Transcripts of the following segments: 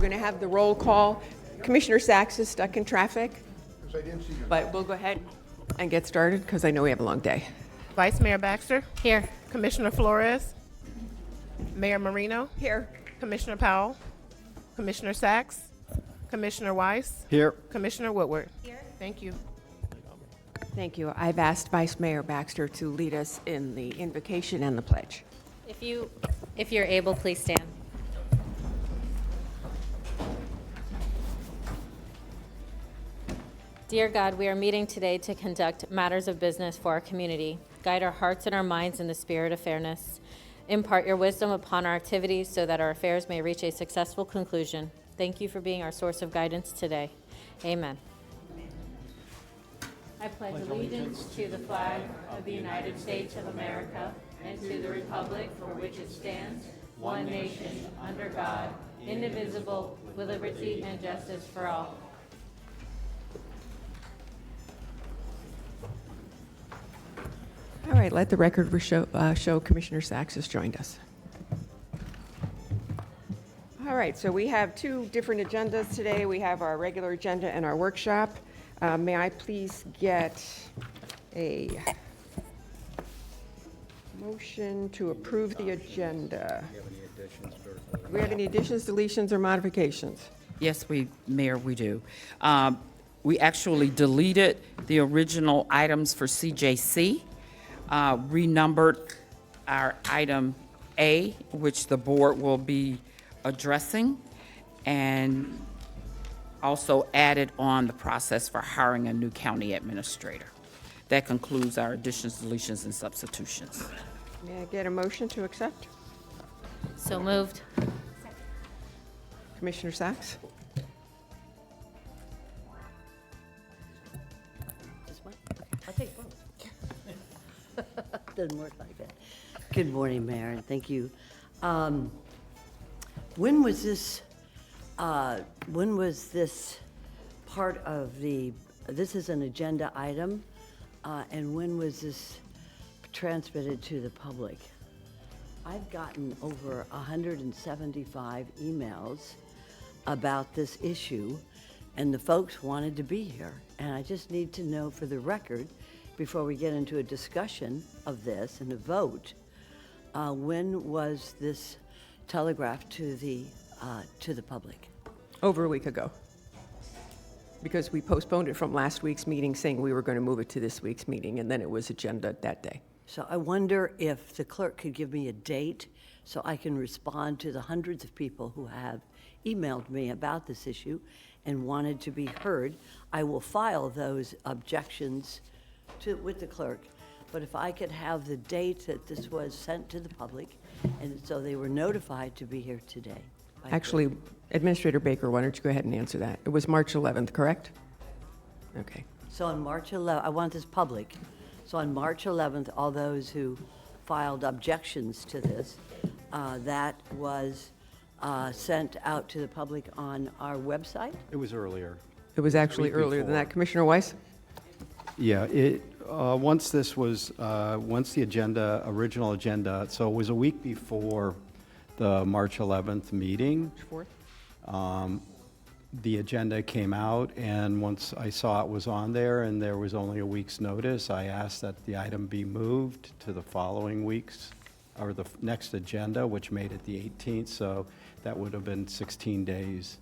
We're going to have the roll call. Commissioner Sachs is stuck in traffic, but we'll go ahead and get started because I know we have a long day. Vice Mayor Baxter. Here. Commissioner Flores. Mayor Marino. Here. Commissioner Powell. Commissioner Sachs. Commissioner Weiss. Here. Commissioner Woodward. Here. Thank you. Thank you. I've asked Vice Mayor Baxter to lead us in the invocation and the pledge. If you're able, please stand. Dear God, we are meeting today to conduct matters of business for our community. Guide our hearts and our minds in the spirit of fairness. Impart your wisdom upon our activities so that our affairs may reach a successful conclusion. Thank you for being our source of guidance today. Amen. I pledge allegiance to the flag of the United States of America and to the republic for which it stands, one nation, under God, indivisible, with liberty and justice for all. All right, let the record show Commissioner Sachs has joined us. All right, so we have two different agendas today. We have our regular agenda and our workshop. May I please get a motion to approve the agenda? Do we have any additions, deletions, or modifications? Yes, Mayor, we do. We actually deleted the original items for CJC, renumbered our item A, which the board will be addressing, and also added on the process for hiring a new county administrator. That concludes our additions, deletions, and substitutions. May I get a motion to accept? So moved. Commissioner Sachs? This one? I'll take both. Doesn't work like that. Good morning, Mayor, and thank you. When was this part of this is an agenda item, and when was this transmitted to the public? I've gotten over 175 emails about this issue, and the folks wanted to be here. And I just need to know for the record, before we get into a discussion of this and a vote, when was this telegraphed to the public? Over a week ago. Because we postponed it from last week's meeting, saying we were going to move it to this week's meeting, and then it was agenda that day. So I wonder if the clerk could give me a date so I can respond to the hundreds of people who have emailed me about this issue and wanted to be heard. I will file those objections with the clerk, but if I could have the date that this was sent to the public, and so they were notified to be here today. Actually, Administrator Baker, why don't you go ahead and answer that? It was March 11th, correct? Okay. So on March 11th, I want this public. So on March 11th, all those who filed objections to this, that was sent out to the public on our website? It was earlier. It was actually Week earlier than before. that. Commissioner Weiss? Yeah, once the original agenda, so it was a week before the March 11th meeting. March 4th? The agenda came out, and once I saw it was on there and there was only a week's notice, I asked that the item be moved to the following week's, or the next agenda, which made it the 18th, so that would have been 16 days.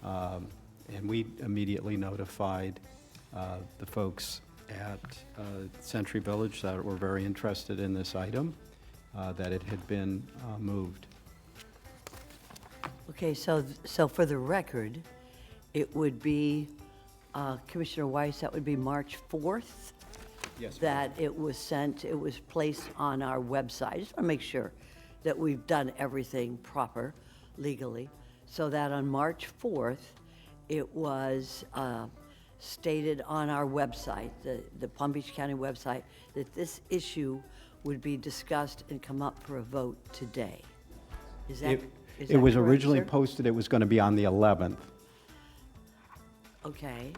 And we immediately notified the folks at Century Village that were very interested in this item, that it had been moved. Okay, so for the record, it would be, Commissioner Weiss, that would be March 4th? Yes. That it was placed on our website. I just want to make sure that we've done everything proper legally, so that on March 4th, it was stated on our website, the Palm Beach County website, that this issue would be discussed and come up for a vote today. Is that It was correct, originally sir? posted, it was going to be on the 11th. Okay.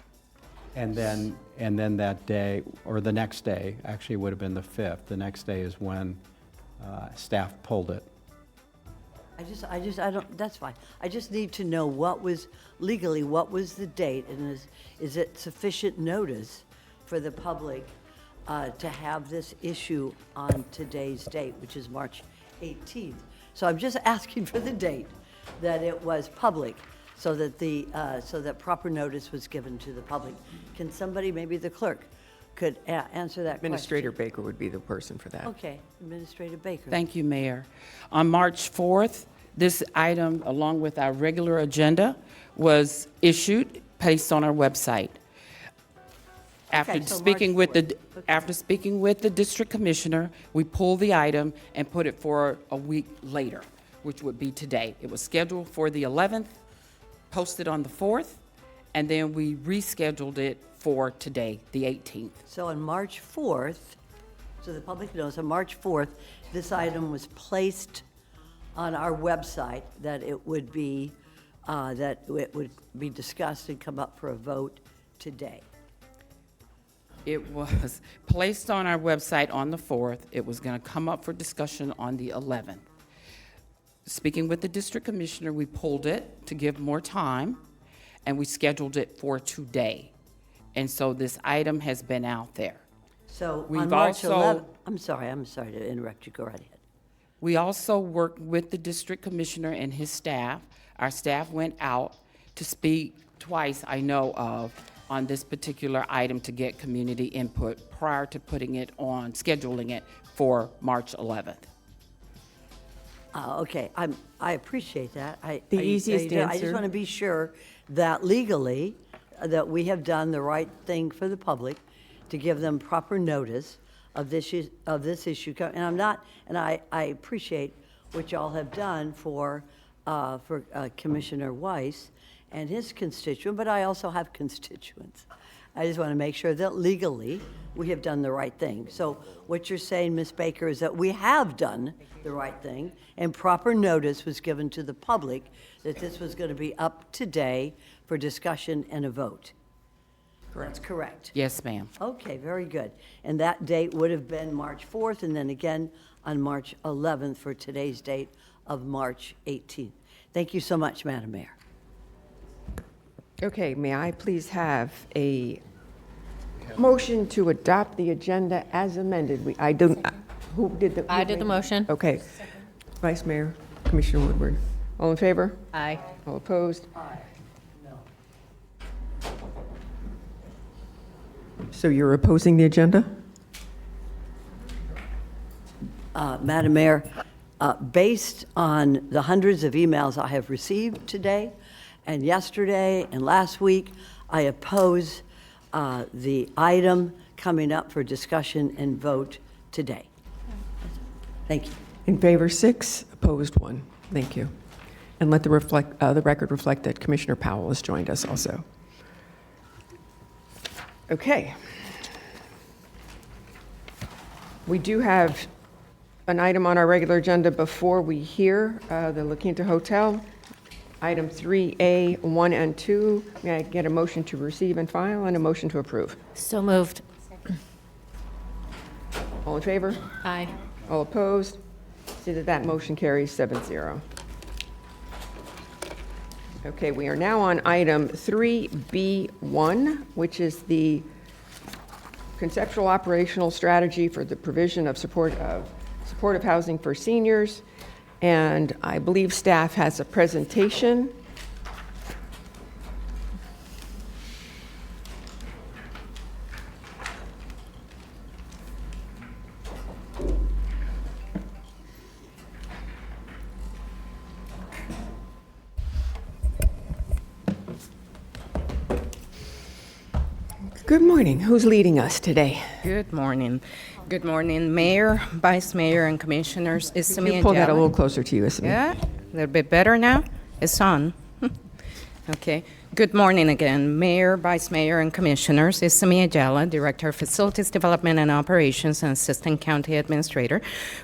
And then that day, or the next day, actually it would have been the 5th. The next day is when staff pulled it. I don't, that's fine. I just need to know what was, legally, what was the date, and is it sufficient notice for the public to have this issue on today's date, which is March 18th? So I'm just asking for the date that it was public, so that so that proper notice was given to the public. Can somebody, maybe the clerk, could answer that question? Administrator Baker would be the person for that. Okay, Administrator Baker. Thank you, Mayor. On March 4th, this item, along with our regular agenda, was issued, placed on our website. After Okay, so speaking March with the, 4th. Okay. after speaking with the district commissioner, we pulled the item and put it for a week later, which would be today. It was scheduled for the 11th, posted on the 4th, and then we rescheduled it for today, the 18th. So on March 4th, so the public knows, on March 4th, this item was placed on our website, that it would be discussed and come up for a vote today. It was placed on our website on the 4th. It was going to come up for discussion on the 11th. Speaking with the district commissioner, we pulled it to give more time, and we scheduled it for today. And so this item has been out there. So on We've March also- 11th, I'm sorry to interrupt you, go right ahead. We also worked with the district commissioner and his staff. Our staff went out to speak twice, I know of, on this particular item to get community input prior to putting it on, scheduling it for March 11th. Okay, I appreciate that. The easiest I just answer- want to be sure that legally, that we have done the right thing for the public to give them proper notice of this issue. And I appreciate what y'all have done for Commissioner Weiss and his constituent, but I also have constituents. I just want to make sure that legally, we have done the right thing. So what you're saying, Ms. Baker, is that we have done the right thing, and proper notice was given to the public that this was going to be up today for discussion and a vote. That's correct. Yes, ma'am. Okay, very good. And that date would have been March 4th, and then again on March 11th for today's date of March 18th. Thank you so much, Madam Mayor. Okay, may I please have a motion to adopt the agenda as amended? Who did the? I did the motion. Okay. Vice Mayor, Commissioner Woodward. All in favor? Aye. All opposed? So you're opposing the agenda? Madam Mayor, based on the hundreds of emails I have received today and yesterday and last week, I oppose the item coming up for discussion and vote today. Thank you. In favor, 6, opposed, 1. Thank you. And let the record reflect that Commissioner Powell has joined us also. Okay. We do have an item on our regular agenda before we hear the La Quinta Hotel. Item 3A, 1 and 2. May I get a motion to receive and file and a motion to approve? So moved. All in favor? Aye. All opposed? See that motion carries 7-0. Okay, we are now on item 3B1, which is the conceptual operational strategy for the provision of supportive housing for seniors. And I believe staff has a presentation. Good morning. Who's leading us today? Good morning. Good morning, Mayor, Vice Mayor, and Commissioners. It's Can me you and pull that a Jella. little closer to you, Isabel? Yeah, a little bit better now? It's on. Okay. Good morning again, Mayor, Vice Mayor, and Commissioners. It's me, Jella, Director of Facilities Development and Operations and Assistant County Administrator.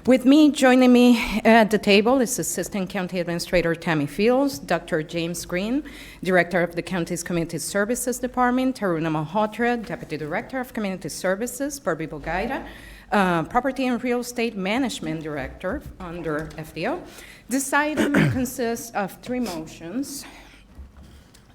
With me, joining me at the table is Assistant County Administrator Tammy Fields, Dr. James Green, Director of the county's Community Services Department, Taruna Malhotra, Deputy Director of Community Services, Barbie Bogaira, Property and Real Estate Management Director under FDO. This item consists of 3 motions.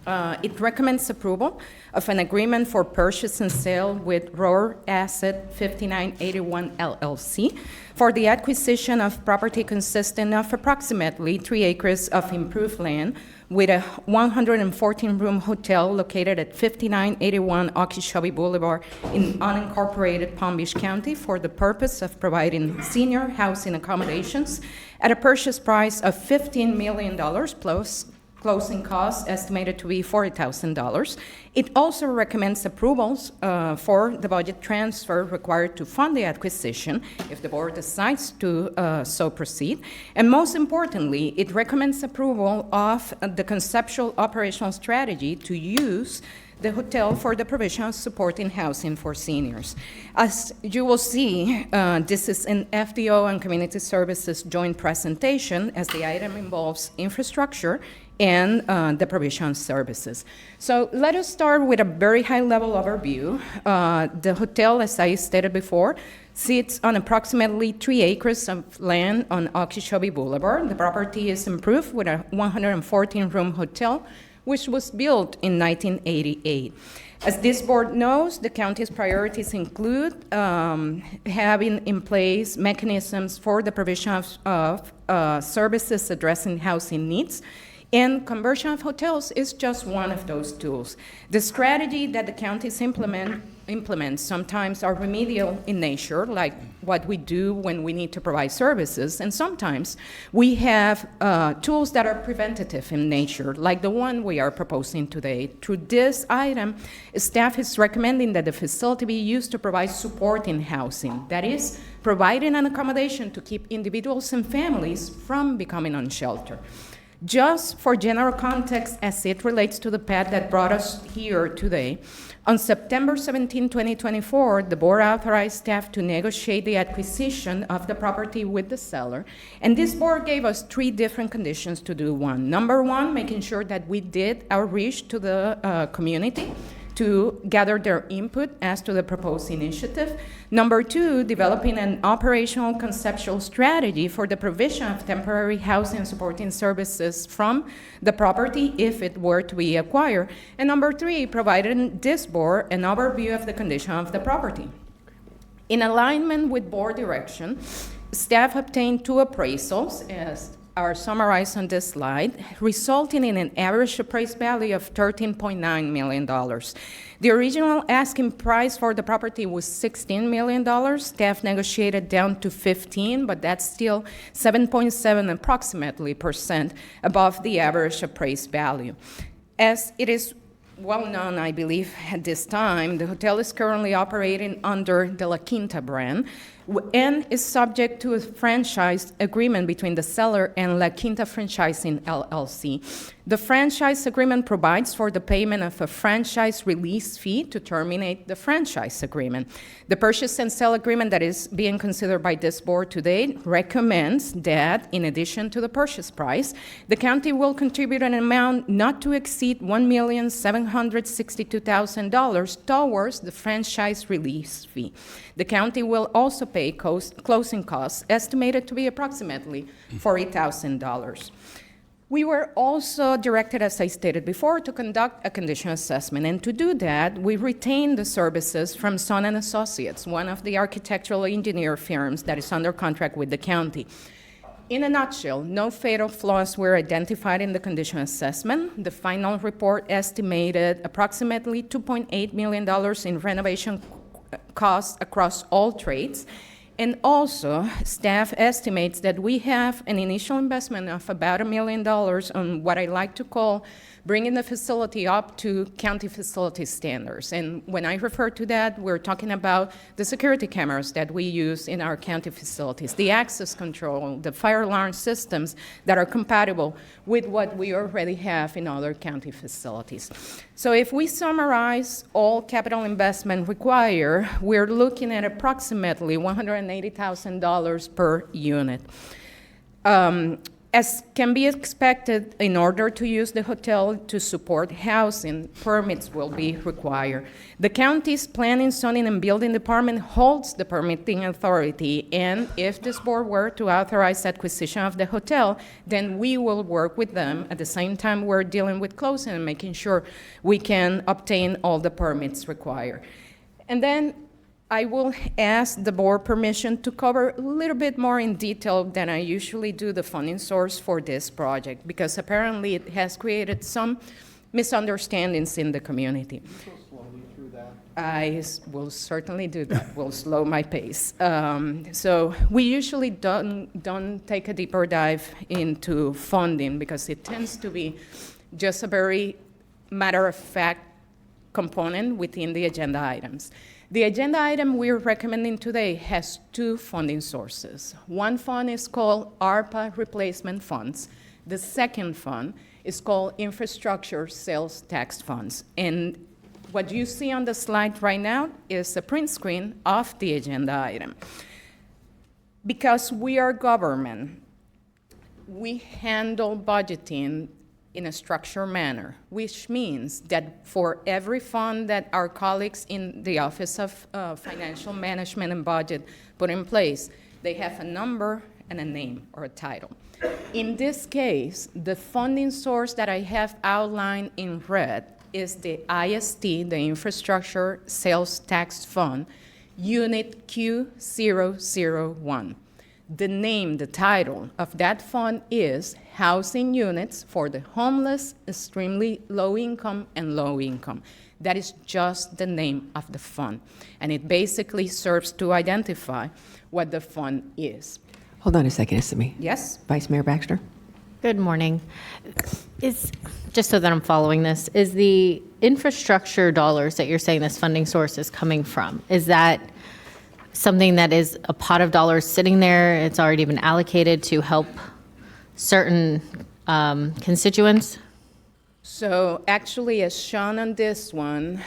It recommends approval of an agreement for purchase and sale with Roar Asset 5981 LLC for the acquisition of property consisting of approximately 3 acres of improved land with a 114-room hotel located at 5981 Okeechobee Boulevard in unincorporated Palm Beach County for the purpose of providing senior housing accommodations at a purchase price of $15 million plus closing costs estimated to be $40,000. It also recommends approvals for the budget transfer required to fund the acquisition if the board decides to so proceed. And most importantly, it recommends approval of the conceptual operational strategy to use the hotel for the provision of supporting housing for seniors. As you will see, this is an FDO and Community Services joint presentation as the item involves infrastructure and the provision of services. So let us start with a very high-level overview. The hotel, as I stated before, sits on approximately 3 acres of land on Okeechobee Boulevard. The property is improved with a 114-room hotel, which was built in 1988. As this board knows, the county's priorities include having in place mechanisms for the provision of services addressing housing needs, and conversion of hotels is just one of those tools. The strategy that the counties implement sometimes are remedial in nature, like what we do when we need to provide services, and sometimes we have tools that are preventative in nature, like the one we are proposing today. Through this item, staff is recommending that the facility be used to provide support in housing, that is, providing an accommodation to keep individuals and families from becoming unsheltered. Just for general context as it relates to the path that brought us here today, on September 17, 2024, the board authorized staff to negotiate the acquisition of the property with the seller, and this board gave us 3 different conditions to do one. Number 1, making sure that we did outreach to the community to gather their input as to the proposed initiative. Number 2, developing an operational conceptual strategy for the provision of temporary housing supporting services from the property if it were to be acquired. And number 3, providing this board an overview of the condition of the property. In alignment with board direction, staff obtained 2 appraisals, as are summarized on this slide, resulting in an average appraised value of $13.9 million. The original asking price for the property was $16 million. Staff negotiated down to 15, but that's still 7.7 approximately % above the average appraised value. As it is well known, I believe, at this time, the hotel is currently operating under the La Quinta brand and is subject to a franchise agreement between the seller and La Quinta Franchising LLC. The franchise agreement provides for the payment of a franchise release fee to terminate the franchise agreement. The purchase and sale agreement that is being considered by this board today recommends that, in addition to the purchase price, the county will contribute an amount not to exceed $1,762,000 towards the franchise release fee. The county will also pay closing costs estimated to be approximately $40,000. We were also directed, as I stated before, to conduct a condition assessment, and to do that, we retained the services from Son & Associates, one of the architectural engineer firms that is under contract with the county. In a nutshell, no fatal flaws were identified in the condition assessment. The final report estimated approximately $2.8 million in renovation costs across all trades. And also, staff estimates that we have an initial investment of about $1 million on what I like to call bringing the facility up to county facility standards. And when I refer to that, we're talking about the security cameras that we use in our county facilities, the access control, the fire alarm systems that are compatible with what we already have in other county facilities. So if we summarize all capital investment required, we're looking at approximately $180,000 per unit. As can be expected, in order to use the hotel to support housing, permits will be required. The county's Planning, Zoning, and Building Department holds the permitting authority, and if this board were to authorize acquisition of the hotel, then we will work with them. At the same time, we're dealing with closing and making sure we can obtain all the permits required. And then I will ask the board permission to cover a little bit more in detail than I usually do the funding source for this project, because apparently it has created some misunderstandings in the community. I will certainly do that. Will slow my pace. So we usually don't take a deeper dive into funding because it tends to be just a very matter-of-fact component within the agenda items. The agenda item we're recommending today has two funding sources. One fund is called ARPA Replacement Funds. The second fund is called Infrastructure Sales Tax Funds. And what you see on the slide right now is a print screen of the agenda item. Because we are government, we handle budgeting in a structured manner, which means that for every fund that our colleagues in the Office of Financial Management and Budget put in place, they have a number and a name or a title. In this case, the funding source that I have outlined in red is the IST, the Infrastructure Sales Tax Fund, Unit Q001. The name, the title of that fund is Housing Units for the Homeless, Extremely Low Income, and Low Income. That is just the name of the fund. And it basically serves to identify what the fund is. Hold on a second, Isami. Yes? Vice Mayor Baxter? Good morning. Just so that I'm following this, is the infrastructure dollars that you're saying this funding source is coming from, is that something that is a pot of dollars sitting there, it's already been allocated to help certain constituents? So actually, as shown on this one,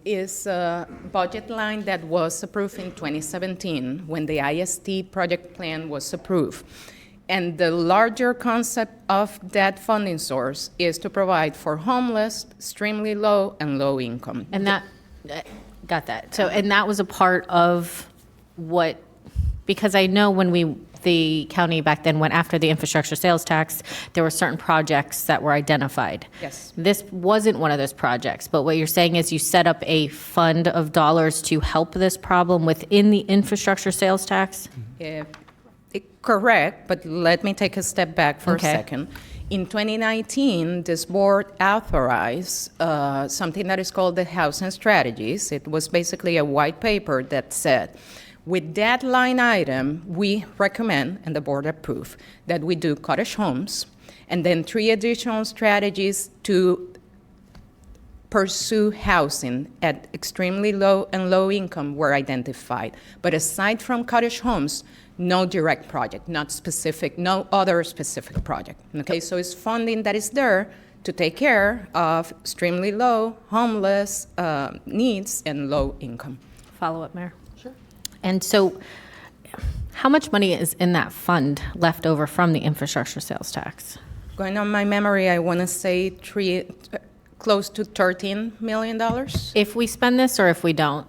is a budget line that was approved in 2017 when the IST project plan was approved. And the larger concept of that funding source is to provide for homeless, extremely low, and low income. And that, got that. So, and that was a part of what, because I know when the county back then went after the infrastructure sales tax, there were certain projects that were identified. Yes. This wasn't one of those projects, but what you're saying is you set up a fund of dollars to help this problem within the infrastructure sales tax? Correct, but let me take a step back for Okay. a second. In 2019, this board authorized something that is called the Housing Strategies. It was basically a white paper that said, with that line item, we recommend, and the board approved, that we do cottage homes, and then 3 additional strategies to pursue housing at extremely low and low income were identified. But aside from cottage homes, no direct project, not specific, no other specific project. Okay, so it's funding that is there to take care of extremely low, homeless needs and low income. Follow up, Mayor? Sure. And so how much money is in that fund left over from the infrastructure sales tax? Going on my memory, I want to say close to $13 million. If we spend this or if we don't?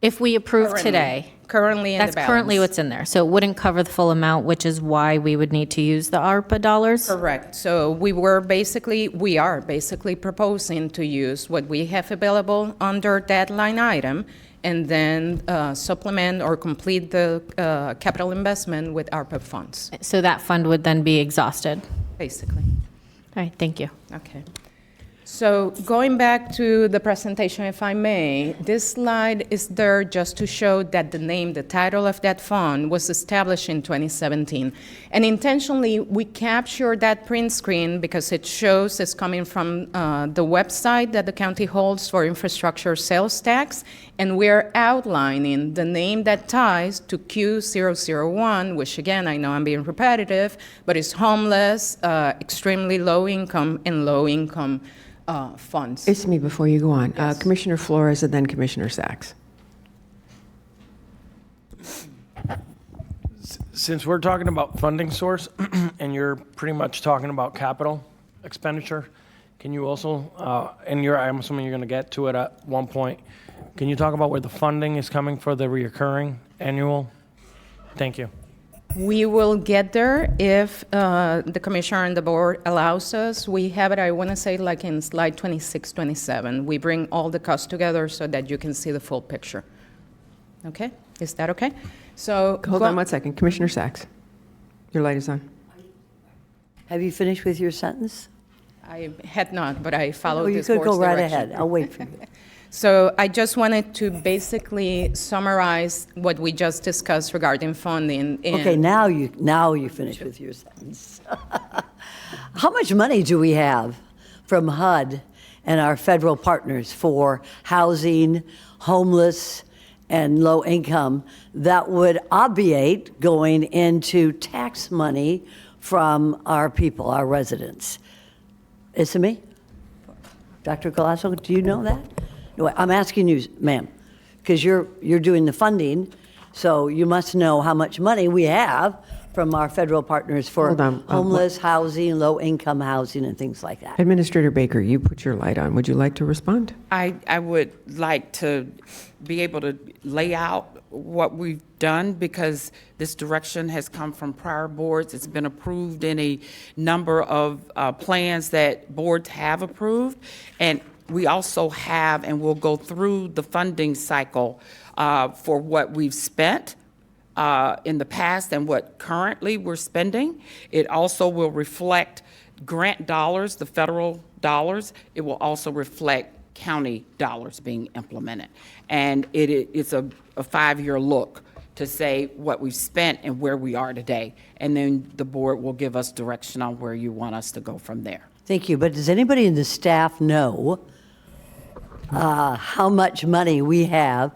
If we approve today? Currently in the balance. That's currently what's in there. So it wouldn't cover the full amount, which is why we would need to use the ARPA dollars? Correct. So we are basically proposing to use what we have available under that line item and then supplement or complete the capital investment with ARPA funds, So that fund would then be exhausted? basically. All right, thank you. Okay. So going back to the presentation, if I may, this slide is there just to show that the name, the title of that fund was established in 2017. And intentionally, we captured that print screen because it shows it's coming from the website that the county holds for infrastructure sales tax. And we're outlining the name that ties to Q001, which again, I know I'm being repetitive, but it's homeless, extremely low income, and low income funds. Isami, before you go on, Commissioner Flores and then Commissioner Sacks. Since we're talking about funding source, and you're pretty much talking about capital expenditure, can you also, I'm assuming you're gonna get to it at one point, can you talk about where the funding is coming for the reoccurring annual? Thank you. We will get there if the commissioner and the board allows us. We have it, I want to say, like in slide 26, 27. We bring all the costs together so that you can see the full picture. Okay? Is that okay? So Hold on 1 second. Commissioner Sacks, your light is on. Have you finished with your sentence? I had not, but I followed Oh, you this could board's go right direction. ahead. I'll wait for you. So I just wanted to basically summarize what we just discussed regarding funding. Okay, now you finish with your sentence. How much money do we have from HUD and our federal partners for housing, homeless, and low income that would obviate going into tax money from our people, our residents? Isame? Dr. Colasso, do you know that? No, I'm asking you, ma'am, because you're doing the funding, so you must know how much money we have from our federal partners for Hold on. homeless housing, low-income housing, and things like that. Administrator Baker, you put your light on. Would you like to respond? I would like to be able to lay out what we've done, because this direction has come from prior boards. It's been approved in a number of plans that boards have approved. And we also have, and we'll go through the funding cycle for what we've spent in the past and what currently we're spending. It also will reflect grant dollars, the federal dollars. It will also reflect county dollars being implemented. And it's a 5-year look to say what we've spent and where we are today. And then the board will give us direction on where you want us to go from there. Thank you, but does anybody in the staff know how much money we have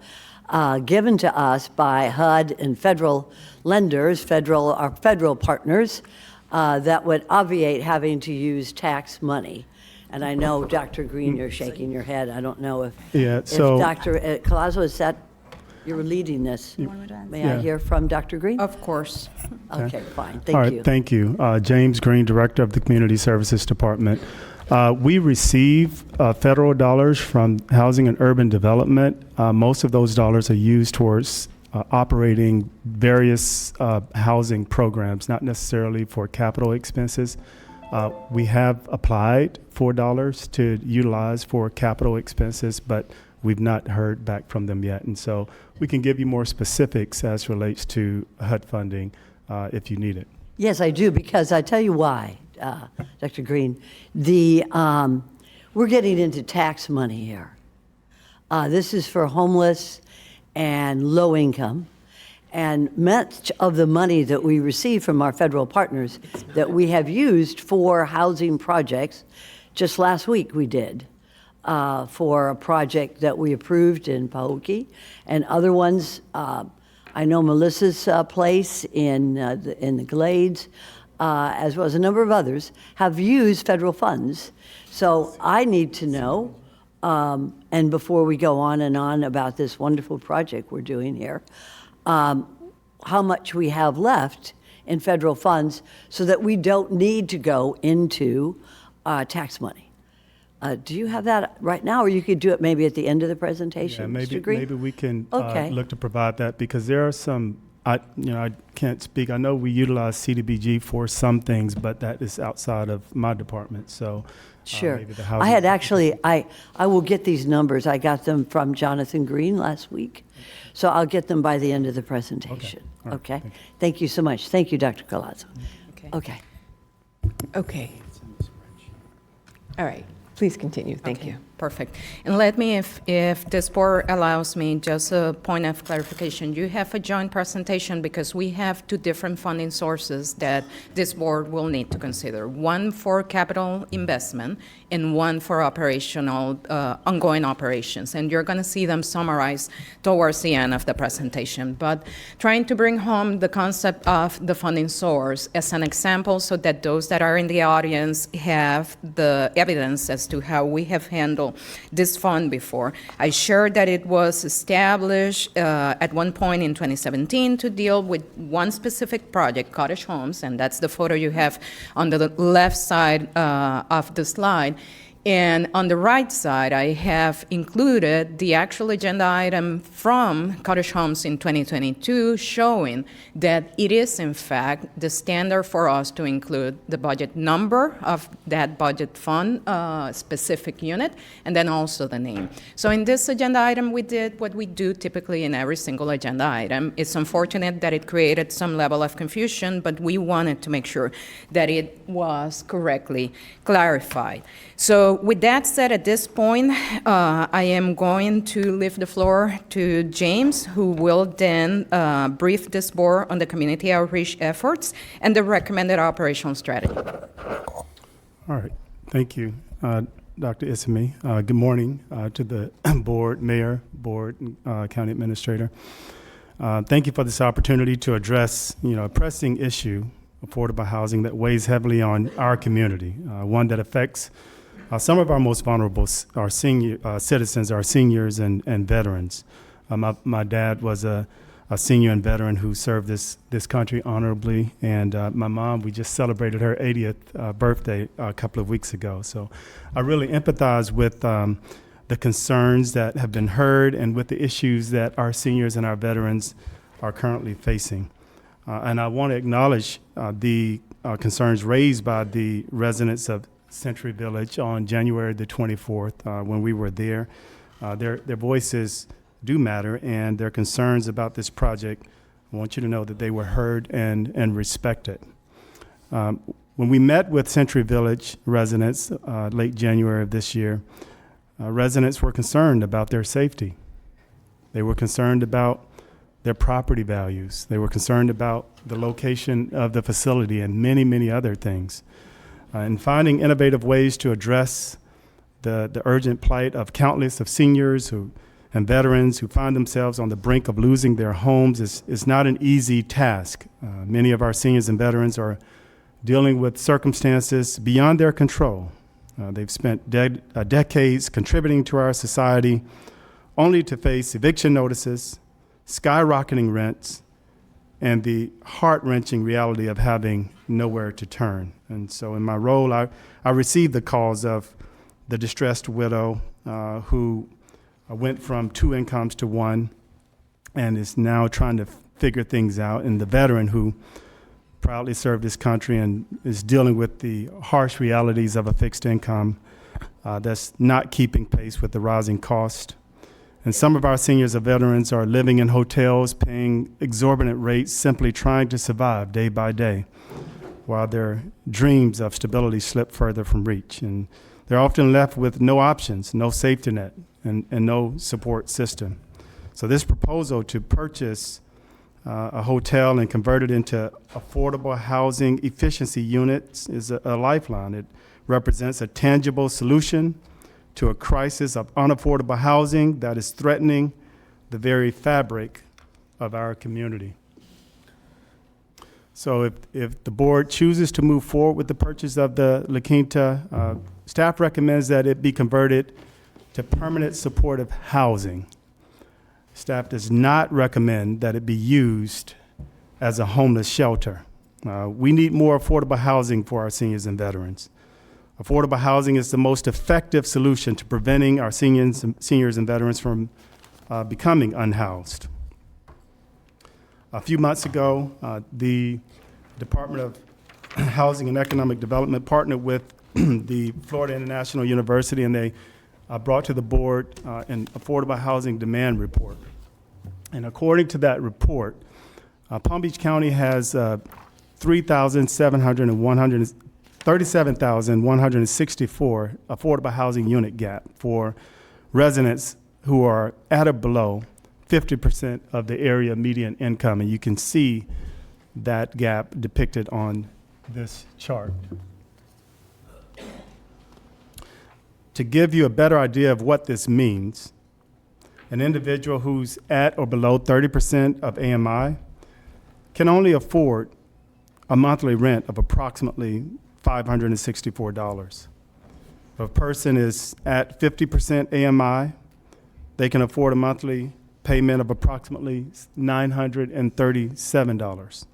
given to us by HUD and federal lenders, our federal partners, that would obviate having to use tax money? And I know, Dr. Green, you're shaking your head. I don't know if Dr. Colasso, is that, you were leading this. May I hear from Dr. Green? Of course. Okay, fine, All thank right, you. thank you. James Green, Director of the Community Services Department. We receive federal dollars from Housing and Urban Development. Most of those dollars are used towards operating various housing programs, not necessarily for capital expenses. We have applied for dollars to utilize for capital expenses, but we've not heard back from them yet. And so we can give you more specifics as relates to HUD funding if you need it. Yes, I do, because I tell you why, Dr. Green. We're getting into tax money here. This is for homeless and low income. And much of the money that we receive from our federal partners that we have used for housing projects, just last week we did, for a project that we approved in Pahokee, and other ones, I know Melissa's place in the Glades, as well as a number of others, have used federal funds. So I need to know, and before we go on and on about this wonderful project we're doing here, how much we have left in federal funds so that we don't need to go into tax money. Do you have that right now, or you could do it maybe at the end of the presentation, Mr. Green? Maybe we can Okay. look to provide that, because there are some, I can't speak. I know we utilize CDBG for some things, but that is outside of my department, so. Sure. Maybe the I housing- had actually, I will get these numbers. I got them from Jonathan Green last week. So I'll get them by the end of the presentation. All right. Okay? Thank you so much. Thank you, Dr. Colasso. Okay. Okay. Okay. All right. Please continue. Thank you. Perfect. And let me, if this board allows me, just a point of clarification. You have a joint presentation because we have two different funding sources that this board will need to consider. One for capital investment and one for operational, ongoing operations. And you're going to see them summarized towards the end of the presentation. But trying to bring home the concept of the funding source as an example so that those that are in the audience have the evidence as to how we have handled handle this fund before. I shared that it was established at one point in 2017 to deal with one specific project, cottage homes, and that's the photo you have on the left side of the slide. And on the right side, I have included the actual agenda item from Cottage Homes in 2022, showing that it is, in fact, the standard for us to include the budget number of that budget fund specific unit, and then also the name. So in this agenda item, we did what we do typically in every single agenda item. It's unfortunate that it created some level of confusion, but we wanted to make sure that it was correctly clarified. So with that said, at this point, I am going to leave the floor to James, who will then brief this board on the community outreach efforts and the recommended operational strategy. All right. Thank you, Dr. Isami. Good morning to the board, mayor, board, county administrator. Thank you for this opportunity to address, a pressing issue, affordable housing, that weighs heavily on our community, one that affects some of our most vulnerable, our senior citizens, our seniors and veterans. My dad was a senior and veteran who served this country honorably, and my mom, we just celebrated her 80th birthday a couple of weeks ago. So I really empathize with the concerns that have been heard and with the issues that our seniors and our veterans are currently facing. And I want to acknowledge the concerns raised by the residents of Century Village on January the 24th when we were there. Their voices do matter, and their concerns about this project, I want you to know that they were heard and respected. When we met with Century Village residents late January of this year, residents were concerned about their safety. They were concerned about their property values. They were concerned about the location of the facility and many, many other things. And finding innovative ways to address the urgent plight of countless of seniors and veterans who find themselves on the brink of losing their homes is not an easy task. Many of our seniors and veterans are dealing with circumstances beyond their control. They've spent decades contributing to our society only to face eviction notices, skyrocketing rents, and the heart-wrenching reality of having nowhere to turn. And so in my role, I received the calls of the distressed widow who went from 2 incomes to 1 and is now trying to figure things out, and the veteran who proudly served his country and is dealing with the harsh realities of a fixed income that's not keeping pace with the rising cost. And some of our seniors and veterans are living in hotels, paying exorbitant rates, simply trying to survive day by day, while their dreams of stability slip further from reach. And they're often left with no options, no safety net, and no support system. So this proposal to purchase a hotel and convert it into affordable housing efficiency units is a lifeline. It represents a tangible solution to a crisis of unaffordable housing that is threatening the very fabric of our community. So if the board chooses to move forward with the purchase of the La Quinta, staff recommends that it be converted to permanent supportive housing. Staff does not recommend that it be used as a homeless shelter. We need more affordable housing for our seniors and veterans. Affordable housing is the most effective solution to preventing our seniors and veterans from becoming unhoused. A few months ago, the Department of Housing and Economic Development partnered with the Florida International University, and they brought to the board an affordable housing demand report. And according to that report, Palm Beach County has 37,164 affordable housing unit gap for residents who are at or below 50% of the area median income. And you can see that gap depicted on this chart. To give you a better idea of what this means, an individual who's at or below 30% of AMI can only afford a monthly rent of approximately $564. If a person is at 50% AMI, they can afford a monthly payment of approximately $937.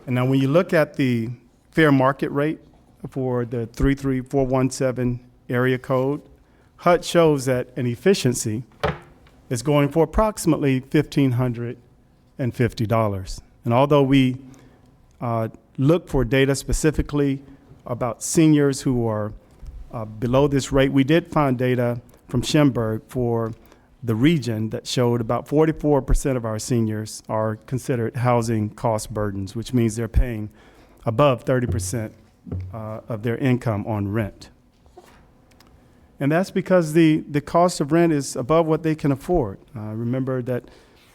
And now when you look at the fair market rate for the 33417 area code, HUD shows that an efficiency is going for approximately $1,550. And although we look for data specifically about seniors who are below this rate, we did find data from Schimberg for the region that showed about 44% of our seniors are considered housing cost burdens, which means they're paying above 30% of their income on rent. And that's because the cost of rent is above what they can afford. Remember that,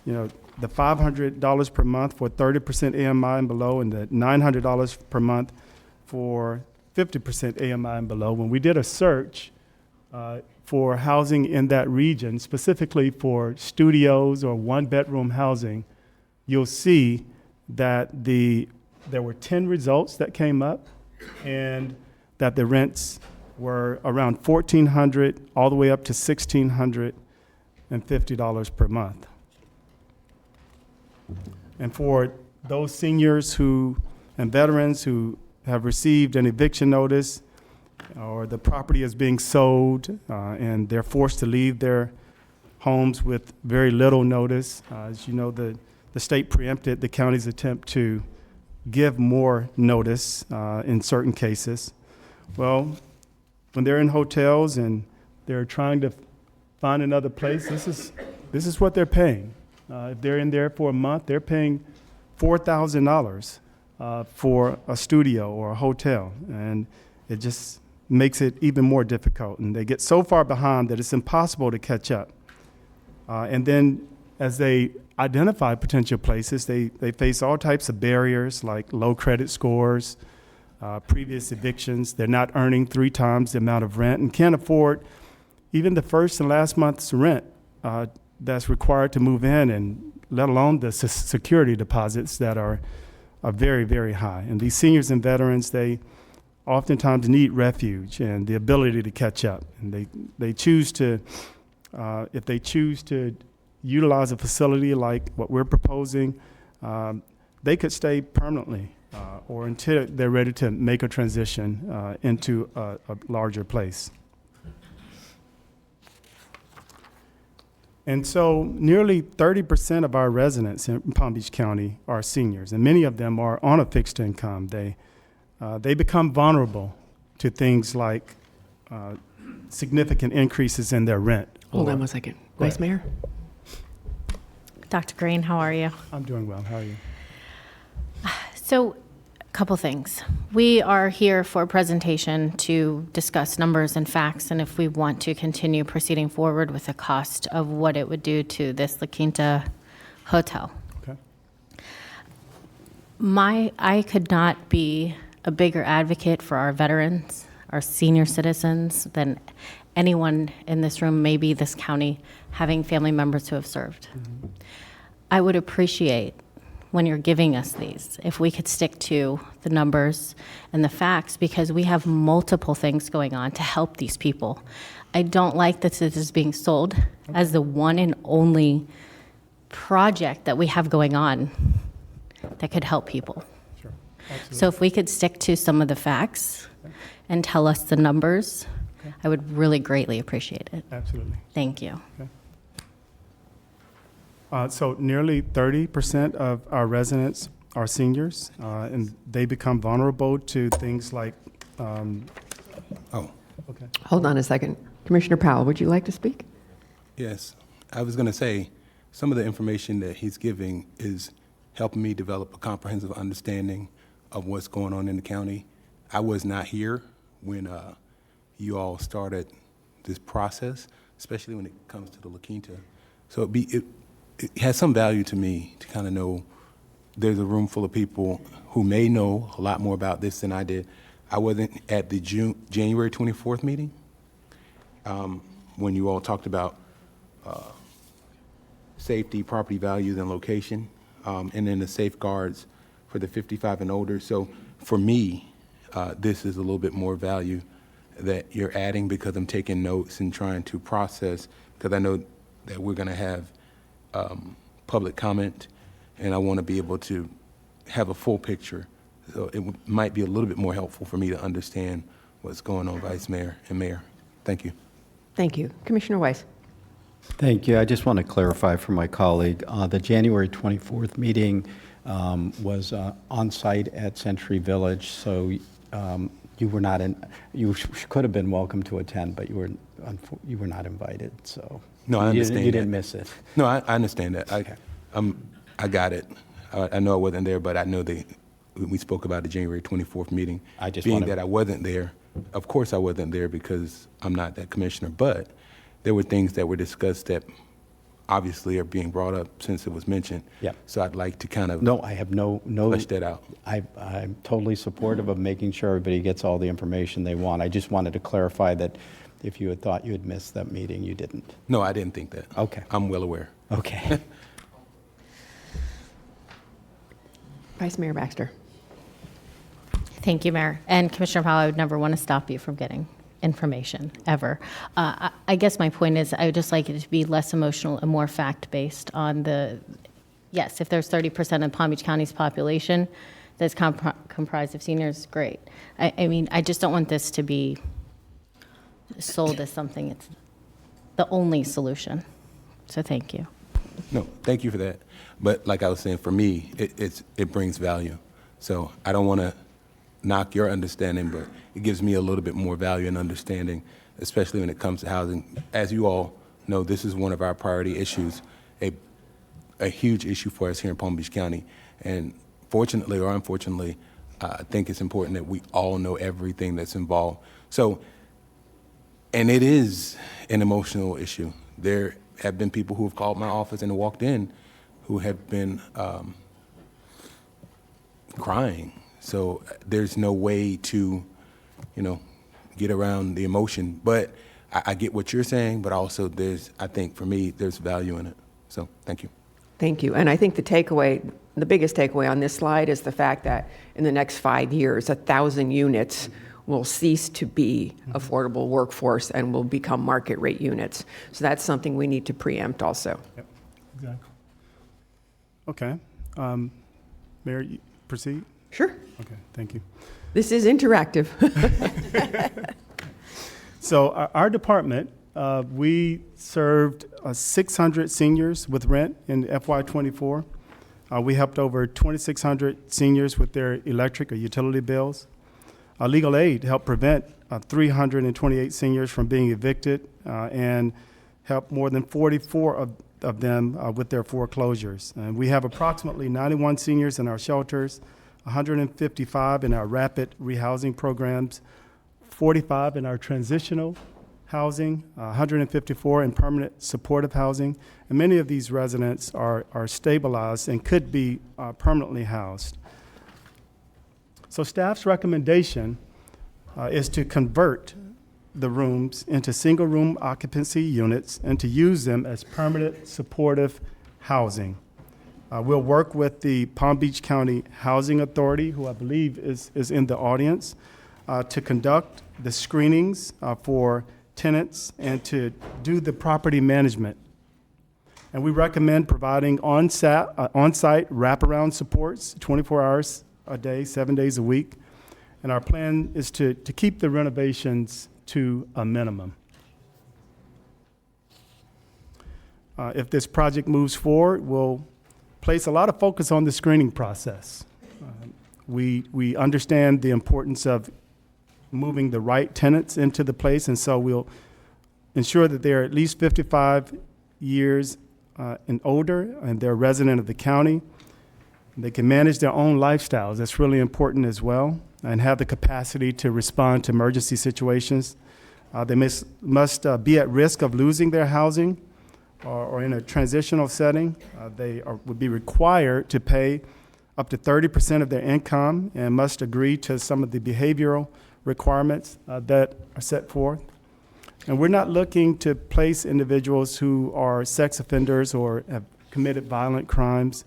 the $500 per month for 30% AMI and below, and the $900 per month for 50% AMI and below. When we did a search for housing in that region, specifically for studios or one-bedroom housing, you'll see that there were 10 results that came up, and that the rents were around $1,400 all the way up to $1,650 per month. And for those seniors and veterans who have received an eviction notice, or the property is being sold and they're forced to leave their homes with very little notice. As you know, the state preempted the county's attempt to give more notice in certain cases. Well, when they're in hotels and they're trying to find another place, this is what they're paying. If they're in there for a month, they're paying $4,000 for a studio or a hotel, and it just makes it even more difficult. And they get so far behind that it's impossible to catch up. And then as they identify potential places, they face all types of barriers like low credit scores, previous evictions. They're not earning 3 times the amount of rent and can't afford even the first and last month's rent that's required to move in, and let alone the security deposits that are very, very high. And these seniors and veterans, they oftentimes need refuge and the ability to catch up. And they choose to, if they choose to utilize a facility like what we're proposing, they could stay permanently or until they're ready to make a transition into a larger place. And so nearly 30% of our residents in Palm Beach County are seniors, and many of them are on a fixed income. They become vulnerable to things like significant increases in their rent. Hold on one second. Vice Mayor? Dr. Green, how are you? I'm doing well. How are you? So, a couple things. We are here for a presentation to discuss numbers and facts, and if we want to continue proceeding forward with the cost of what it would do to this La Quinta hotel. Okay. I could not be a bigger advocate for our veterans, our senior citizens, than anyone in this room, maybe this county, having family members who have served. Mm-hmm. I would appreciate when you're giving us these, if we could stick to the numbers and the facts, because we have multiple things going on to help these people. I don't like that this is being sold as the one and only project that we have going on that could help people. Sure. Absolutely. So if we could stick to some of the facts and tell us the numbers, I would really greatly appreciate it. Absolutely. Thank you. Okay. So nearly 30% of our residents are seniors, and they become vulnerable to things like, Okay. Hold on a second. Commissioner Powell, would you like to speak? Yes. I was going to say, some of the information that he's giving is helping me develop a comprehensive understanding of what's going on in the county. I was not here when you all started this process, especially when it comes to the La Quinta. So it has some value to me to kind of know there's a room full of people who may know a lot more about this than I did. I wasn't at the January 24th meeting when you all talked about safety, property values, and location, and then the safeguards for the 55 and older. So for me, this is a little bit more value that you're adding, because I'm taking notes and trying to process, because I know that we're going to have public comment, and I want to be able to have a full picture. So it might be a little bit more helpful for me to understand what's going on, Vice Mayor and Mayor. Thank you. Thank you. Commissioner Weiss. Thank you. I just want to clarify for my colleague, the January 24th meeting was on-site at Century Village, so you were not in, you could have been welcome to attend, but you were not invited, so. No, I understand You that. didn't miss it. No, I understand that. Okay. I got it. I know I wasn't there, but I know we spoke about the January 24th meeting. I just being wanna- that I wasn't there, of course I wasn't there because I'm not that commissioner, but there were things that were discussed that obviously are being brought up since it was mentioned. Yeah. So I'd like to kind of No, I have no. flesh that out. I'm totally supportive of making sure everybody gets all the information they want. I just wanted to clarify that if you had thought you had missed that meeting, you didn't. No, I didn't think that. Okay. I'm well aware. Okay. Vice Mayor Baxter. Thank you, Mayor. And Commissioner Powell, I would never want to stop you from getting information, ever. I guess my point is I would just like it to be less emotional and more fact-based on the, yes, if there's 30% of Palm Beach County's population that's comprised of seniors, great. I mean, I just don't want this to be sold as something, it's the only solution. So thank you. No, thank you for that. But like I was saying, for me, it brings value. So I don't want to knock your understanding, but it gives me a little bit more value and understanding, especially when it comes to housing. As you all know, this is one of our priority issues, a huge issue for us here in Palm Beach County. And fortunately or unfortunately, I think it's important that we all know everything that's involved. So, and it is an emotional issue. There have been people who have called my office and walked in who have been crying. So there's no way to, get around the emotion. But I get what you're saying, but also I think for me, there's value in it. So thank you. Thank you. And I think the biggest takeaway on this slide is the fact that in the next 5 years, 1,000 units will cease to be affordable workforce and will become market rate units. So that's something we need to preempt also. Yep, exactly. Okay. Mayor, you proceed? Sure. Okay, thank you. This is interactive. So our department, we served 600 seniors with rent in FY24. We helped over 2,600 seniors with their electric or utility bills. Legal aid helped prevent 328 seniors from being evicted and helped more than 44 of them with their foreclosures. And we have approximately 91 seniors in our shelters, 155 in our rapid rehousing programs, 45 in our transitional housing, 154 in permanent supportive housing, and many of these residents are stabilized and could be permanently housed. So staff's recommendation is to convert the rooms into single-room occupancy units and to use them as permanent supportive housing. We'll work with the Palm Beach County Housing Authority, who I believe is in the audience, to conduct the screenings for tenants and to do the property management. And we recommend providing on-site wraparound supports 24 hours a day, 7 days a week. And our plan is to keep the renovations to a minimum. If this project moves forward, we'll place a lot of focus on the screening process. We understand the importance of moving the right tenants into the place, and so we'll ensure that they're at least 55 years and older, and they're a resident of the county. They can manage their own lifestyles. That's really important as well, and have the capacity to respond to emergency situations. They must be at risk of losing their housing or in a transitional setting. They would be required to pay up to 30% of their income and must agree to some of the behavioral requirements that are set forth. And we're not looking to place individuals who are sex offenders or have committed violent crimes.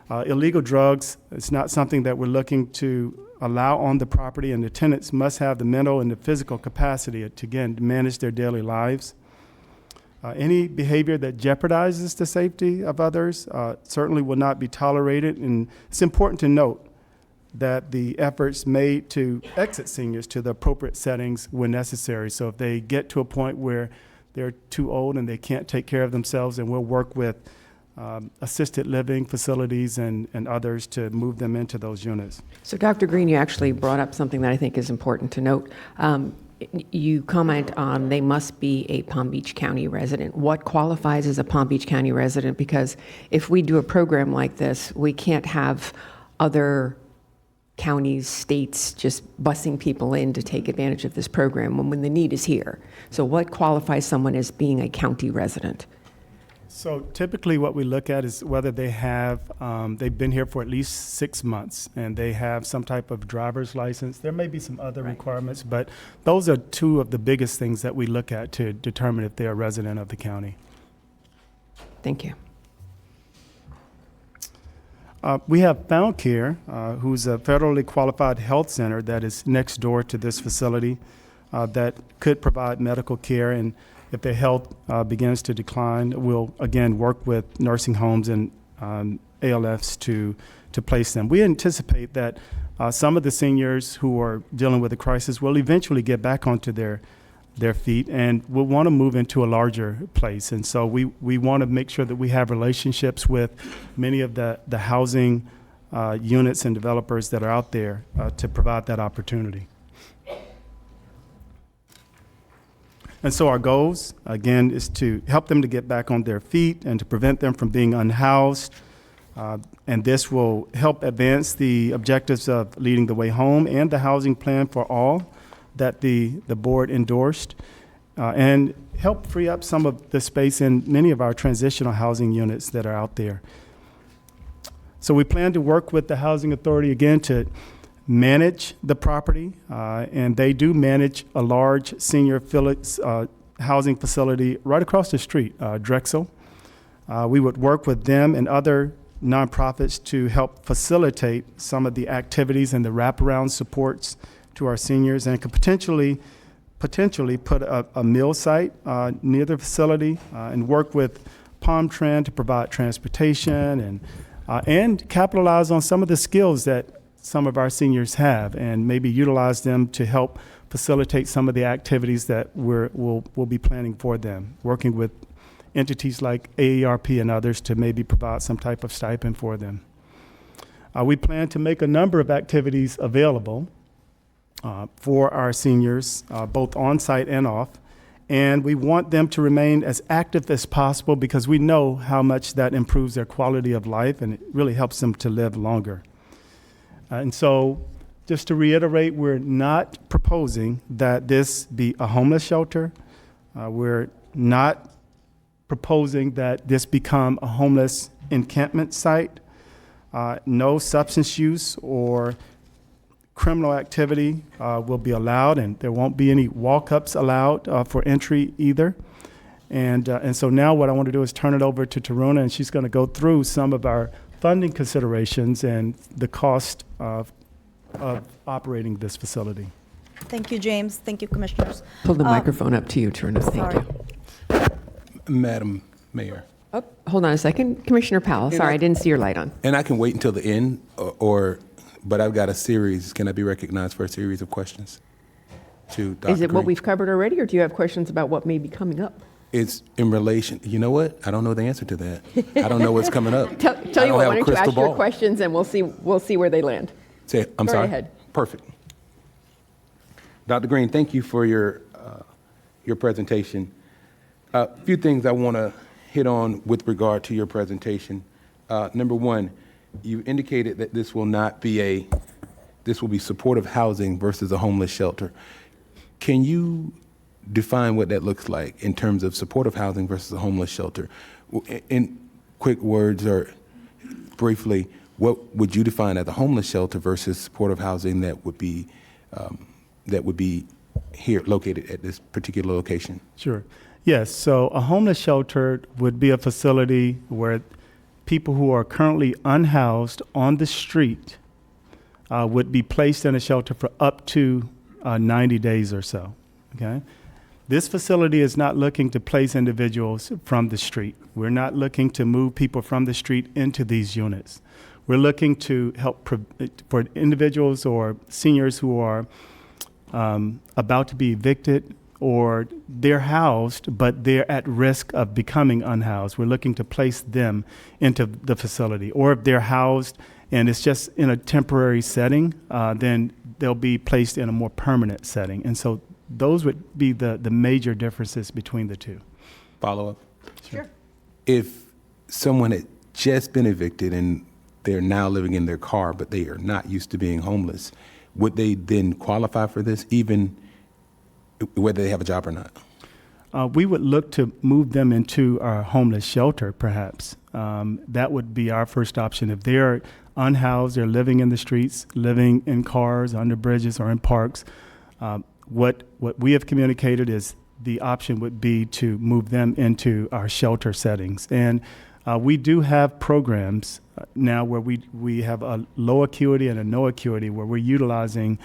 Illegal drugs, it's not something that we're looking to allow on the property, and the tenants must have the mental and the physical capacity to, again, manage their daily lives. Any behavior that jeopardizes the safety of others certainly will not be tolerated, and it's important to note that the efforts made to exit seniors to the appropriate settings when necessary. So if they get to a point where they're too old and they can't take care of themselves, and we'll work with assisted living facilities and others to move them into those units. So Dr. Green, you actually brought up something that I think is important to note. You comment on they must be a Palm Beach County resident. What qualifies as a Palm Beach County resident? Because if we do a program like this, we can't have other counties, states just busing people in to take advantage of this program when the need is here. So what qualifies someone as being a county resident? So typically what we look at is whether they have, they've been here for at least 6 months and they have some type of driver's license. There may be some other requirements, but those are two of the biggest things that we look at to determine if they're a resident of the county. Thank you. We have Found Care, who's a federally qualified health center that is next door to this facility that could provide medical care. And if their health begins to decline, we'll again work with nursing homes and ALFs to place them. We anticipate that some of the seniors who are dealing with the crisis will eventually get back onto their feet and will want to move into a larger place. And so we want to make sure that we have relationships with many of the housing units and developers that are out there to provide that opportunity. And so our goals, again, is to help them to get back on their feet and to prevent them from being unhoused. And this will help advance the objectives of Leading the Way Home and the Housing Plan for All that the board endorsed, and help free up some of the space in many of our transitional housing units that are out there. So we plan to work with the Housing Authority again to manage the property, and they do manage a large senior housing facility right across the street, Drexel. We would work with them and other nonprofits to help facilitate some of the activities and the wraparound supports to our seniors, and could potentially put a meal site near the facility and work with Palm Trend to provide transportation and capitalize on some of the skills that some of our seniors have, and maybe utilize them to help facilitate some of the activities that we'll be planning for them, working with entities like AARP and others to maybe provide some type of stipend for them. We plan to make a number of activities available for our seniors, both on-site and off, and we want them to remain as active as possible because we know how much that improves their quality of life and it really helps them to live longer. And so, just to reiterate, we're not proposing that this be a homeless shelter. We're not proposing that this become a homeless encampment site. No substance use or criminal activity will be allowed, and there won't be any walk-ups allowed for entry either. And so now what I want to do is turn it over to Taruna, and she's going to go through some of our funding considerations and the cost of operating this facility. Thank you, James. Thank you, Commissioners. Pull the microphone up to you, Taruna. Thank Sorry. you. Madam Mayor. Oh, hold on a second. Commissioner Powell, sorry, I didn't see your light on. And I can wait until the end, but I've got a series. Can I be recognized for a series of questions to Dr. Is it what Green? we've covered already, or do you have questions about what may be coming up? It's in relation, you know what? I don't know the answer to that. I don't know what's coming up. Tell I you don't what, have why a don't you ask crystal your ball. questions and we'll see where they land. I'm Go sorry. ahead. Perfect. Dr. Green, thank you for your presentation. A few things I want to hit on with regard to your presentation. Number one, you indicated that this will be supportive housing versus a homeless shelter. Can you define what that looks like in terms of supportive housing versus a homeless shelter? In quick words or briefly, what would you define as a homeless shelter versus supportive housing that would be here located at this particular location? Sure. Yes, so a homeless shelter would be a facility where people who are currently unhoused on the street would be placed in a shelter for up to 90 days or so, okay? This facility is not looking to place individuals from the street. We're not looking to move people from the street into these units. We're looking to help for individuals or seniors who are about to be evicted, or they're housed, but they're at risk of becoming unhoused. We're looking to place them into the facility. Or if they're housed and it's just in a temporary setting, then they'll be placed in a more permanent setting. And so those would be the major differences between the two. Follow up? Sure. If someone had just been evicted and they're now living in their car, but they are not used to being homeless, would they then qualify for this, even whether they have a job or not? We would look to move them into our homeless shelter, perhaps. That would be our first option. If they're unhoused, they're living in the streets, living in cars, under bridges, or in parks, what we have communicated is the option would be to move them into our shelter settings. And we do have programs now where we have a low acuity and a no acuity, where we're utilizing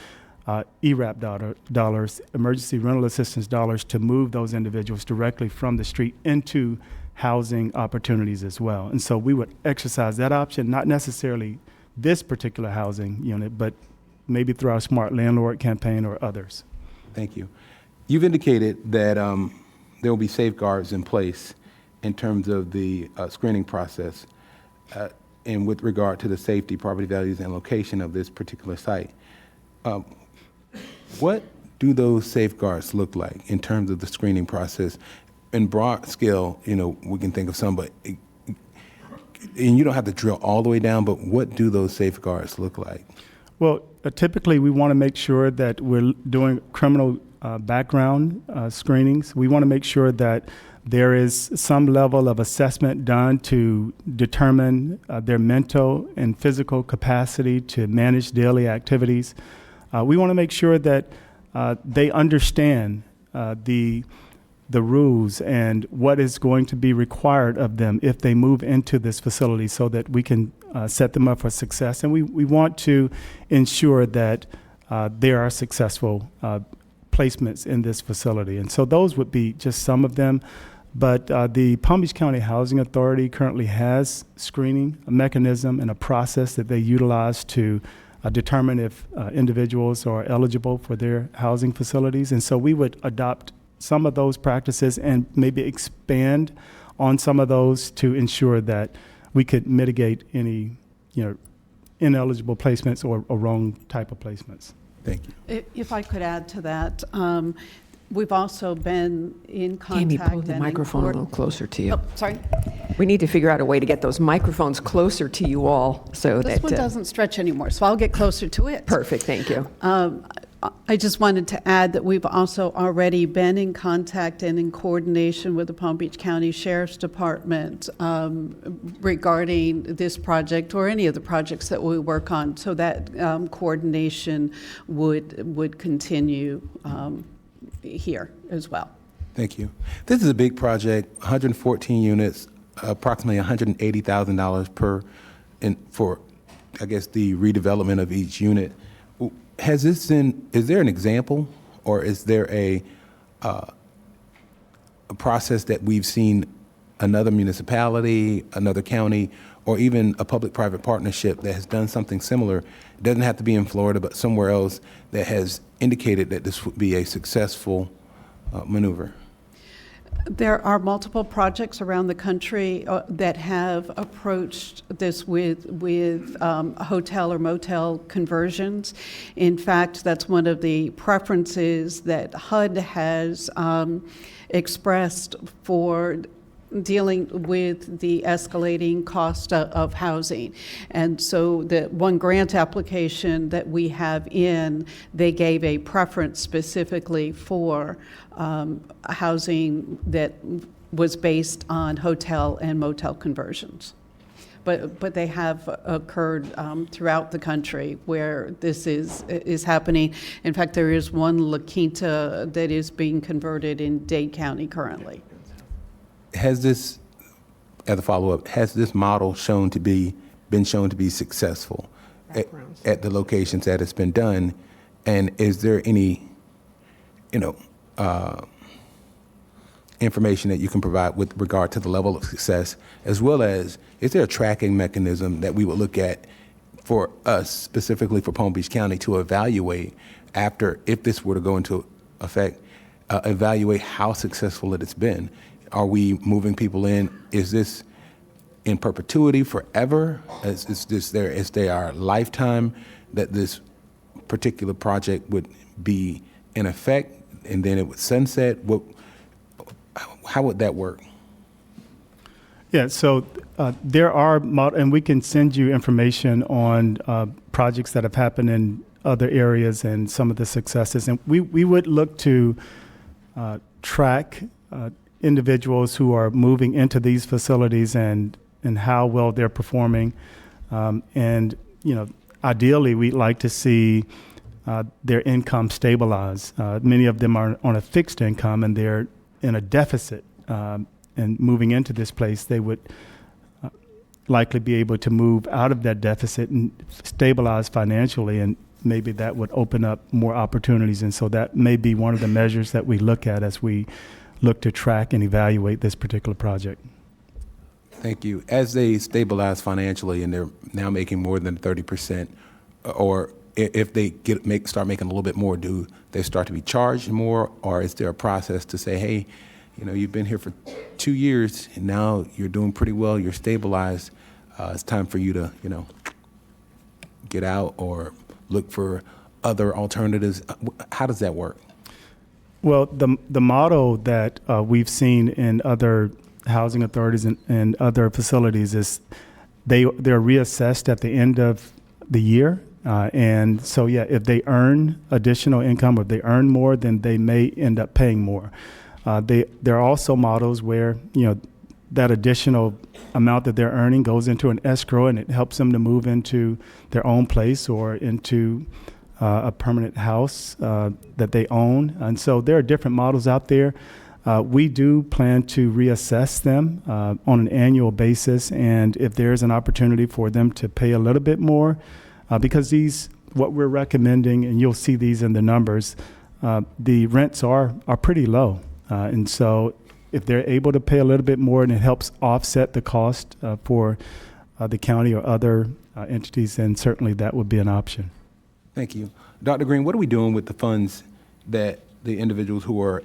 ERAP dollars, emergency rental assistance dollars, to move those individuals directly from the street into housing opportunities as well. And so we would exercise that option, not necessarily this particular housing unit, but maybe through our Smart Landlord campaign or others. Thank you. You've indicated that there will be safeguards in place in terms of the screening process and with regard to the safety, property values, and location of this particular site. What do those safeguards look like in terms of the screening process? In broad scale, we can think of some, but and you don't have to drill all the way down, but what do those safeguards look like? Well, typically we want to make sure that we're doing criminal background screenings. We want to make sure that there is some level of assessment done to determine their mental and physical capacity to manage daily activities. We want to make sure that they understand the rules and what is going to be required of them if they move into this facility, so that we can set them up for success. And we want to ensure that there are successful placements in this facility. And so those would be just some of them. But the Palm Beach County Housing Authority currently has screening, a mechanism and a process that they utilize to determine if individuals are eligible for their housing facilities. And so we would adopt some of those practices and maybe expand on some of those to ensure that we could mitigate any, ineligible placements or wrong type of placements. Thank you. If I could add to that, we've also been in Amy, contact. pull the and microphone a little closer to you. Oh, sorry. We need to figure out a way to get those microphones closer to you all so This that. one doesn't stretch anymore, so I'll get closer to it. Perfect, thank you. I just wanted to add that we've also already been in contact and in coordination with the Palm Beach County Sheriff's Department regarding this project or any of the projects that we work on, so that coordination would continue here as well. Thank you. This is a big project, 114 units, approximately $180,000 per, for, I guess, the redevelopment of each unit. Is there an example, or is there a process that we've seen another municipality, another county, or even a public-private partnership that has done something similar? It doesn't have to be in Florida, but somewhere else, that has indicated that this would be a successful maneuver? There are multiple projects around the country that have approached this with hotel or motel conversions. In fact, that's one of the preferences that HUD has expressed for dealing with the escalating cost of housing. And so the one grant application that we have in, they gave a preference specifically for housing that was based on hotel and motel conversions. But they have occurred throughout the country where this is happening. In fact, there is one La Quinta that is being converted in Dade County currently. Has this, as a follow-up, has this model been shown to be successful? Backgrounds. at the locations that it's been done? And is there any, information that you can provide with regard to the level of success, as well as is there a tracking mechanism that we would look at for us, specifically for Palm Beach County, to evaluate after, if this were to go into effect, evaluate how successful it has been? Are we moving people in? Is this in perpetuity forever? Is there our lifetime that this particular project would be in effect and then it would sunset? How would that work? Yeah, so there are, and we can send you information on projects that have happened in other areas and some of the successes. And we would look to track individuals who are moving into these facilities and how well they're performing. And, ideally, we'd like to see their income stabilize. Many of them are on a fixed income and they're in a deficit. And moving into this place, they would likely be able to move out of that deficit and stabilize financially, and maybe that would open up more opportunities. And so that may be one of the measures that we look at as we look to track and evaluate this particular project. Thank you. As they stabilize financially and they're now making more than 30%, or if they start making a little bit more, do they start to be charged more, or is there a process to say, hey, you've been here for 2 years and now you're doing pretty well, you're stabilized, it's time for you to, get out or look for other alternatives? How does that work? Well, the model that we've seen in other housing authorities and other facilities is they're reassessed at the end of the year. And so, if they earn additional income or if they earn more, then they may end up paying more. There are also models where, that additional amount that they're earning goes into an escrow and it helps them to move into their own place or into a permanent house that they own. And so there are different models out there. We do plan to reassess them on an annual basis. And if there's an opportunity for them to pay a little bit more, because what we're recommending, and you'll see these in the numbers, the rents are pretty low. And so if they're able to pay a little bit more and it helps offset the cost for the county or other entities, then certainly that would be an option. Thank you. Dr. Green, what are we doing with the funds that the individuals who are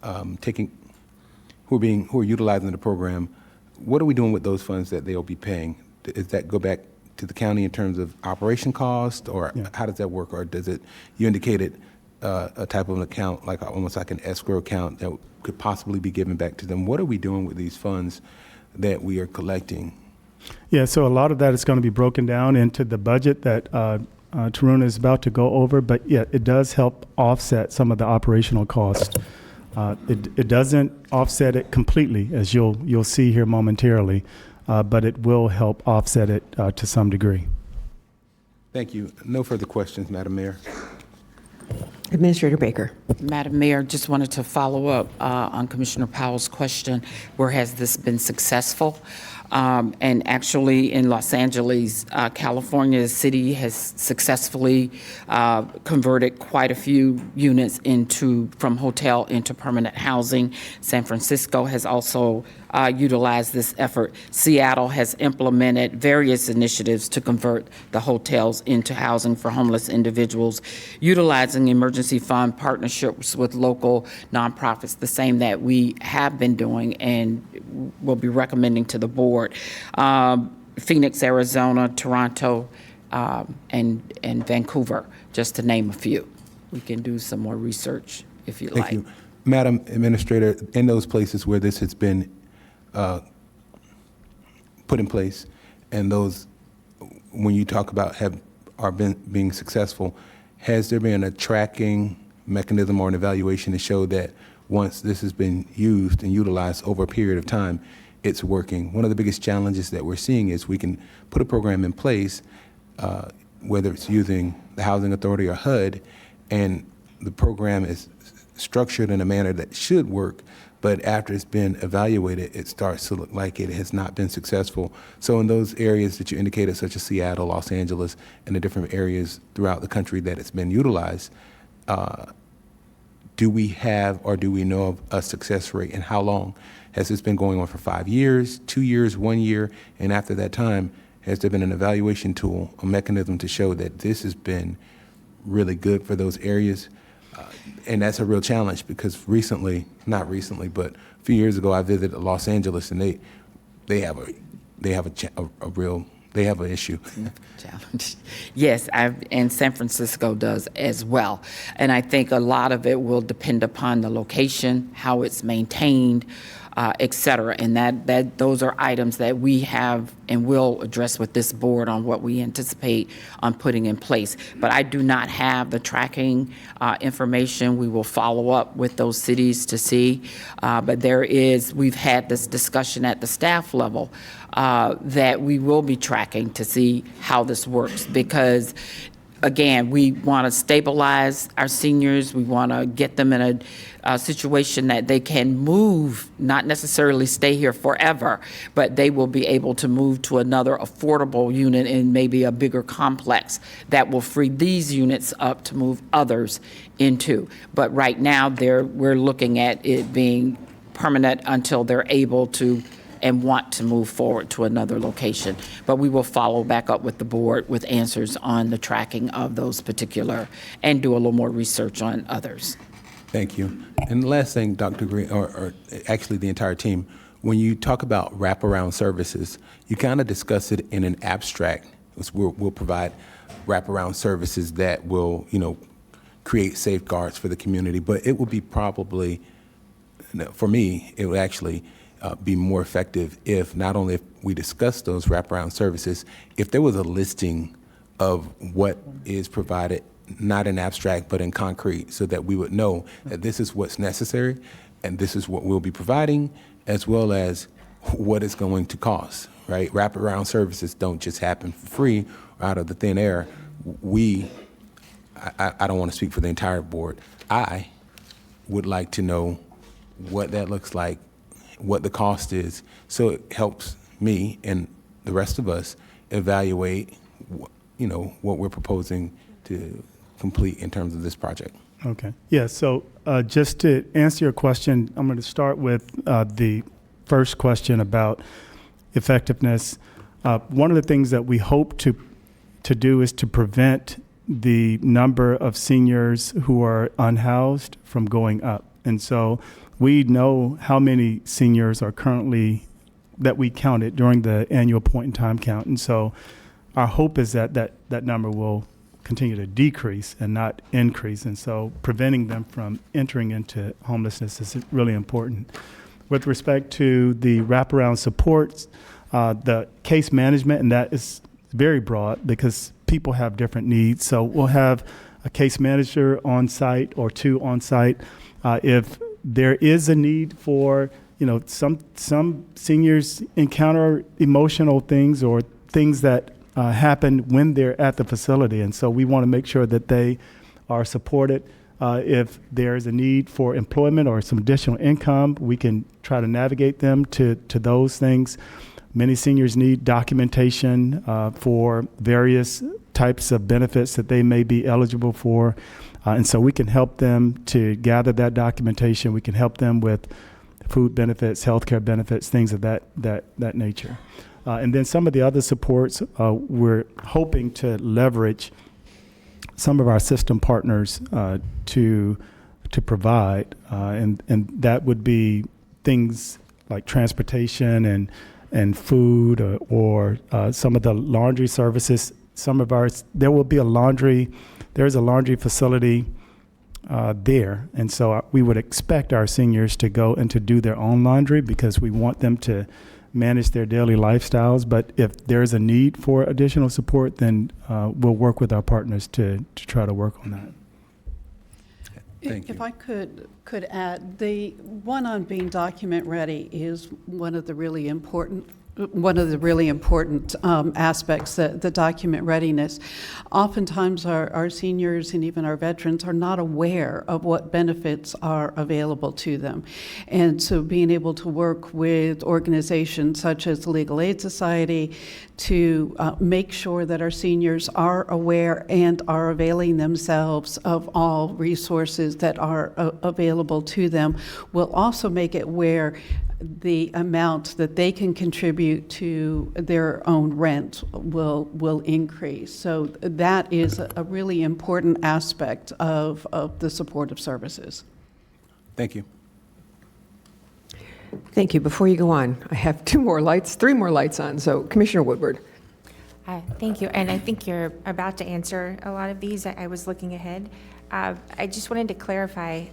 who are utilizing the program, what are we doing with those funds that they'll be paying? Does that go back to the county in terms of operation cost, or how does that work? Or does it, you indicated a type of an account, almost like an escrow account that could possibly be given back to them? What are we doing with these funds that we are collecting? Yeah, so a lot of that is going to be broken down into the budget that Taruna is about to go over, but it does help offset some of the operational costs. It doesn't offset it completely, as you'll see here momentarily, but it will help offset it to some degree. Thank you. No further questions, Madam Mayor. Administrator Baker. Madam Mayor, just wanted to follow up on Commissioner Powell's question, where has this been successful? And actually in Los Angeles, California, the city has successfully converted quite a few units from hotel into permanent housing. San Francisco has also utilized this effort. Seattle has implemented various initiatives to convert the hotels into housing for homeless individuals, utilizing emergency fund partnerships with local nonprofits, the same that we have been doing and will be recommending to the board. Phoenix, Arizona, Toronto, and Vancouver, just to name a few. We can do some more research if you'd like. Thank you. Madam Administrator, in those places where this has been put in place, and those, when you talk about being successful, has there been a tracking mechanism or an evaluation to show that once this has been used and utilized over a period of time, it's working? One of the biggest challenges that we're seeing is we can put a program in place, whether it's using the Housing Authority or HUD, and the program is structured in a manner that should work, but after it's been evaluated, it starts to look like it has not been successful. So in those areas that you indicated, such as Seattle, Los Angeles, and the different areas throughout the country that it's been utilized, do we have or do we know of a success rate, and how long? Has this been going on for 5 years, 2 years, 1 year? And after that time, has there been an evaluation tool, a mechanism to show that this has been really good for those areas? And that's a real challenge, because not recently, but a few years ago, I visited Los Angeles, and they have an issue. Challenge. Yes, and San Francisco does as well. And I think a lot of it will depend upon the location, how it's maintained, et cetera. And that those are items that we have and will address with this board on what we anticipate on putting in place. But I do not have the tracking information. We will follow up with those cities to see. But we've had this discussion at the staff level that we will be tracking to see how this works, because again, we want to stabilize our seniors. We want to get them in a situation that they can move, not necessarily stay here forever, but they will be able to move to another affordable unit in maybe a bigger complex that will free these units up to move others into. But right now, we're looking at it being permanent until they're able to and want to move forward to another location. But we will follow back up with the board with answers on the tracking of those particular and do a little more research on others. Thank you. And the last thing, Dr. Green, or actually the entire team, when you talk about wraparound services, you kind of discuss it in an abstract. We'll provide wraparound services that will, create safeguards for the community, but it will be probably, for me, it would actually be more effective if not only if we discuss those wraparound services, if there was a listing of what is provided, not in abstract, but in concrete, so that we would know that this is what's necessary and this is what we'll be providing, as well as what it's going to cost, right? Wraparound services don't just happen for free or out of the thin air. I don't want to speak for the entire board. I would like to know what that looks like, what the cost is, so it helps me and the rest of us evaluate, what we're proposing to complete in terms of this project. Okay. Yeah, so just to answer your question, I'm going to start with the first question about effectiveness. One of the things that we hope to do is to prevent the number of seniors who are unhoused from going up. And so we know how many seniors are currently that we counted during the annual point in time count. And so our hope is that number will continue to decrease and not increase. And so preventing them from entering into homelessness is really important. With respect to the wraparound supports, the case management, and that is very broad because people have different needs. So we'll have a case manager on site or two on site. If there is a need for, some seniors encounter emotional things or things that happen when they're at the facility. And so we want to make sure that they are supported. If there is a need for employment or some additional income, we can try to navigate them to those things. Many seniors need documentation for various types of benefits that they may be eligible for. And so we can help them to gather that documentation. We can help them with food benefits, healthcare benefits, things of that nature. And then some of the other supports, we're hoping to leverage some of our system partners to provide, and that would be things like transportation and food, or some of the laundry services. There's a laundry facility there, and so we would expect our seniors to go and to do their own laundry because we want them to manage their daily lifestyles. But if there's a need for additional support, then we'll work with our partners to try to work on that. Thank you. If I could add, the one on being document ready is one of the really important one of the really important aspects, the document readiness. Oftentimes, our seniors and even our veterans are not aware of what benefits are available to them. And so being able to work with organizations such as the Legal Aid Society to make sure that our seniors are aware and are availing themselves of all resources that are available to them will also make it where the amount that they can contribute to their own rent will increase. So that is a really important aspect of the supportive services. Thank you. Thank you. Before you go on, I have three more lights on. So Commissioner Woodward. Thank you. And I think you're about to answer a lot of these. I was looking ahead. I just wanted to clarify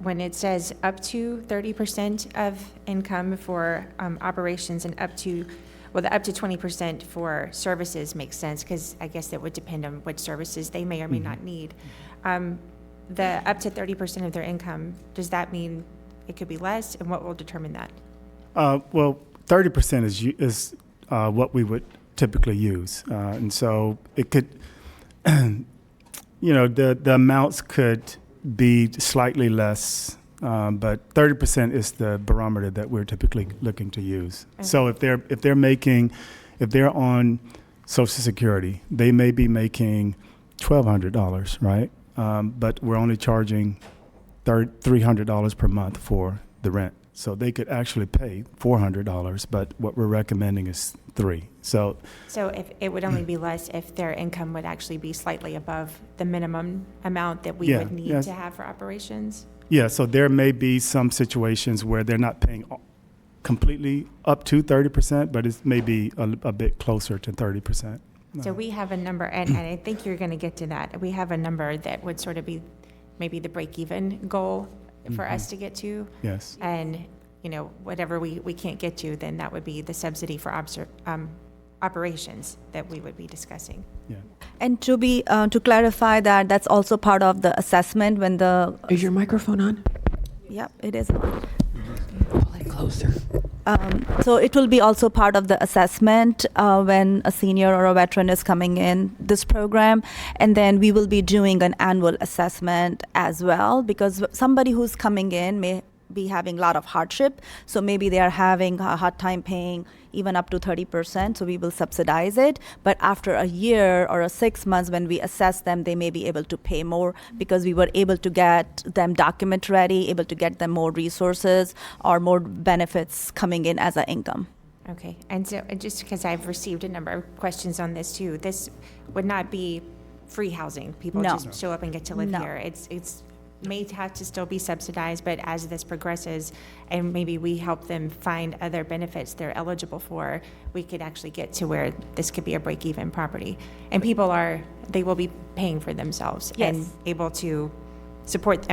when it says up to 30% of income for operations and up to 20% for services makes sense, because I guess that would depend on what services they may or may not need. The up to 30% of their income, does that mean it could be less, and what will determine that? Well, 30% is what we would typically use. And so it could, the amounts could be slightly less, but 30% is the barometer that we're typically looking to use. Okay. So if they're on Social Security, they may be making $1,200, right? But we're only charging $300 per month for the rent. So they could actually pay $400, but what we're recommending is $300. So if it would only be less if their income would actually be slightly above the minimum amount that we would need to have for operations? Yeah, so there may be some situations where they're not paying completely up to 30%, but it's maybe a bit closer to 30%. So we have a number, and I think you're going to get to that. We have a number that would sort of be maybe the break-even goal for us to get to. Yes. And, whatever we can't get to, then that would be the subsidy for operations that we would be discussing. Yeah. And to clarify that's also part of the assessment when the... Is your microphone on? Yep, it is on. Pull it closer. So it will be also part of the assessment when a senior or a veteran is coming in this program. And then we will be doing an annual assessment as well, because somebody who's coming in may be having a lot of hardship. So maybe they are having a hard time paying even up to 30%. So we will subsidize it. But after a year or 6 months, when we assess them, they may be able to pay more because we were able to get them document ready, able to get them more resources or more benefits coming in as an income. Okay. And so just because I've received a number of questions on this too, this would not be free housing. People just show up and get to live here. It's may have to still be subsidized, but as this progresses and maybe we help them find other benefits they're eligible for, we could actually get to where this could be a break-even property. And they will be paying for themselves and able to support,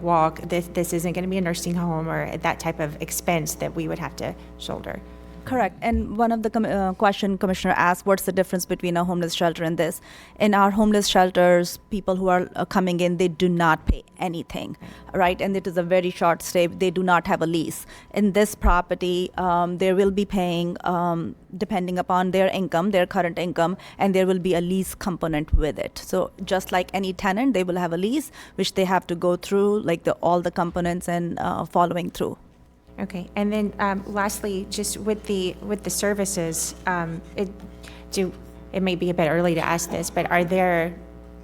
walk. This isn't going to be a nursing home or that type of expense that we would have to shoulder. Correct. And one of the question Commissioner asked, what's the difference between a homeless shelter and this? In our homeless shelters, people who are coming in, they do not pay anything, right? And it is a very short stay. They do not have a lease. In this property, they will be paying depending upon their income, their current income, and there will be a lease component with it. So just like any tenant, they will have a lease, which they have to go through, like all the components and following through. Okay, and then lastly, just with the services, it may be a bit early to ask this, but are there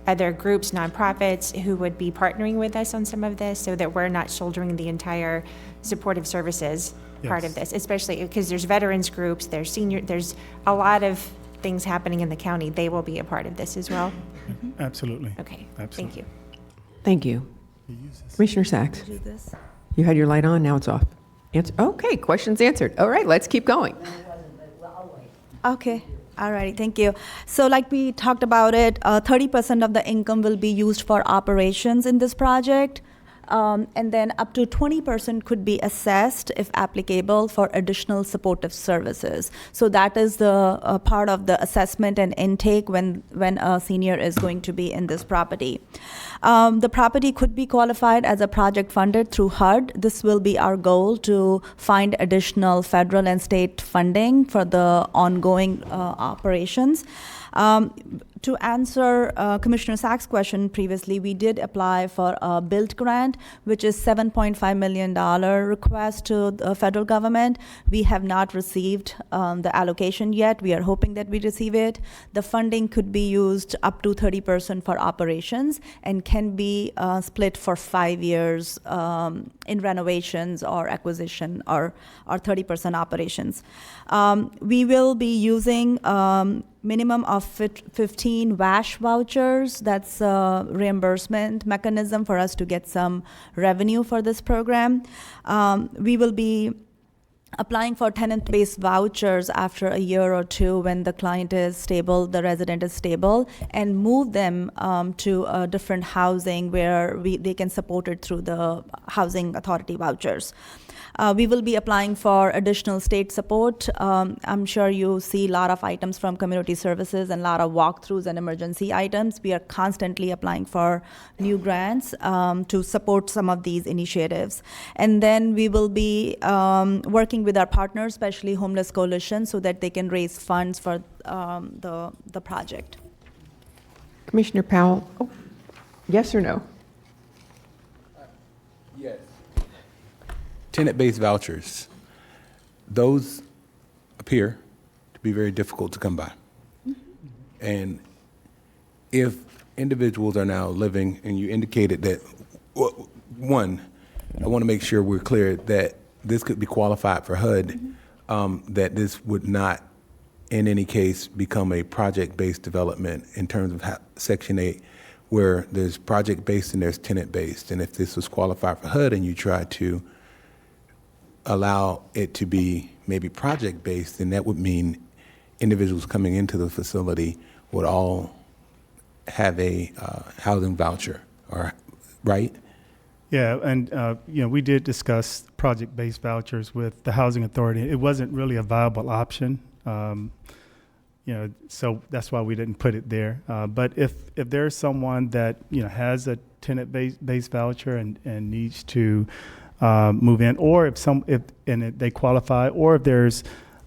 other groups, nonprofits, who would be partnering with us on some of this so that we're not shouldering the entire supportive services part of this, especially because there's veterans groups, there's there's a lot of things happening in the county. They will be a part of this as well? Absolutely. Okay, Absolutely. thank you. Thank you. Commissioner Sachs, you had your light on, now it's off. Okay, questions answered. All right, let's keep going. Okay. All right, thank you. So like we talked about it, 30% of the income will be used for operations in this project. And then up to 20% could be assessed, if applicable, for additional supportive services. So that is the part of the assessment and intake when a senior is going to be in this property. The property could be qualified as a project funded through HUD. This will be our goal, to find additional federal and state funding for the ongoing operations. To answer Commissioner Sachs' question previously, we did apply for a BUILD grant, which is $7.5 million request to the federal government. We have not received the allocation yet. We are hoping that we receive it. The funding could be used up to 30% for operations and can be split for 5 years in renovations or acquisition, or 30% operations. We will be using minimum of 15 WASH vouchers. That's a reimbursement mechanism for us to get some revenue for this program. We will be applying for tenant-based vouchers after a year or two when the client is stable, the resident is stable, and move them to a different housing where they can support it through the housing authority vouchers. We will be applying for additional state support. I'm sure you see a lot of items from community services and a lot of walkthroughs and emergency items. We are constantly applying for new grants to support some of these initiatives. And then we will be working with our partners, especially Homeless Coalition, so that they can raise funds for the project. Commissioner Powell, yes or no? Yes. Tenant-based vouchers, those appear to be very difficult to come by. And if individuals are now living, and you indicated that, one, I want to make sure we're clear that this could be qualified for HUD, that this would not in any case become a project-based development in terms of Section 8, where there's project-based and there's tenant-based. And if this was qualified for HUD and you try to allow it to be maybe project-based, then that would mean individuals coming into the facility would all have a housing voucher, or right? Yeah, and we did discuss project-based vouchers with the housing authority. It wasn't really a viable option, so that's why we didn't put it there. But if there's someone that has a tenant-based voucher and needs to move in, or if they qualify, or if there's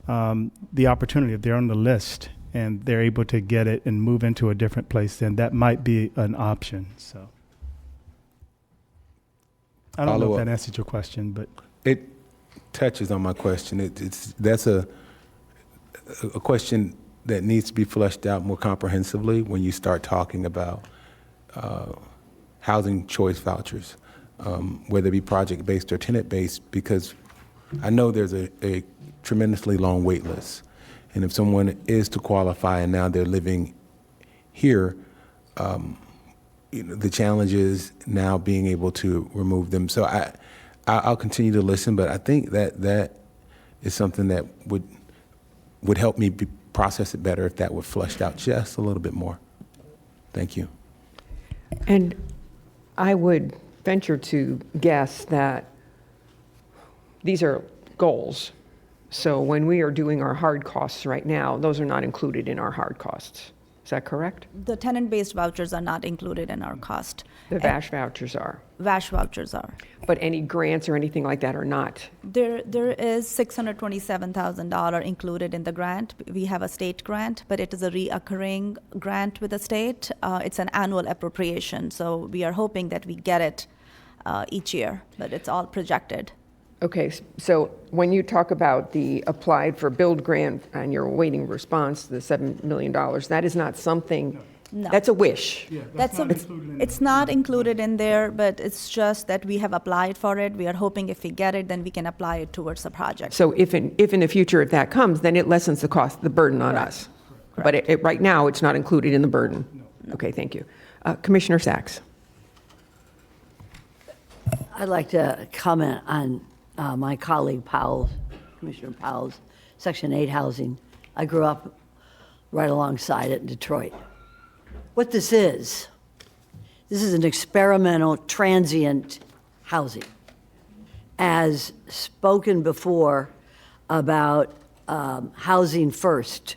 the opportunity, if they're on the list and they're able to get it and move into a different place, then that might be an option. So I don't know if that answered your question, but it touches on my question. That's a question that needs to be fleshed out more comprehensively when you start talking about housing choice vouchers, whether it be project-based or tenant-based, because I know there's a tremendously long wait list. And if someone is to qualify and now they're living here, the challenge is now being able to remove them. So I'll continue to listen, but I think that is something that would help me process it better if that were fleshed out just a little bit more. Thank you. And I would venture to guess that these are goals. So when we are doing our hard costs right now, those are not included in our hard costs. Is that correct? The tenant-based vouchers are not included in our cost. The VASH vouchers are. VASH vouchers are. But any grants or anything like that are not. There is $627,000 included in the grant. We have a state grant, but it is a reoccurring grant with the state. It's an annual appropriation, so we are hoping that we get it each year, but it's all projected. Okay, so when you talk about the applied for build grant and you're awaiting response, the $7 million, that is not something, No. that's a wish. yeah, It's not included in there, but it's just that we have applied for it. We are hoping if we get it, then we can apply it towards the project. So if in the future, if that comes, then it lessens the cost, the burden on us. But right now, it's not included in the burden. Okay, thank you. Commissioner Sachs. I'd like to comment on my colleague Powell, Commissioner Powell's Section 8 housing. I grew up right alongside it in Detroit. What this is an experimental transient housing. As spoken before about housing first,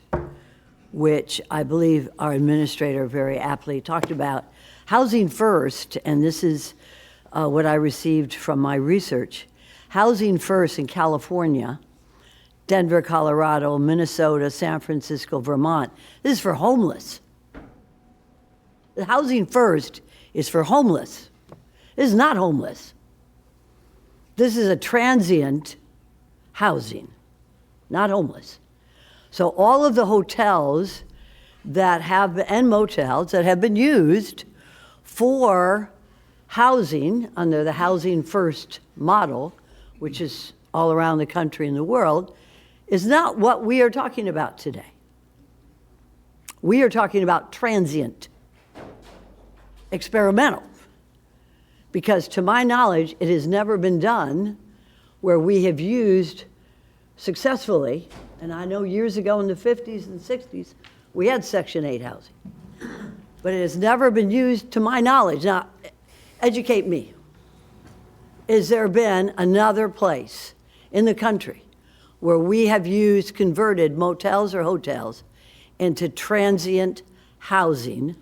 which I believe our administrator very aptly talked about. Housing first, and this is what I received from my research, housing first in California, Denver, Colorado, Minnesota, San Francisco, Vermont, this is for homeless. The housing first is for homeless. This is not homeless. This is a transient housing, not homeless. So all of the hotels that have, and motels that have been used for housing under the Housing First model, which is all around the country and the world, is not what we are talking about today. We are talking about transient, experimental. Because to my knowledge, it has never been done where we have used successfully, and I know years ago in the 50s and 60s, we had Section 8 housing. But it has never been used to my knowledge. Now, educate me. Has there been another place in the country where we have used converted motels or hotels into transient housing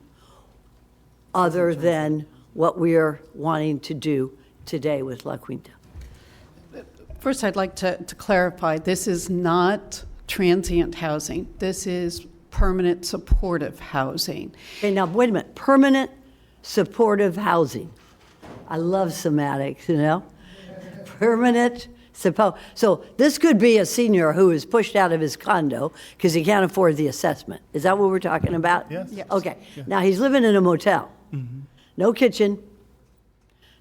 other than what we are wanting to do today with La Quinta? First, I'd like to clarify, this is not transient housing. This is permanent supportive housing. Okay, now wait a minute. Permanent supportive housing. I love semantics, you know? Permanent so this could be a senior who is pushed out of his condo because he can't afford the assessment. Is that what we're talking about? Yes. Yes. Okay. Now he's living in a motel. No kitchen,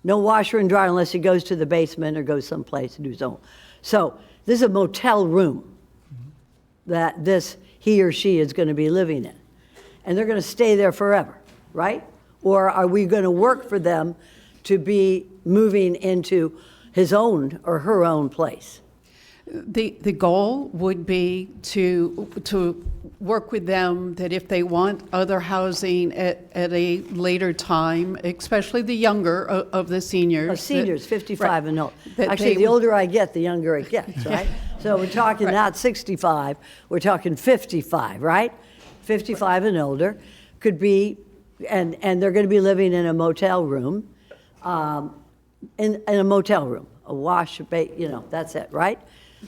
no washer and dryer unless he goes to the basement or goes someplace to do his own. So this is a motel room that he or she is going to be living in. And they're going to stay there forever, right? Or are we going to work for them to be moving into his own or her own place? The goal would be to work with them that if they want other housing at a later time, especially the younger of the seniors. Seniors, 55 and older. that Actually, they the would- older I get, the younger it gets, right? So we're talking not 65, we're talking 55, right? 55 and older could be, and they're going to be living in a motel room, in a motel room, a wash, that's it, right?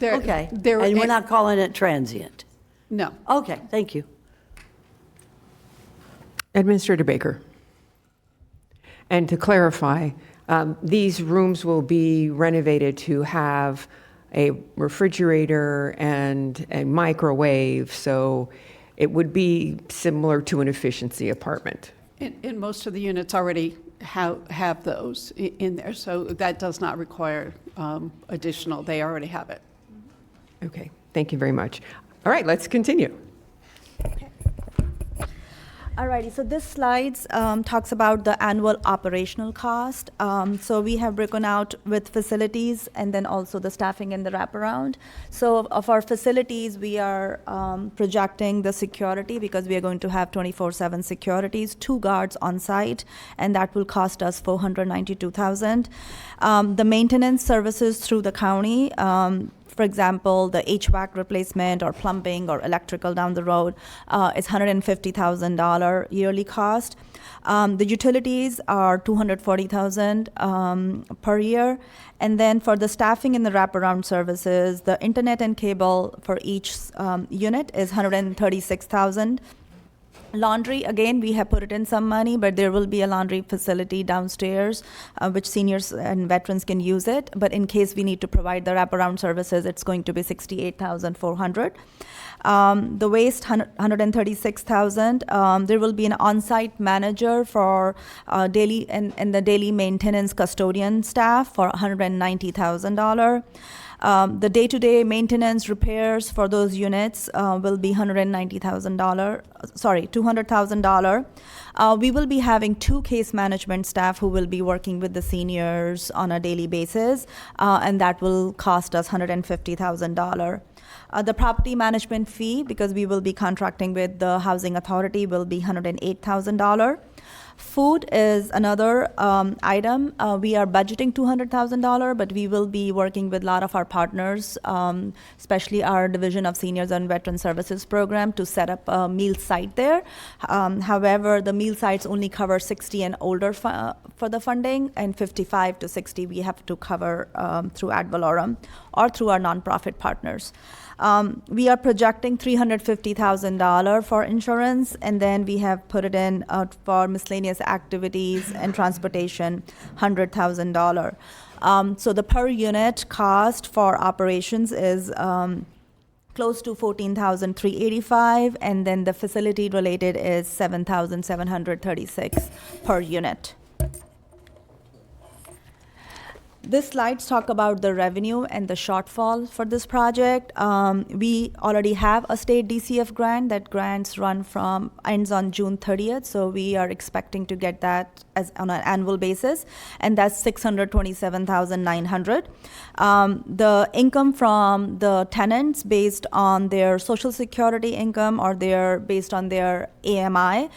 Okay, and we're not calling it transient. No. Okay, thank you. Administrator Baker. And to clarify, these rooms will be renovated to have a refrigerator and a microwave, so it would be similar to an efficiency apartment. And most of the units already have those in there, so that does not require additional. They already have it. Okay, thank you very much. All right, let's continue. Alrighty, so this slides talks about the annual operational cost. So we have broken out with facilities and then also the staffing and the wraparound. So of our facilities, we are projecting the security because we are going to have 24/7 securities, 2 guards on site, and that will cost us $492,000. The maintenance services through the county, for example, the HVAC replacement or plumbing or electrical down the road is $150,000 yearly cost. The utilities are $240,000 per year. And then for the staffing and the wraparound services, the internet and cable for each unit is $136,000. Laundry, again, we have put it in some money, but there will be a laundry facility downstairs, which seniors and veterans can use it. But in case we need to provide the wraparound services, it's going to be $68,400. The waste, $136,000. There will be an on-site manager for daily and the daily maintenance custodian staff for $190,000. The day-to-day maintenance repairs for those units will be $200,000. We will be having 2 case management staff who will be working with the seniors on a daily basis, and that will cost us $150,000. The property management fee, because we will be contracting with the housing authority, will be $108,000. Food is another item. We are budgeting $200,000, but we will be working with a lot of our partners, especially our Division of Seniors and Veteran Services program, to set up a meal site there. However, the meal sites only cover 60 and older for the funding, and 55 to 60 we have to cover through ad valorem or through our nonprofit partners. We are projecting $350,000 for insurance, and then we have put it in for miscellaneous activities and transportation, $100,000. So the per unit cost for operations is close to $14,385, and then the facility related is $7,736 per unit. This slides talk about the revenue and the shortfall for this project. We already have a state DCF grant. That grants ends on June 30th, so we are expecting to get that as on an annual basis, and that's $627,900. The income from the tenants based on their Social Security income or based on their AMI,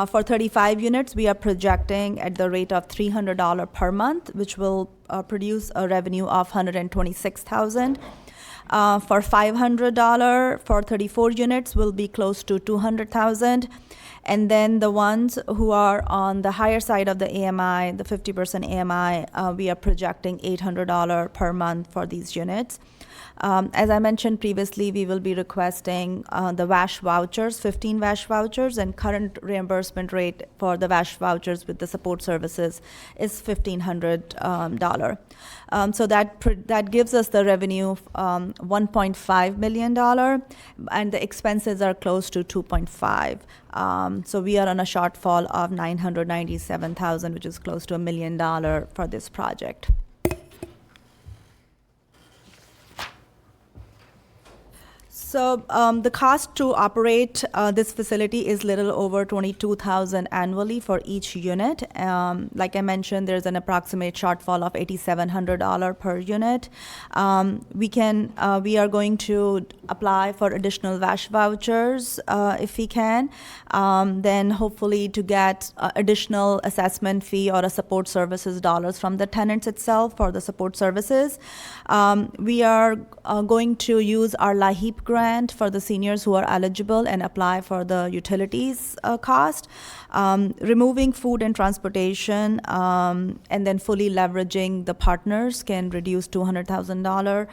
for 35 units, we are projecting at the rate of $300 per month, which will produce a revenue of $126,000. For $500 for 34 units will be close to $200,000. And then the ones who are on the higher side of the AMI, the 50% AMI, we are projecting $800 per month for these units. As I mentioned previously, we will be requesting the VASH vouchers, 15 VASH vouchers, and current reimbursement rate for the VASH vouchers with the support services is $1,500. So that gives us the revenue $1.5 million, and the expenses are close to $2.5. So we are on a shortfall of $997,000, which is close to $1 million for this project. So the cost to operate this facility is little over $22,000 annually for each unit. Like I mentioned, there's an approximate shortfall of $8,700 per unit. We are going to apply for additional VASH vouchers if we can. Then hopefully to get additional assessment fee or a support services dollars from the tenants itself for the support services. We are going to use our LAHEAP grant for the seniors who are eligible and apply for the utilities cost. Removing food and transportation and then fully leveraging the partners can reduce $200,000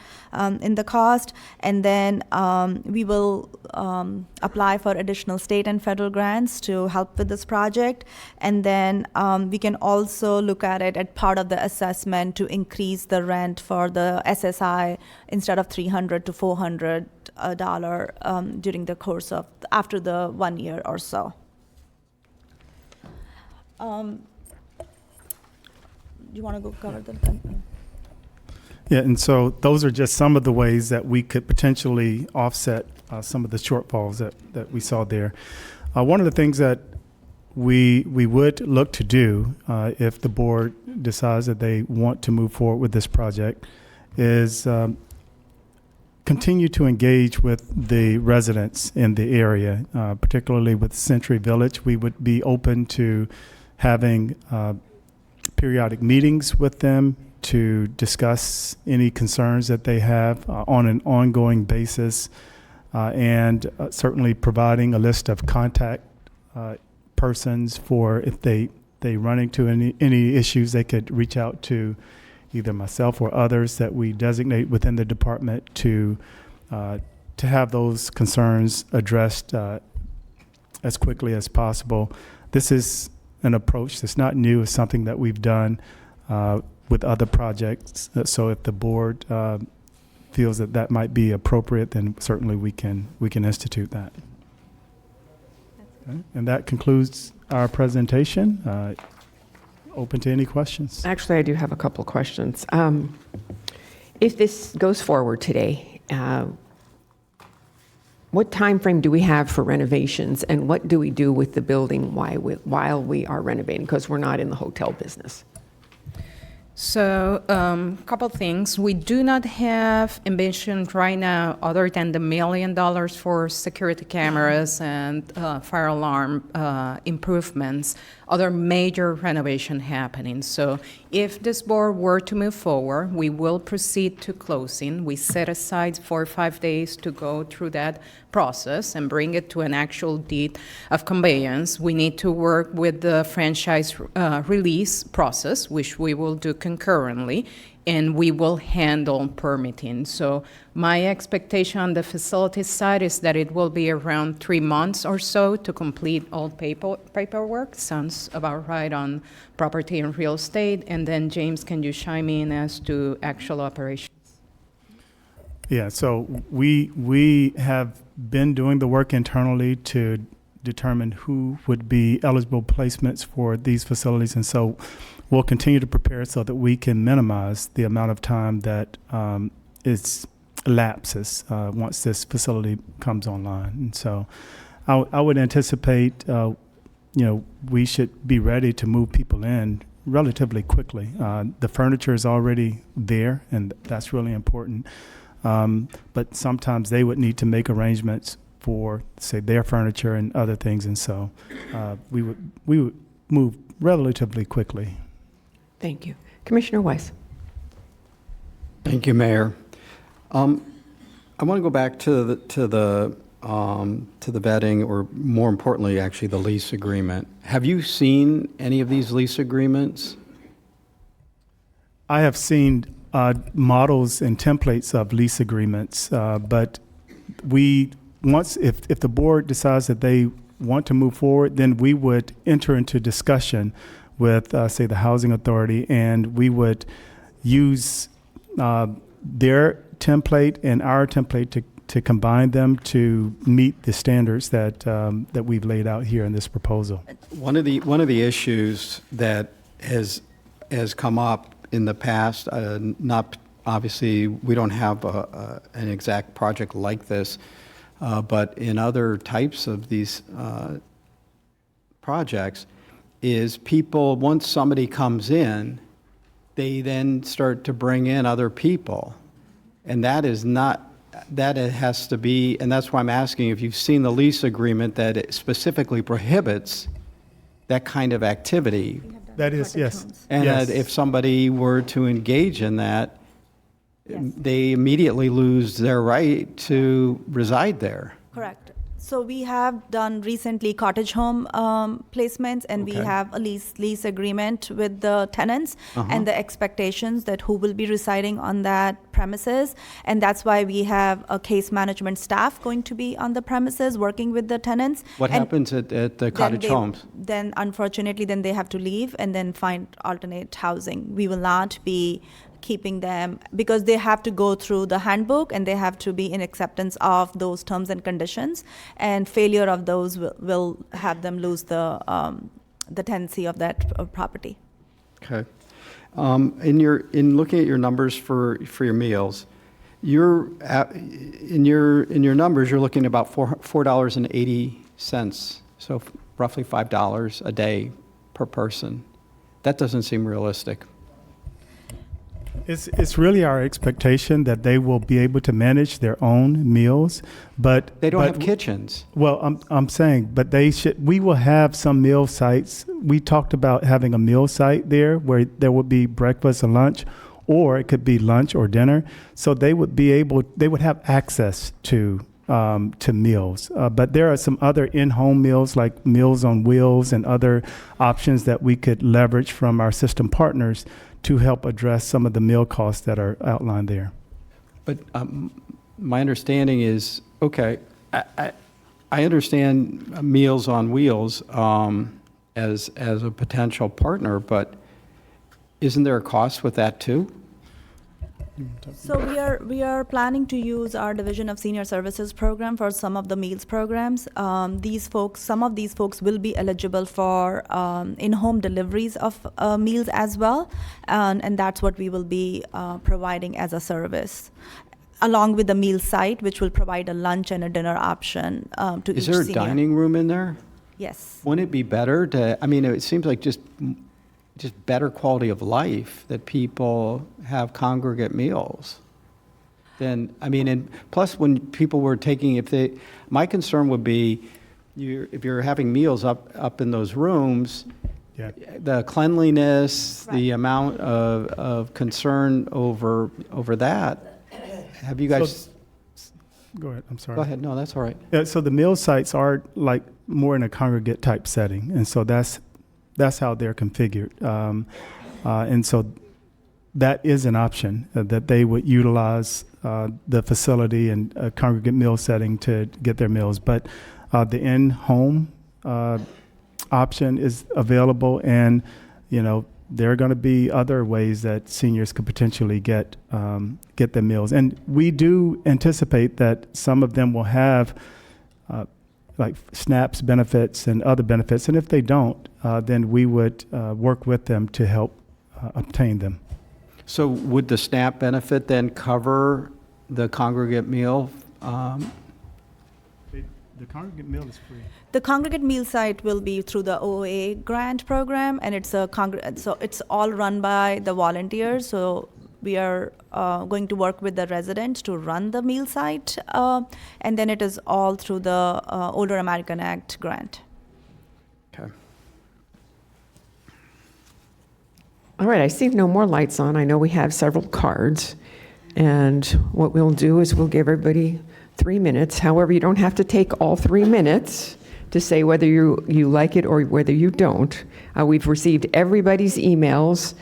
in the cost. And then we will apply for additional state and federal grants to help with this project. And then we can also look at it as part of the assessment to increase the rent for the SSI instead of $300 to $400 during the course of after the 1 year or so. Do you want to go cover the? Yeah, and so those are just some of the ways that we could potentially offset some of the shortfalls that we saw there. One of the things that we would look to do if the board decides that they want to move forward with this project is continue to engage with the residents in the area, particularly with Century Village. We would be open to having periodic meetings with them to discuss any concerns that they have on an ongoing basis, and certainly providing a list of contact persons for if they run into any issues, they could reach out to either myself or others that we designate within the department to have those concerns addressed as quickly as possible. This is an approach that's not new. It's something that we've done with other projects. So if the board feels that that might be appropriate, then certainly we can institute that. Okay. And that concludes our presentation. Open to any questions. Actually, I do have a couple of questions. If this goes forward today, what time frame do we have for renovations, and what do we do with the building while we are renovating? Because we're not in the hotel business. So, couple things. We do not have envisioned right now, other than the $1 million for security cameras and fire alarm improvements, other major renovation happening. So if this board were to move forward, we will proceed to closing. We set aside 4 or 5 days to go through that process and bring it to an actual deed of conveyance. We need to work with the franchise release process, which we will do concurrently, and we will handle permitting. So my expectation on the facility side is that it will be around 3 months or so to complete all paperwork. Sounds about right on property and real estate. And then, James, can you chime in as to actual operations? Yeah, so we have been doing the work internally to determine who would be eligible placements for these facilities, and so we'll continue to prepare so that we can minimize the amount of time that lapses once this facility comes online. And so I would anticipate, we should be ready to move people in relatively quickly. The furniture is already there, and that's really important. But sometimes they would need to make arrangements for, say, their furniture and other things, and so we would move relatively quickly. Thank you. Commissioner Weiss. Thank you, Mayor. I want to go back to the vetting, or more importantly, actually, the lease agreement. Have you seen any of these lease agreements? I have seen models and templates of lease agreements, but if the board decides that they want to move forward, then we would enter into discussion with, say, the Housing Authority, and we would use their template and our template to combine them to meet the standards that we've laid out here in this proposal. One of the issues that has come up in the past, not obviously we don't have an exact project like this, but in other types of these projects, is people, once somebody comes in, they then start to bring in other people. And that it has to be, and that's why I'm asking if you've seen the lease agreement that it specifically prohibits that kind of activity. That is, yes. And yes. that if somebody were to engage in that, they immediately lose their right to reside there. Correct. So we have done recently cottage home placements, and we have a lease agreement with the tenants and the expectations that who will be residing on that premises. And that's why we have a case management staff going to be on the premises working with the tenants. What happens at the cottage homes? Then unfortunately, then they have to leave and then find alternate housing. We will not be keeping them, because they have to go through the handbook and they have to be in acceptance of those terms and conditions, and failure of those will have them lose the tenancy of that property. Okay. In looking at your numbers for your meals, in your numbers you're looking at about $4.80, so roughly $5 a day per person. That doesn't seem realistic. It's really our expectation that they will be able to manage their own meals, but they don't have kitchens. Well, I'm saying, but we will have some meal sites. We talked about having a meal site there where there would be breakfast and lunch, or it could be lunch or dinner. So they would have access to meals. But there are some other in-home meals, like Meals on Wheels and other options that we could leverage from our system partners to help address some of the meal costs that are outlined there. But my understanding is, I understand Meals on Wheels as a potential partner, but isn't there a cost with that too? So we are planning to use our Division of Senior Services program for some of the meals programs. Some of these folks will be eligible for in-home deliveries of meals as well, and that's what we will be providing as a service, along with the meal site, which will provide a lunch and a dinner option to each senior. Is there a dining room in there? Yes. Wouldn't it be better it seems like just better quality of life that people have congregate meals. And plus when people were taking, my concern would be, if you're having meals up in those rooms, Yeah. The cleanliness, the amount of concern over that. Have you guys? Go ahead, I'm sorry. Go ahead. No, that's all right. Yeah, so the meal sites are like more in a congregate type setting, and so that's how they're configured. And so that is an option that they would utilize the facility and a congregate meal setting to get their meals. But the in-home option is available, and there are going to be other ways that seniors could potentially get their meals. And we do anticipate that some of them will have like SNAPS benefits and other benefits. And if they don't, then we would work with them to help obtain them. So would the SNAP benefit then cover the congregate meal? The congregate meal is free. The congregate meal site will be through the OA grant program, and it's so it's all run by the volunteers. So we are going to work with the residents to run the meal site, and then it is all through the Older American Act grant. Okay. All right, I see no more lights on. I know we have several cards. And what we'll do is we'll give everybody 3 minutes. However, you don't have to take all 3 minutes to say whether you like it or whether you don't. We've received everybody's emails.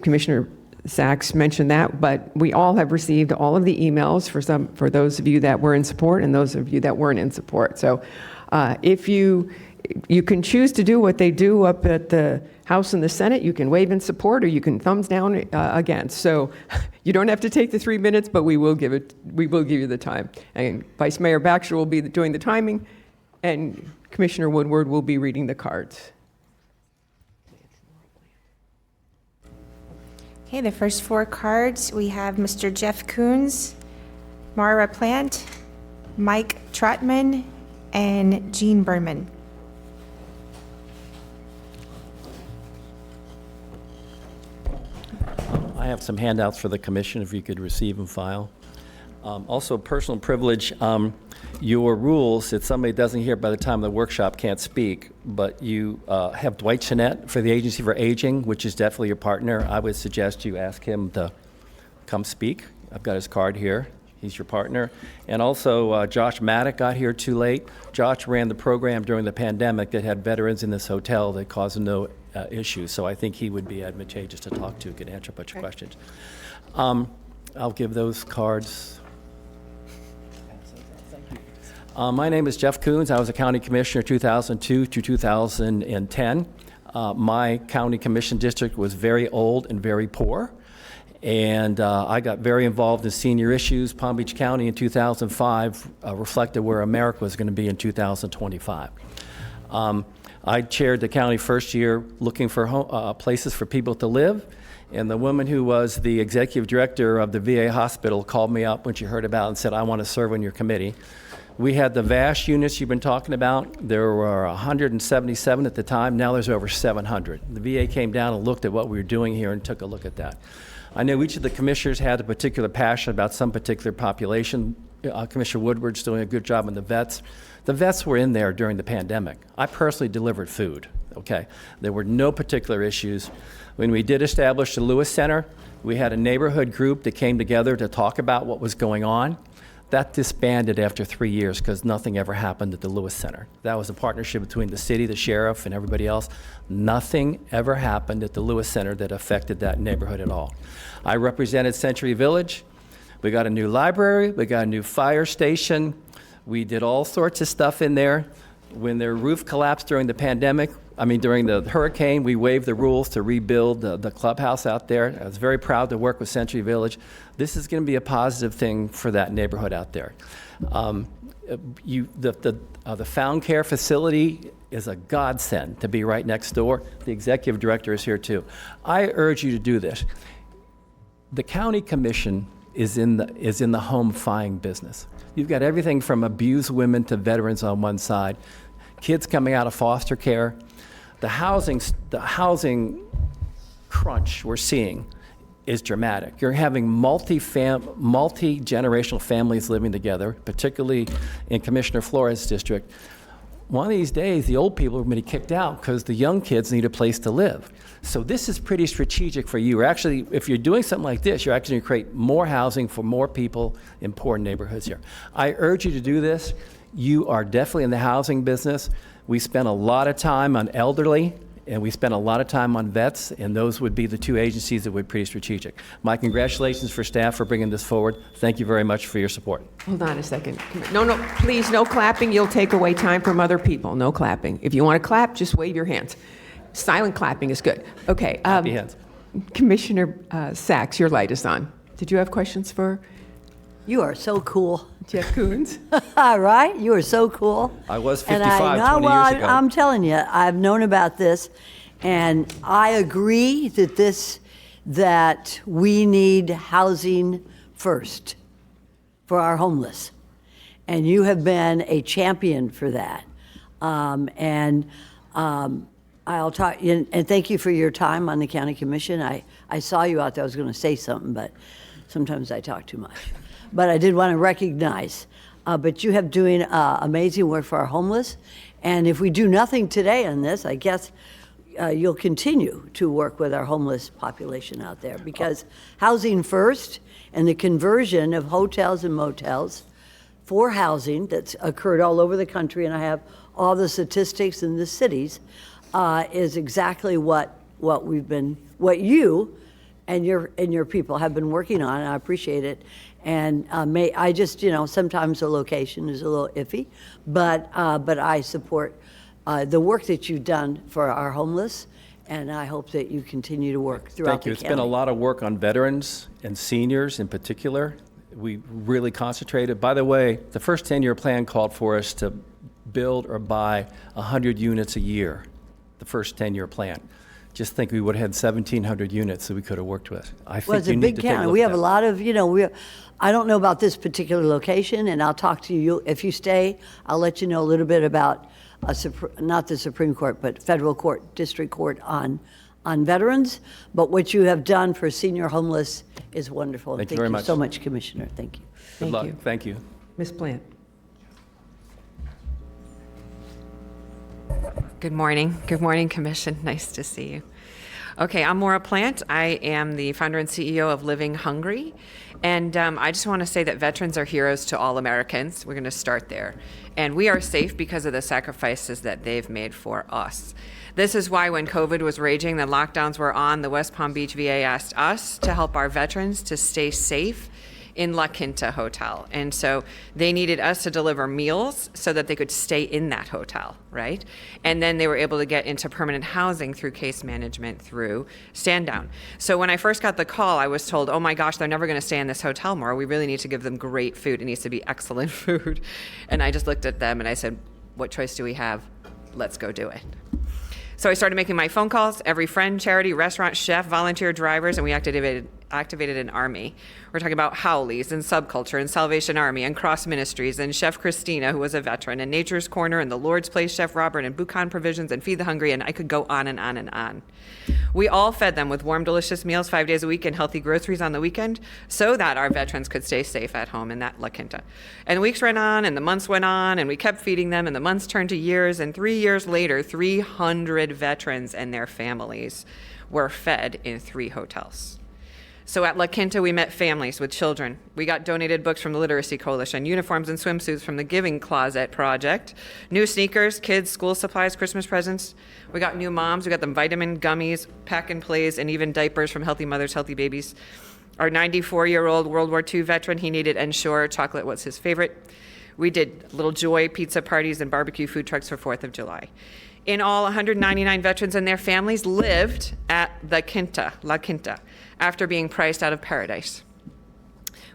Commissioner Sachs mentioned that, but we all have received all of the emails for those of you that were in support and those of you that weren't in support. So if you can choose to do what they do up at the House and the Senate. You can wave in support or you can thumbs down against. So you don't have to take the 3 minutes, but we will give you the time. And Vice Mayor Baxter will be doing the timing, and Commissioner Woodward will be reading the cards. Okay, the first 4 cards, we have Mr. Jeff Coons, Mara Plant, Mike Trotman, and Jean Berman. I have some handouts for the commission if you could receive and file. Also, personal privilege, your rules, if somebody doesn't hear by the time of the workshop can't speak, but you have Dwight Chenette for the Agency for Aging, which is definitely your partner. I would suggest you ask him to come speak. I've got his card here. He's your partner. And also, Josh Maddock got here too late. Josh ran the program during the pandemic that had veterans in this hotel that caused no issues. So I think he would be advantageous to talk to, could answer a bunch of questions. I'll give those cards. My name is Jeff Coons. I was a county commissioner 2002 to 2010. My county commission district was very old and very poor. And I got very involved in senior issues. Palm Beach County in 2005 reflected where America was going to be in 2025. I chaired the county first year looking for places for people to live. And the woman who was the executive director of the VA hospital called me up when she heard about it and said, I want to serve on your committee. We had the vast units you've been talking about. There were 177 at the time. Now there's over 700. The VA came down and looked at what we were doing here and took a look at that. I know each of the commissioners had a particular passion about some particular population. Commissioner Woodward's doing a good job on the vets. The vets were in there during the pandemic. I personally delivered food, okay? There were no particular issues. When we did establish the Lewis Center, we had a neighborhood group that came together to talk about what was going on. That disbanded after 3 years because nothing ever happened at the Lewis Center. That was a partnership between the city, the sheriff, and everybody else. Nothing ever happened at the Lewis Center that affected that neighborhood at all. I represented Century Village. We got a new library. We got a new fire station. We did all sorts of stuff in there. When their roof collapsed during the pandemic, during the hurricane, we waived the rules to rebuild the clubhouse out there. I was very proud to work with Century Village. This is going to be a positive thing for that neighborhood out there. The Found Care facility is a godsend to be right next door. The executive director is here too. I urge you to do this. The county commission is in the home finding business. You've got everything from abused women to veterans on one side, kids coming out of foster care. The housing crunch we're seeing is dramatic. You're having multi-generational families living together, particularly in Commissioner Flores' district. one of these days, the old people are going to be kicked out because the young kids need a place to live. So this is pretty strategic for you. We're actually, if you're doing something like this, you're actually going to create more housing for more people in poor neighborhoods here. I urge you to do this. You are definitely in the housing business. We spend a lot of time on elderly, and we spend a lot of time on vets, and those would be the two agencies that would be pretty strategic. My congratulations for staff for bringing this forward. Thank you very much for your support. Hold on a second. No, please, no clapping. You'll take away time from other people. No clapping. If you want to clap, just wave your hands. Silent clapping is good. Okay. Happy hands. Commissioner Sachs, your light is on. Did you have questions for You are so cool. Jeff Koons? Right? You are so cool. I was And 55 I, 20 well, years ago. I'm telling you, I've known about this, and I agree that we need housing first for our homeless. And you have been a champion for that. I'll talk, and thank you for your time on the county commission. I saw you out there. I was going to say something, but sometimes I talk too much. But I did want to recognize, but you have doing amazing work for our homeless. And if we do nothing today on this, I guess you'll continue to work with our homeless population out there, because housing first and the conversion of hotels and motels for housing that's occurred all over the country, and I have all the statistics in the cities, is exactly what you and your people have been working on, and I appreciate it. And I just, sometimes the location is a little iffy, but I support the work that you've done for our homeless, and I hope that you continue to work throughout Thank you. the It's county. been a lot of work on veterans and seniors in particular. We really concentrated. By the way, the first 10-year plan called for us to build or buy 100 units a year, the first 10-year plan. Just think we would have had 1,700 units that we could have worked with. I think Well, it's you a need big to take a county. look We at have a that. lot of, I don't know about this particular location, and I'll talk to you. If you stay, I'll let you know a little bit about, not the Supreme Court, but federal court, district court on veterans. But what you have done for senior homeless is wonderful. Thank you very much. Thank you so much, Commissioner. Thank you. Good luck. Thank you. Ms. Plant? Good morning. Good morning, Commission. Nice to see you. Okay, I'm Maura Plant. I am the founder and CEO of Living Hungry. And I just want to say that veterans are heroes to all Americans. We're going to start there. And we are safe because of the sacrifices that they've made for us. This is why when COVID was raging, the lockdowns were on, the West Palm Beach VA asked us to help our veterans to stay safe in La Quinta Hotel. And so they needed us to deliver meals so that they could stay in that hotel, right? And then they were able to get into permanent housing through case management, through stand down. So when I first got the call, I was told, oh my gosh, they're never gonna stay in this hotel more. We really need to give them great food. It needs to be excellent food. And I just looked at them and I said, what choice do we have? Let's go do it. So I started making my phone calls, every friend, charity, restaurant, chef, volunteer drivers, and we activated an army. We're talking about Howleys and Subculture and Salvation Army and Cross Ministries and Chef Christina, who was a veteran, and Nature's Corner and the Lord's Place Chef Robert and Buchan Provisions and Feed the Hungry, and I could go on and on and on. We all fed them with warm, delicious meals 5 days a week and healthy groceries on the weekend so that our veterans could stay safe at home in that La Quinta. And the weeks went on and the months went on and we kept feeding them and the months turned to years, and 3 years later, 300 veterans and their families were fed in 3 hotels. So at La Quinta, we met families with children. We got donated books from the Literacy Coalition, uniforms and swimsuits from the Giving Closet Project, new sneakers, kids, school supplies, Christmas presents. We got new moms. We got them vitamin gummies, pack and plays, and even diapers from Healthy Mothers, Healthy Babies. Our 94-year-old World War II veteran, he needed Ensure. Chocolate was his favorite. We did Little Joy pizza parties and barbecue food trucks for 4th of July. In all, 199 veterans and their families lived at La Quinta, after being priced out of paradise.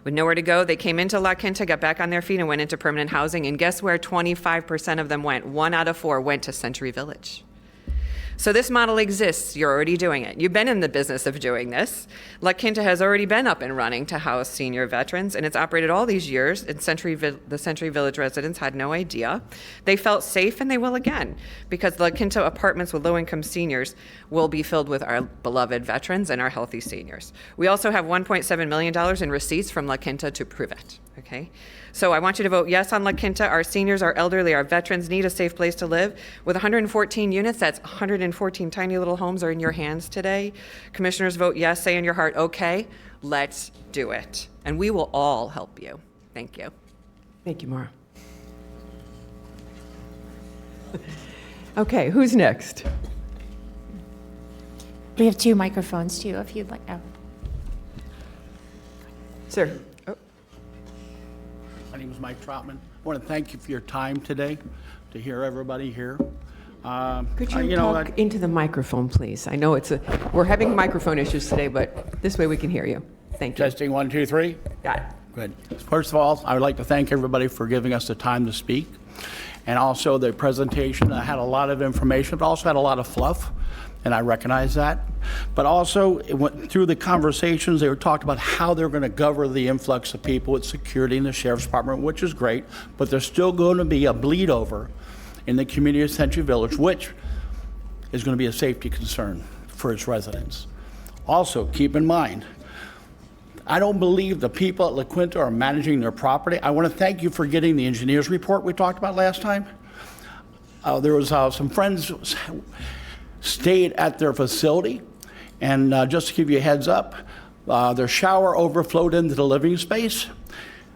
With nowhere to go, they came into La Quinta, got back on their feet, and went into permanent housing. And guess where 25% of them went? 1 out of 4 went to Century Village. So this model exists. You're already doing it. You've been in the business of doing this. La Quinta has already been up and running to house senior veterans, and it's operated all these years. And the Century Village residents had no idea. They felt safe, and they will again, because La Quinta apartments with low-income seniors will be filled with our beloved veterans and our healthy seniors. We also have $1.7 million in receipts from La Quinta to prove it. Okay, So I want you to vote yes on La Quinta. Our seniors, our elderly, our veterans need a safe place to live. With 114 units, that's 114 tiny little homes are in your hands today. Commissioners, vote yes. Say in your heart, okay, let's do it. And we will all help you. Thank you. Thank you, Mara. Okay, who's next? We have 2 microphones too, if you'd like. Oh. Sir. Oh. My name is Mike Trotman. I want to thank you for your time today to hear everybody here. Could you talk into the microphone, please? I know we're having microphone issues today, but this way we can hear you. Thank you. Testing 1, 2, 3. Got it. Good. First of all, I would like to thank everybody for giving us the time to speak. And also the presentation, I had a lot of information, but also had a lot of fluff, and I recognize that. But also, it went through the conversations, they were talked about how they're going to govern the influx of people with security in the Sheriff's Department, which is great, but there's still going to be a bleed over in the community of Century Village, which is going to be a safety concern for its residents. Also, keep in mind, I don't believe the people at La Quinta are managing their property. I want to thank you for getting the engineer's report we talked about last time. There was some friends stayed at their facility, and just to give you a heads up, their shower overflowed into the living space.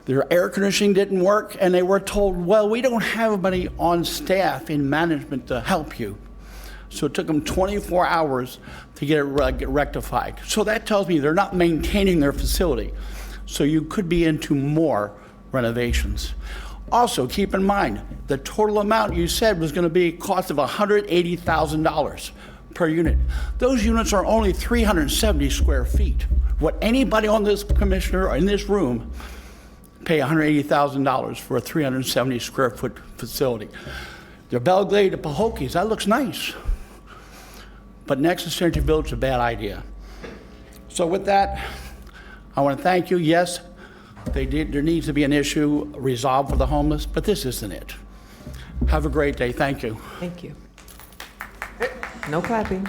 Their air conditioning didn't work, and they were told, well, we don't have anybody on staff in management to help you. So it took them 24 hours to get it rectified. So that tells me they're not maintaining their facility. So you could be into more renovations. Also, keep in mind, the total amount you said was going to be a cost of $180,000 per unit. Those units are only 370 square feet. What anybody on this commissioner or in this room pay $180,000 for a 370 square foot facility. The Belgrade to Pahokie's, that looks nice. But next to Century Village is a bad idea. So with that, I want to thank you. Yes, there needs to be an issue resolved for the homeless, but this isn't it. Have a great day. Thank you. Thank you. No clapping.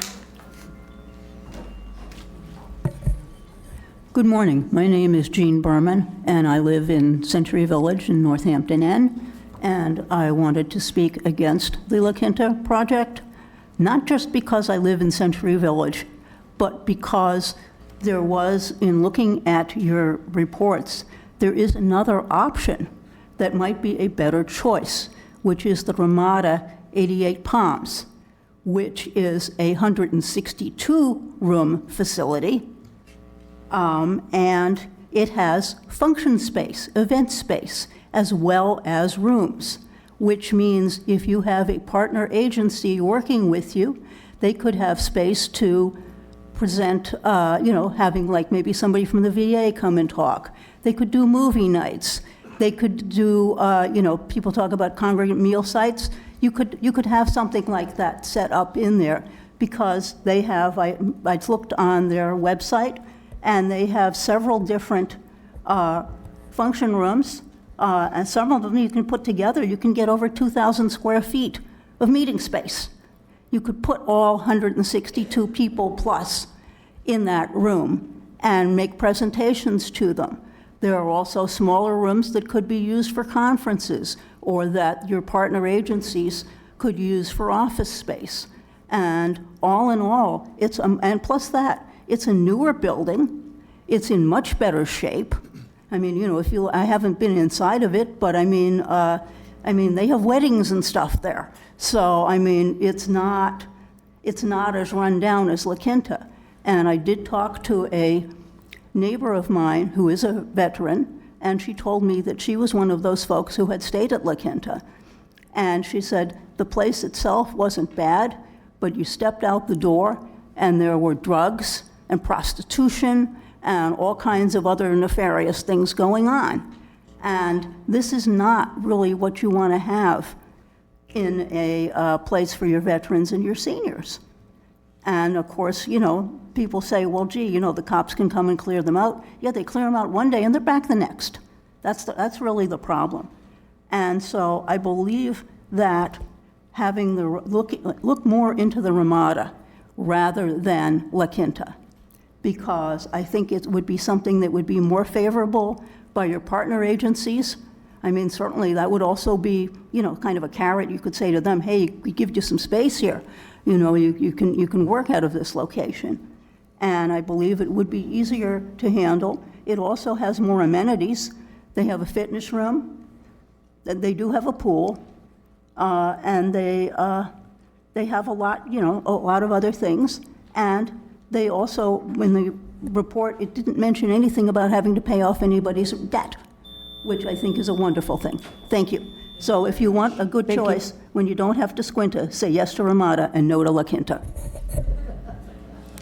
Good morning. My name is Jean Berman, and I live in Century Village in Northampton Inn, and I wanted to speak against the La Quinta project, not just because I live in Century Village, but because there was, in looking at your reports, there is another option that might be a better choice, which is the Ramada 88 Palms, which is a 162-room facility, and it has function space, event space, as well as rooms, which means if you have a partner agency working with you, they could have space to present, having like maybe somebody from the VA come and talk. They could do movie nights. They could do, people talk about congregate meal sites. You could have something like that set up in there because they have, I looked on their website, and they have several different function rooms, and some of them you can put together. You can get over 2,000 square feet of meeting space. You could put all 162 people plus in that room and make presentations to them. There are also smaller rooms that could be used for conferences or that your partner agencies could use for office space. And all in all, and plus that, it's a newer building. It's in much better shape. I mean, I haven't been inside of it, but I mean, they have weddings and stuff there. So, I mean, it's not as run down as La Quinta. And I did talk to a neighbor of mine who is a veteran, and she told me that she was one of those folks who had stayed at La Quinta. And she said the place itself wasn't bad, but you stepped out the door, and there were drugs and prostitution and all kinds of other nefarious things going on. And this is not really what you want to have in a place for your veterans and your seniors. And of course, people say, well, gee, the cops can come and clear them out. Yeah, they clear them out one day and they're back the next. That's really the problem. And so I believe that having look more into the Ramada rather than La Quinta, because I think it would be something that would be more favorable by your partner agencies. I mean, certainly that would also be, kind of a carrot. You could say to them, hey, we give you some space here. You can work out of this location. And I believe it would be easier to handle. It also has more amenities. They have a fitness room. They do have a pool. And they have a lot of other things. And they also, when the report, it didn't mention anything about having to pay off anybody's debt, which I think is a wonderful thing. Thank you. So if you want a good choice, when you don't have to Squinta, say yes to Ramada and no to La Quinta.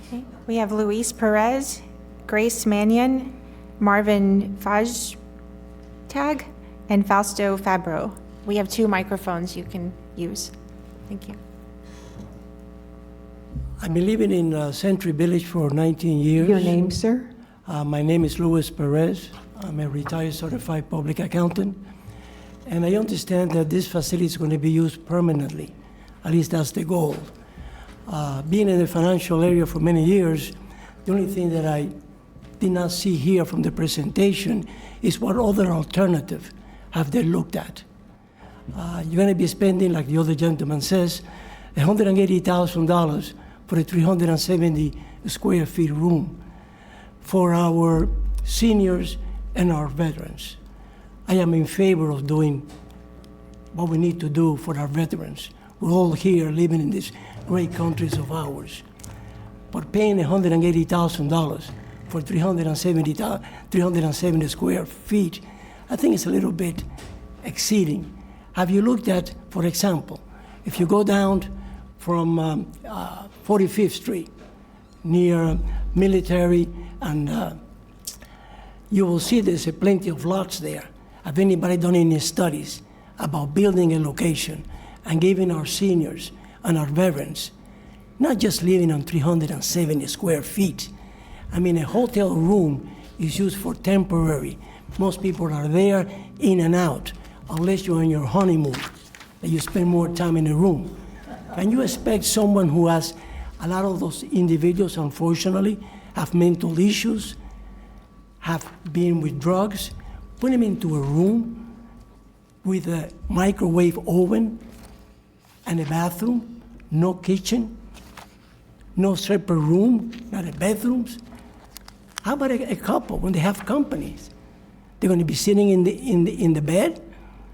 Okay. We have Luis Perez, Grace Mannion, Marvin Fajtag, and Fausto Fabro. We have 2 microphones you can use. Thank you. I've been living in Century Village for 19 years. Your name, sir? My name is Luis Perez. I'm a retired certified public accountant. And I understand that this facility is going to be used permanently. At least that's the goal. Being in the financial area for many years, the only thing that I did not see here from the presentation is what other alternative have they looked at. You're going to be spending, like the other gentleman says, $180,000 for a 370 square feet room for our seniors and our veterans. I am in favor of doing what we need to do for our veterans. We're all here living in these great countries of ours. But paying $180,000 for 370 square feet, I think it's a little bit exceeding. Have you looked at, for example, if you go down from 45th Street near Military, and you will see there's plenty of lots there. Have anybody done any studies about building a location and giving our seniors and our veterans, not just living on 370 square feet? I mean, a hotel room is used for temporary. Most people are there in and out, unless you're on your honeymoon, that you spend more time in a room. Can you expect someone who has, a lot of those individuals, unfortunately, have mental issues, have been with drugs, put them into a room with a microwave oven and a bathroom, no kitchen, no separate room, not a bedrooms? How about a couple when they have companies? They're going to be sitting in the bed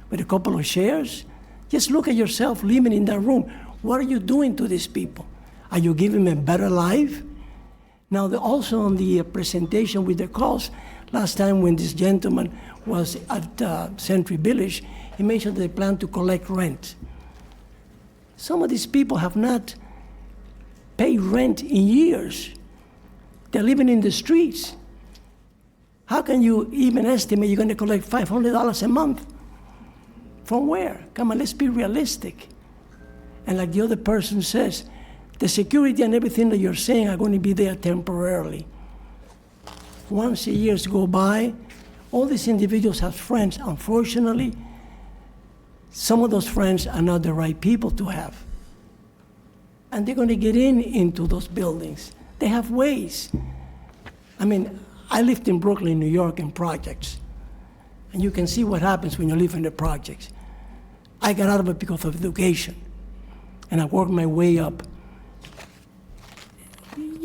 with a couple of chairs? Just look at yourself living in that room. What are you doing to these people? Are you giving them a better life? Now, also on the presentation with the cost, last time when this gentleman was at Century Village, he mentioned they plan to collect rent. Some of these people have not paid rent in years. They're living in the streets. How can you even estimate you're going to collect $500 a month? From where? Come on, let's be realistic. And like the other person says, the security and everything that you're saying are going to be there temporarily. Once the years go by, all these individuals have friends. Unfortunately, some of those friends are not the right people to have. And they're going to get into those buildings. They have ways. I mean, I lived in Brooklyn, New York, in projects. And you can see what happens when you live in the projects. I got out of it because of education. And I worked my way up.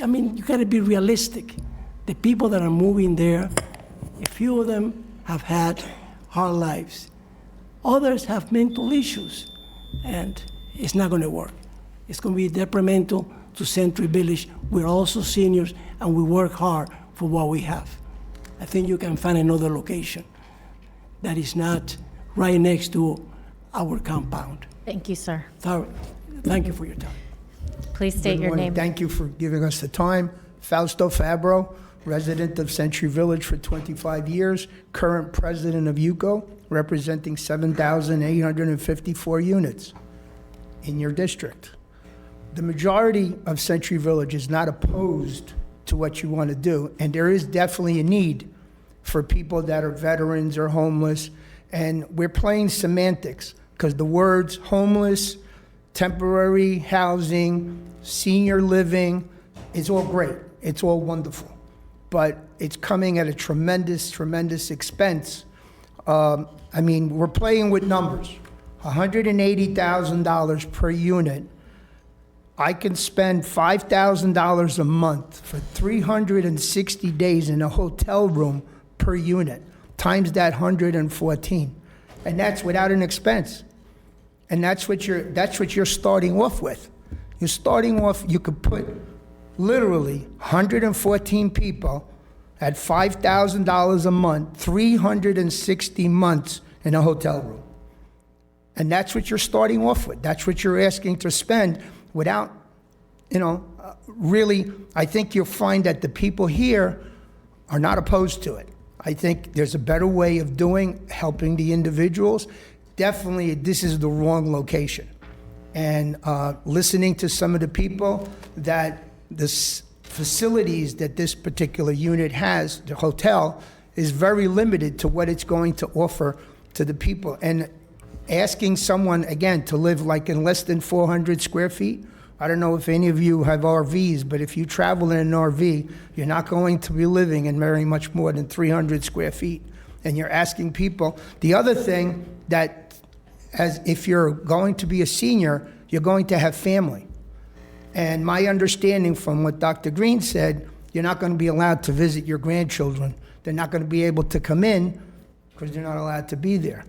I mean, you gotta be realistic. The people that are moving there, a few of them have had hard lives. Others have mental issues, and it's not gonna work. It's gonna be detrimental to Century Village. We're also seniors, and we work hard for what we have. I think you can find another location that is not right next to our compound. Thank you, sir. Thank you for your time. Please state your name. Thank you for giving us the time. Fausto Fabro, resident of Century Village for 25 years, current president of UCO, representing 7,854 units in your district. The majority of Century Village is not opposed to what you want to do, and there is definitely a need for people that are veterans or homeless, and we're playing semantics because the words homeless, temporary housing, senior living, it's all great. It's all wonderful. But it's coming at a tremendous, tremendous expense I mean, we're playing with numbers. $180,000 per unit. I can spend $5,000 a month for 360 days in a hotel room per unit, times that 114. And that's without an expense. And that's what you're starting off with. You're starting off, you could put literally 114 people at $5,000 a month, 360 months in a hotel room. And that's what you're starting off with. That's what you're asking to spend without, really, I think you'll find that the people here are not opposed to it. I think there's a better way of helping the individuals. Definitely, this is the wrong location. And listening to some of the people that the facilities that this particular unit has, the hotel, is very limited to what it's going to offer to the people. And asking someone, again, to live like in less than 400 square feet, I don't know if any of you have RVs, but if you travel in an RV, you're not going to be living in very much more than 300 square feet. And you're asking people. The other thing that, as if you're going to be a senior, you're going to have family. And my understanding from what Dr. Green said, you're not going to be allowed to visit your grandchildren. They're not going to be able to come in because they're not allowed to be there.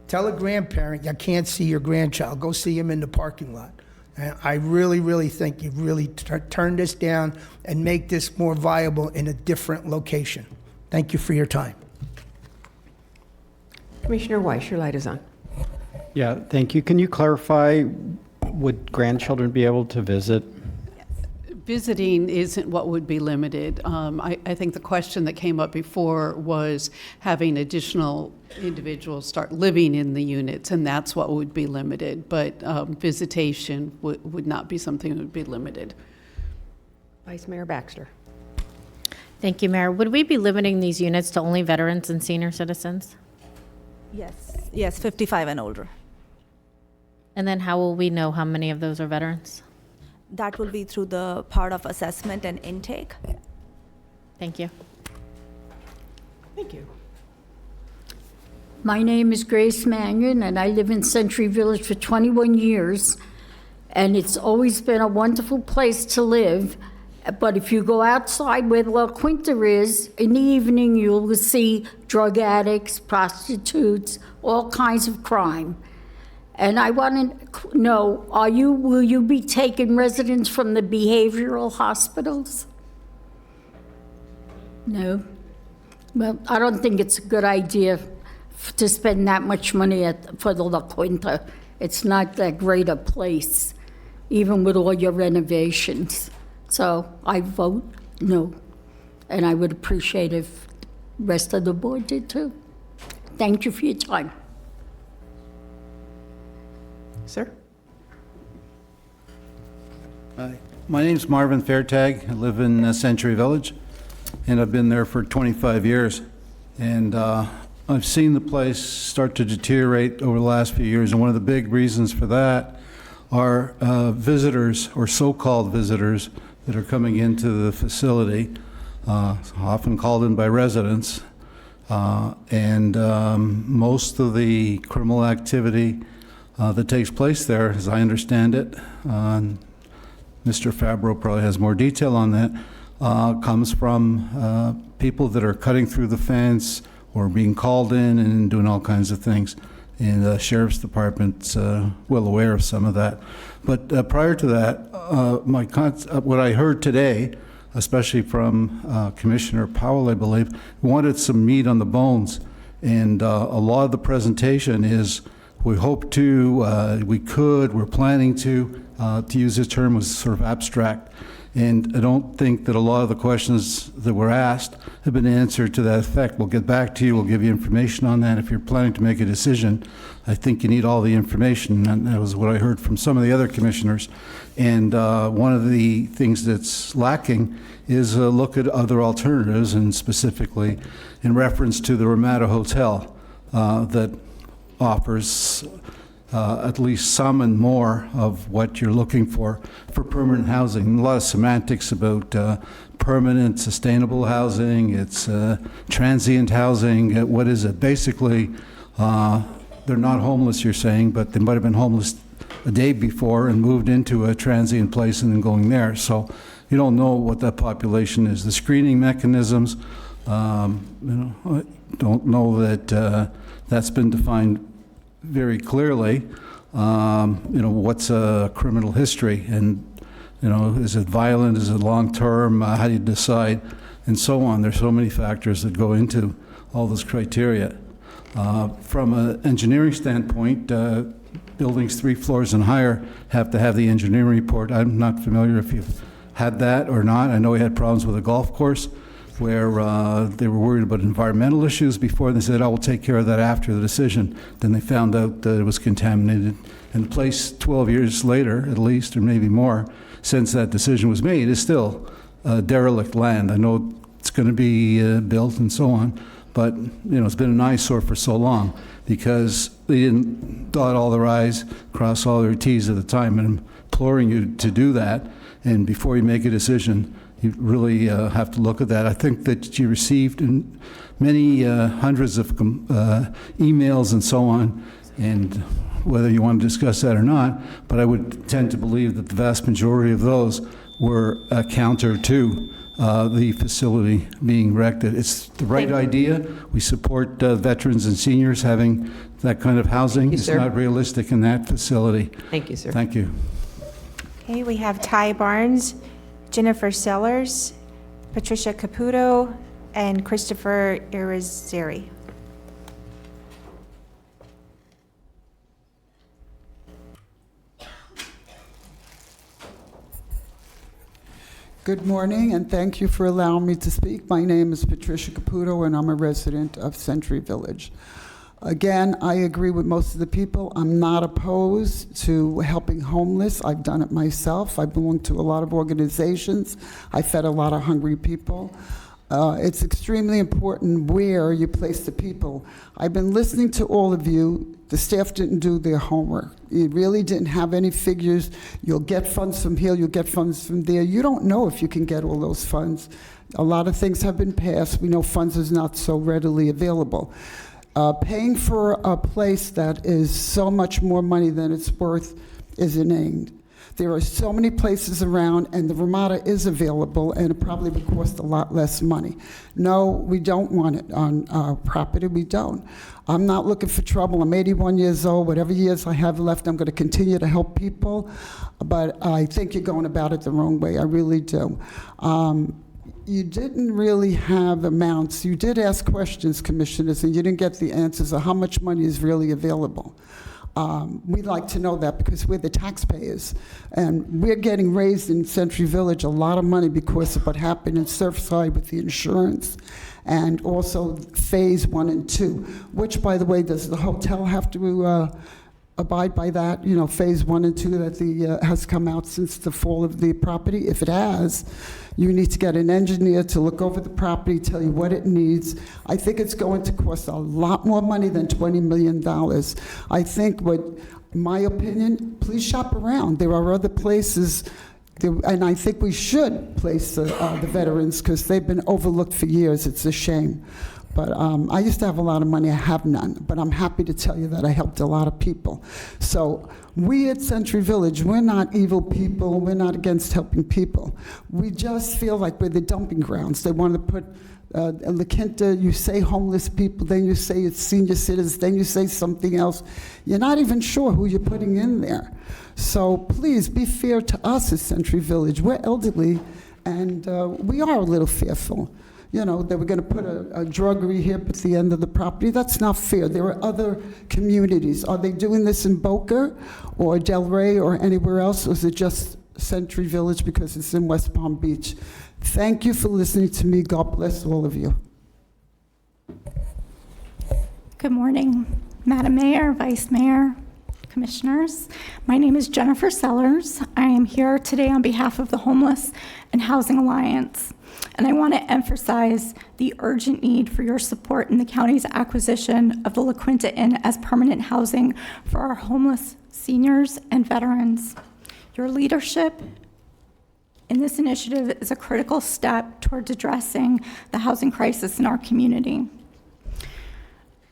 Tell a grandparent you can't see your grandchild. Go see him in the parking lot. And I really, really think you've really turned this down and make this more viable in a different location. Thank you for your time. Commissioner Weiss, your light is on. Yeah, thank you. Can you clarify, would grandchildren be able to visit? Visiting isn't what would be limited. I think the question that came up before was having additional individuals start living in the units, and that's what would be limited. But visitation would not be something that would be limited. Vice Mayor Baxter. Thank you, Mayor. Would we be limiting these units to only veterans and senior citizens? Yes, 55 and older. And then how will we know how many of those are veterans? That will be through the part of assessment and intake. Thank you. Thank you. My name is Grace Mannion, and I live in Century Village for 21 years, and it's always been a wonderful place to live. But if you go outside where La Quinta is, in the evening you will see drug addicts, prostitutes, all kinds of crime. And I want to know, will you be taking residents from the behavioral hospitals? No? Well, I don't think it's a good idea to spend that much money for the La Quinta. It's not that great a place, even with all your renovations. So I vote no. And I would appreciate if the rest of the board did too. Thank you for your time. Sir? Hi. My name's Marvin Fairtag. I live in Century Village, and I've been there for 25 years. And I've seen the place start to deteriorate over the last few years, and one of the big reasons for that are visitors, or so-called visitors, that are coming into the facility, often called in by residents. And most of the criminal activity that takes place there, as I understand it, Mr. Fabro probably has more detail on that, comes from people that are cutting through the fence or being called in and doing all kinds of things. And the Sheriff's Department's well aware of some of that. But prior to that, what I heard today, especially from Commissioner Powell, I believe, wanted some meat on the bones. And a lot of the presentation is, we hope to, we're planning to use this term, was sort of abstract. And I don't think that a lot of the questions that were asked have been answered to that effect. We'll get back to you, we'll give you information on that. If you're planning to make a decision, I think you need all the information, and that was what I heard from some of the other commissioners. And one of the things that's lacking is a look at other alternatives, and specifically in reference to the Ramada Hotel that offers at least some and more of what you're looking for permanent housing. A lot of semantics about permanent, sustainable housing, it's transient housing. What is it? Basically, they're not homeless, you're saying, but they might have been homeless a day before and moved into a transient place and then going there. So you don't know what that population is. The screening mechanisms, I don't know that that's been defined very clearly. What's a criminal history, and is it violent, is it long-term, how do you decide, and so on. There's so many factors that go into all those criteria. From an engineering standpoint, buildings 3 floors and higher have to have the engineering report. I'm not familiar if you've had that or not. I know we had problems with a golf course where they were worried about environmental issues before. They said, we'll take care of that after the decision. Then they found out that it was contaminated. And the place 12 years later, at least, or maybe more, since that decision was made, is still derelict land. I know it's going to be built and so on, but it's been an eyesore for so long because they didn't dot all their I's, cross all their T's at the time. And I'm imploring you to do that. And before you make a decision, you really have to look at that. I think that you received many hundreds of emails and so on, and whether you want to discuss that or not, but I would tend to believe that the vast majority of those were counter to the facility being erected. It's the right idea. We support veterans and seniors having that kind of housing. It's not realistic in that facility. Thank you, sir. Thank you. Okay, we have Ty Barnes, Jennifer Sellers, Patricia Caputo, and Christopher Irizarry. Good morning, and thank you for allowing me to speak. My name is Patricia Caputo, and I'm a resident of Century Village. Again, I agree with most of the people. I'm not opposed to helping homeless. I've done it myself. I belong to a lot of organizations. I fed a lot of hungry people. It's extremely important where you place the people. I've been listening to all of you. The staff didn't do their homework. You really didn't have any figures. You'll get funds from here, you'll get funds from there. You don't know if you can get all those funds. A lot of things have been passed. We know funds is not so readily available. Paying for a place that is so much more money than it's worth is inane. There are so many places around, and the Ramada is available, and it probably would cost a lot less money. No, we don't want it on our property. We don't. I'm not looking for trouble. I'm 81 years old. Whatever years I have left, I'm going to continue to help people, but I think you're going about it the wrong way. I really do. You didn't really have amounts. You did ask questions, commissioners, and you didn't get the answers of how much money is really available. We'd like to know that because we're the taxpayers, and we're getting raised in Century Village a lot of money because of what happened in Surfside with the insurance, and also phase 1 and 2, which, by the way, does the hotel have to abide by that? Phase 1 and 2 that has come out since the fall of the property. If it has, you need to get an engineer to look over the property, tell you what it needs. I think it's going to cost a lot more money than $20 million. I think, my opinion, please shop around. There are other places, and I think we should place the veterans because they've been overlooked for years. It's a shame. But I used to have a lot of money. I have none. But I'm happy to tell you that I helped a lot of people. So we at Century Village, we're not evil people. We're not against helping people. We just feel like we're the dumping grounds. They want to put La Quinta, you say homeless people, then you say it's senior citizens, then you say something else. You're not even sure who you're putting in there. So please be fair to us at Century Village. We're elderly, and we are a little fearful. They were going to put a drug rehab at the end of the property. That's not fair. There are other communities. Are they doing this in Boca or Delray or anywhere else, or is it just Century Village because it's in West Palm Beach? Thank you for listening to me. God bless all of you. Good morning, Madam Mayor, Vice Mayor, Commissioners. My name is Jennifer Sellers. I am here today on behalf of the Homeless and Housing Alliance. And I want to emphasize the urgent need for your support in the county's acquisition of the La Quinta Inn as permanent housing for our homeless seniors and veterans. Your leadership And this initiative is a critical step towards addressing the housing crisis in our community.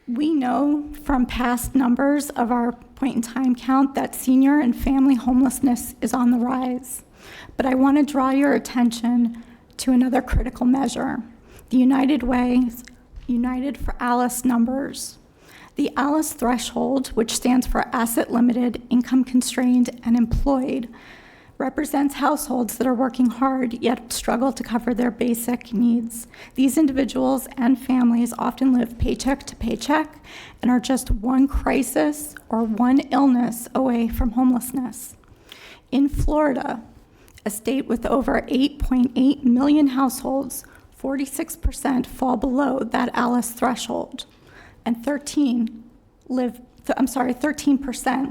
We know from past numbers of our point-in-time count that senior and family homelessness is on the rise. But I want to draw your attention to another critical measure, the United Way's United for Alice numbers. The ALICE threshold, which stands for asset limited, income constrained, and employed, represents households that are working hard yet struggle to cover their basic needs. These individuals and families often live paycheck to paycheck and are just one crisis or one illness away from homelessness. In Florida, a state with over 8.8 million households, 46% fall below that ALICE threshold, and 13%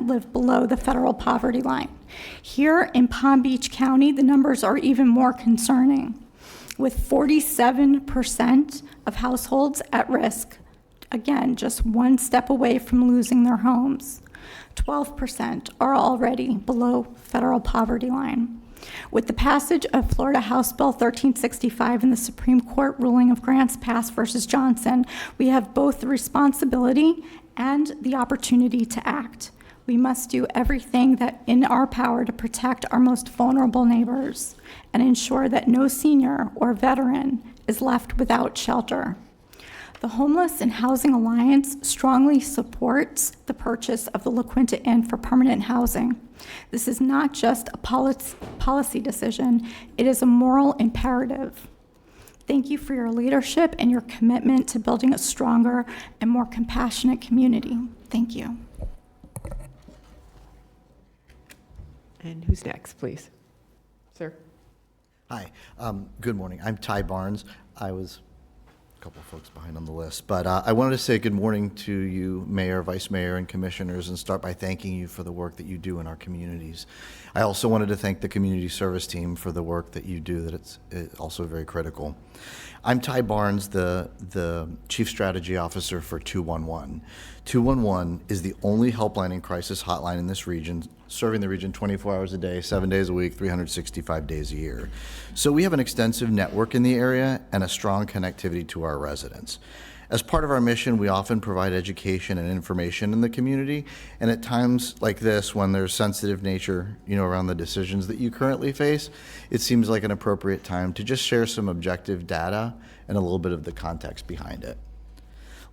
live below the federal poverty line. Here in Palm Beach County, the numbers are even more concerning, with 47% of households at risk, again, just one step away from losing their homes. 12% are already below federal poverty line. With the passage of Florida House Bill 1365 and the Supreme Court ruling of Grants Pass versus Johnson, we have both the responsibility and the opportunity to act. We must do everything that in our power to protect our most vulnerable neighbors and ensure that no senior or veteran is left without shelter. The Homeless and Housing Alliance strongly supports the purchase of the La Quinta Inn for permanent housing. This is not just a policy decision, it is a moral imperative. Thank you for your leadership and your commitment to building a stronger and more compassionate community. Thank you. And who's next, please? Sir. Hi, good morning. I'm Ty Barnes. I was a couple of folks behind on the list, but I wanted to say good morning to you, Mayor, Vice Mayor, and Commissioners, and start by thanking you for the work that you do in our communities. I also wanted to thank the community service team for the work that you do, that it's also very critical. I'm Ty Barnes, the Chief Strategy Officer for 211. 211 is the only helpline and crisis hotline in this region, serving the region 24 hours a day, 7 days a week, 365 days a year. So we have an extensive network in the area and a strong connectivity to our residents. As part of our mission, we often provide education and information in the community, and at times like this, when there's sensitive nature, around the decisions that you currently face, it seems like an appropriate time to just share some objective data and a little bit of the context behind it.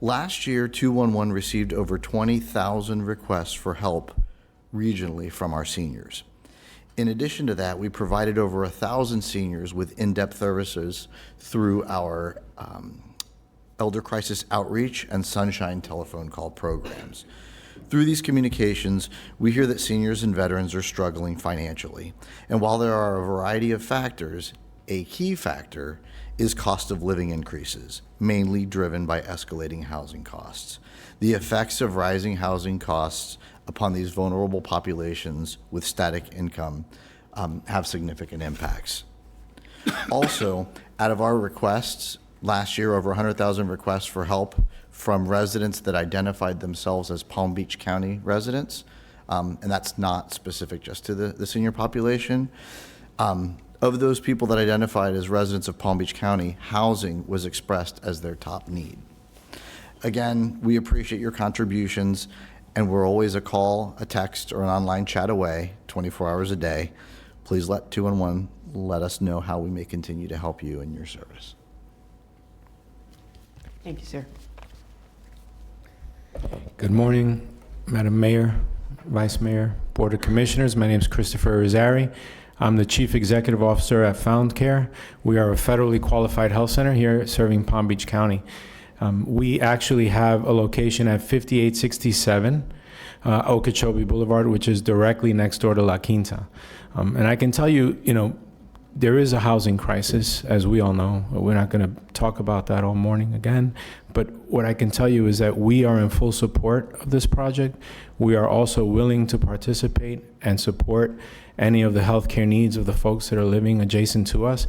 Last year, 211 received over 20,000 requests for help regionally from our seniors. In addition to that, we provided over 1,000 seniors with in-depth services through our Elder Crisis Outreach and Sunshine telephone call programs. Through these communications, we hear that seniors and veterans are struggling financially. And while there are a variety of factors, a key factor is cost of living increases, mainly driven by escalating housing costs. The effects of rising housing costs upon these vulnerable populations with static income have significant impacts. Also, out of our requests, last year, over 100,000 requests for help from residents that identified themselves as Palm Beach County residents, and that's not specific just to the senior population. Of those people that identified as residents of Palm Beach County, housing was expressed as their top need. Again, we appreciate your contributions, and we're always a call, a text, or an online chat away, 24 hours a day. Please let 211 let us know how we may continue to help you in your service. Thank you, sir. Good morning, Madam Mayor, Vice Mayor, Board of Commissioners. My name is Christopher Rosari. I'm the Chief Executive Officer at Found Care. We are a federally qualified health center here serving Palm Beach County. We actually have a location at 5867 Okeechobee Boulevard, which is directly next door to La Quinta. And I can tell you, there is a housing crisis, as we all know. We're not going to talk about that all morning again. But what I can tell you is that we are in full support of this project. We are also willing to participate and support any of the healthcare needs of the folks that are living adjacent to us.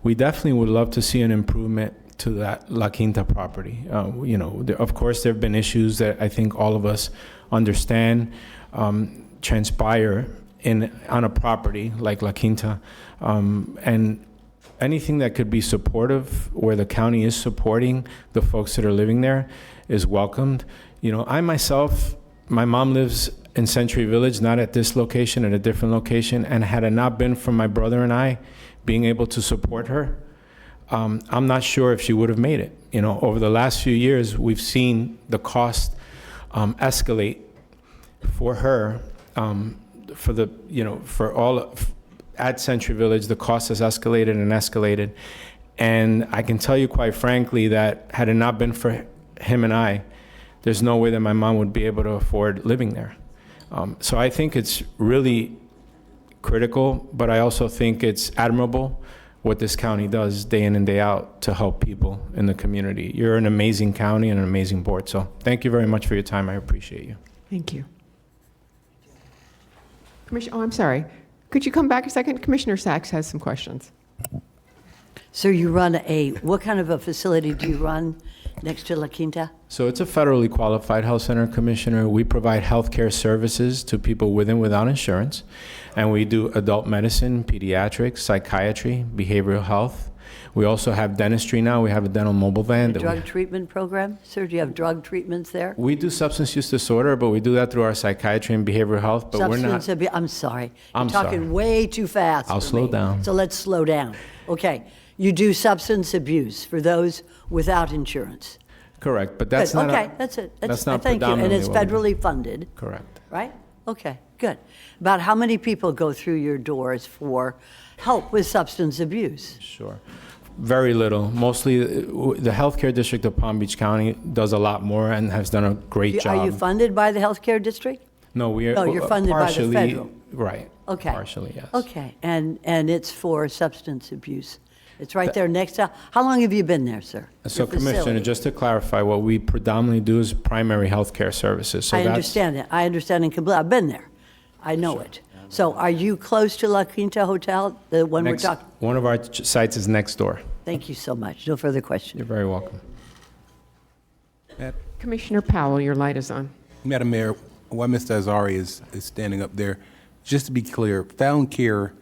We definitely would love to see an improvement to that La Quinta property. Of course, there have been issues that I think all of us understand, transpire on a property like La Quinta, and anything that could be supportive, where the county is supporting the folks that are living there, is welcomed. You know, I myself, my mom lives in Century Village, not at this location, at a different location, and had it not been for my brother and I being able to support her, I'm not sure if she would have made it. You know, over the last few years, we've seen the cost escalate for her, for the, you know, for all, at Century Village, the cost has escalated and escalated. And I can tell you quite frankly that had it not been for him and I, there's no way that my mom would be able to afford living there. So I think it's really critical, but I also think it's admirable what this county does day in and day out to help people in the community. You're an amazing county and an amazing board, so thank you very much for your time. I appreciate you. Thank you. Commissioner, oh, I'm sorry. Could you come back a second? Commissioner Sachs has some questions. So you run what kind of a facility do you run next to La Quinta? So it's a federally qualified health center, Commissioner. We provide healthcare services to people with and without insurance. And we do adult medicine, pediatrics, psychiatry, behavioral health. We also have dentistry now. We have a dental mobile van. Drug treatment program? Sir, do you have drug treatments there? We do substance use disorder, but we do that through our psychiatry and behavioral health. But we're not. I'm sorry. I'm You're talking sorry. way too fast. I'll for slow me. down. So let's slow down. Okay. You do substance abuse for those without insurance. Correct, but that's Good. not. Okay, that's it. That's not thank you. And predominantly it's what we do. federally funded, Correct. right? Okay, good. About how many people go through your doors for help with substance abuse? Sure. Very little. Mostly, the healthcare district of Palm Beach County does a lot more and has done a great job. Are you funded by the healthcare district? No, we are. No, you're funded by the partially, federal. Right. Okay. Partially, yes. Okay, and it's for substance abuse. It's right there next to, how long have you been there, sir? So, Your Commissioner, facility? just to clarify, what we predominantly do is primary healthcare services. So I that's, understand that. I understand and completely. I've been there. I know it. So are you close to La Quinta Hotel, the one we're talking? One of our sites is next door. Thank you so much. No further questions. You're very welcome. Commissioner Powell, your light is on. Madam Mayor, while Mr. Azari is standing up there, just to be clear, Found Care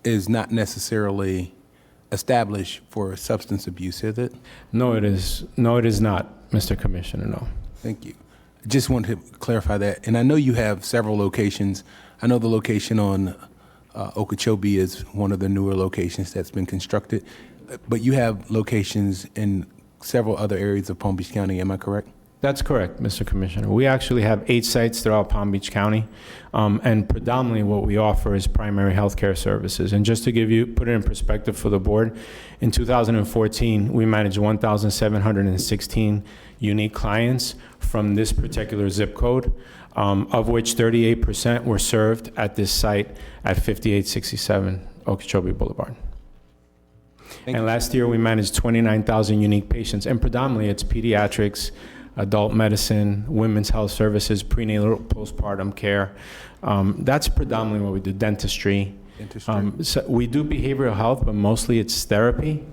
is not necessarily established for substance abuse, is it? No, it is. No, it is not, Mr. Commissioner, no. Thank you. Just wanted to clarify that. And I know you have several locations. I know the location on Okeechobee is one of the newer locations that's been constructed, but you have locations in several other areas of Palm Beach County, am I correct? That's correct, Mr. Commissioner. We actually have 8 sites throughout Palm Beach County, and predominantly what we offer is primary healthcare services. And just to put it in perspective for the board, in 2014, we managed 1,716 unique clients from this particular zip code, of which 38% were served at this site at 5867 Okeechobee Boulevard. And last year, we managed 29,000 unique patients, and predominantly it's pediatrics, adult medicine, women's health services, prenatal, postpartum care. That's predominantly what we do, dentistry. So we do behavioral health, but mostly it's therapy,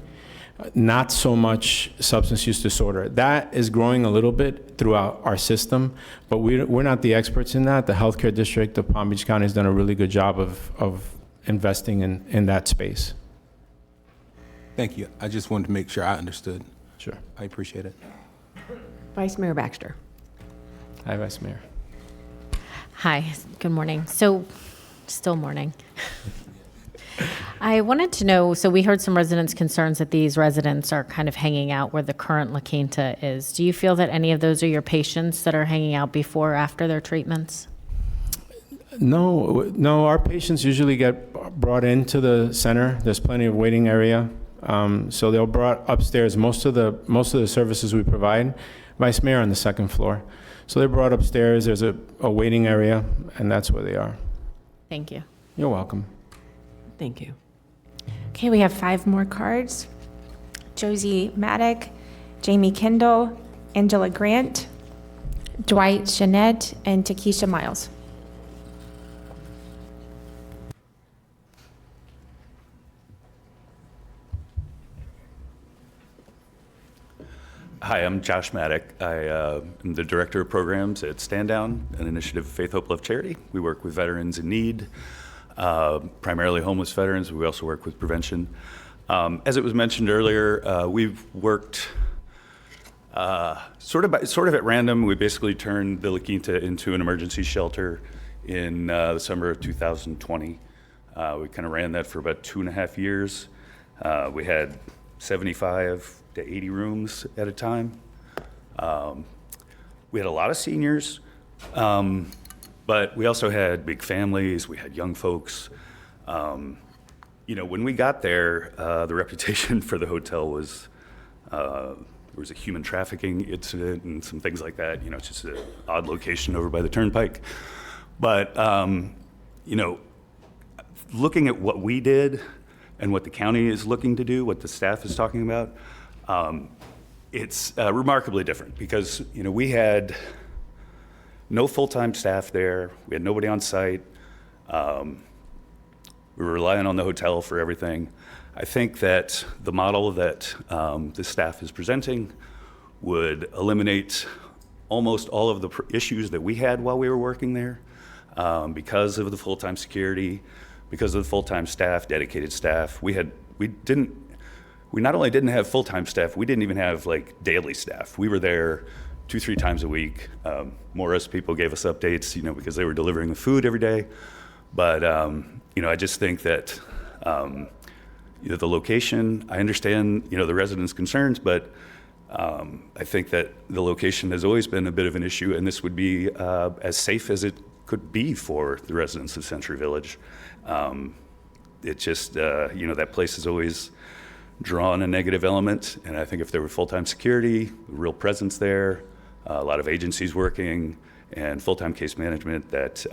not so much substance use disorder. That is growing a little bit throughout our system, but we're not the experts in that. The healthcare district of Palm Beach County has done a really good job of investing in that space. Thank you. I just wanted to make sure I understood. Sure. I appreciate it. Vice Mayor Baxter. Hi, Vice Mayor. Hi, good morning. So, still morning. I wanted to know, so we heard some residents' concerns that these residents are kind of hanging out where the current La Quinta is. Do you feel that any of those are your patients that are hanging out before or after their treatments? No, our patients usually get brought into the center. There's plenty of waiting area. So they're brought upstairs. Most of the services we provide, Vice Mayor, on the second floor. So they're brought upstairs. There's a waiting area, and that's where they are. Thank you. You're welcome. Thank you. Okay, we have 5 more cards. Josie Maddock, Jamie Kendall, Angela Grant, Dwight Jeanette, and Takesha Miles. Hi, I'm Josh Maddock. I am the Director of Programs at Stand Down, an initiative of Faith, Hope, Love, Charity. We work with veterans in need, primarily homeless veterans. We also work with prevention. As it was mentioned earlier, we've worked sort of at random. We basically turned the La Quinta into an emergency shelter in the summer of 2020. We kind of ran that for about 2.5 years. We had 75 to 80 rooms at a time. We had a lot of seniors, but we also had big families. We had young folks. When we got there, the reputation for the hotel was there was a human trafficking incident and some things like that. It's just an odd location over by the turnpike. But looking at what we did and what the county is looking to do, what the staff is talking about, it's remarkably different because, we had no full-time staff there. We had nobody on site. We were relying on the hotel for everything. I think that the model that the staff is presenting would eliminate almost all of the issues that we had while we were working there because of the full-time security, because of the full-time staff, dedicated staff. We not only didn't have full-time staff, we didn't even have daily staff. We were there 2-3 times a week. Morris people gave us updates, because they were delivering the food every day. But, I just think that, the location, I understand, the residents' concerns, but I think that the location has always been a bit of an issue, and this would be as safe as it could be for the residents of Century Village. It just, that place has always drawn a negative element, and I think if there were full-time security, real presence there, a lot of agencies working, and full-time case management, that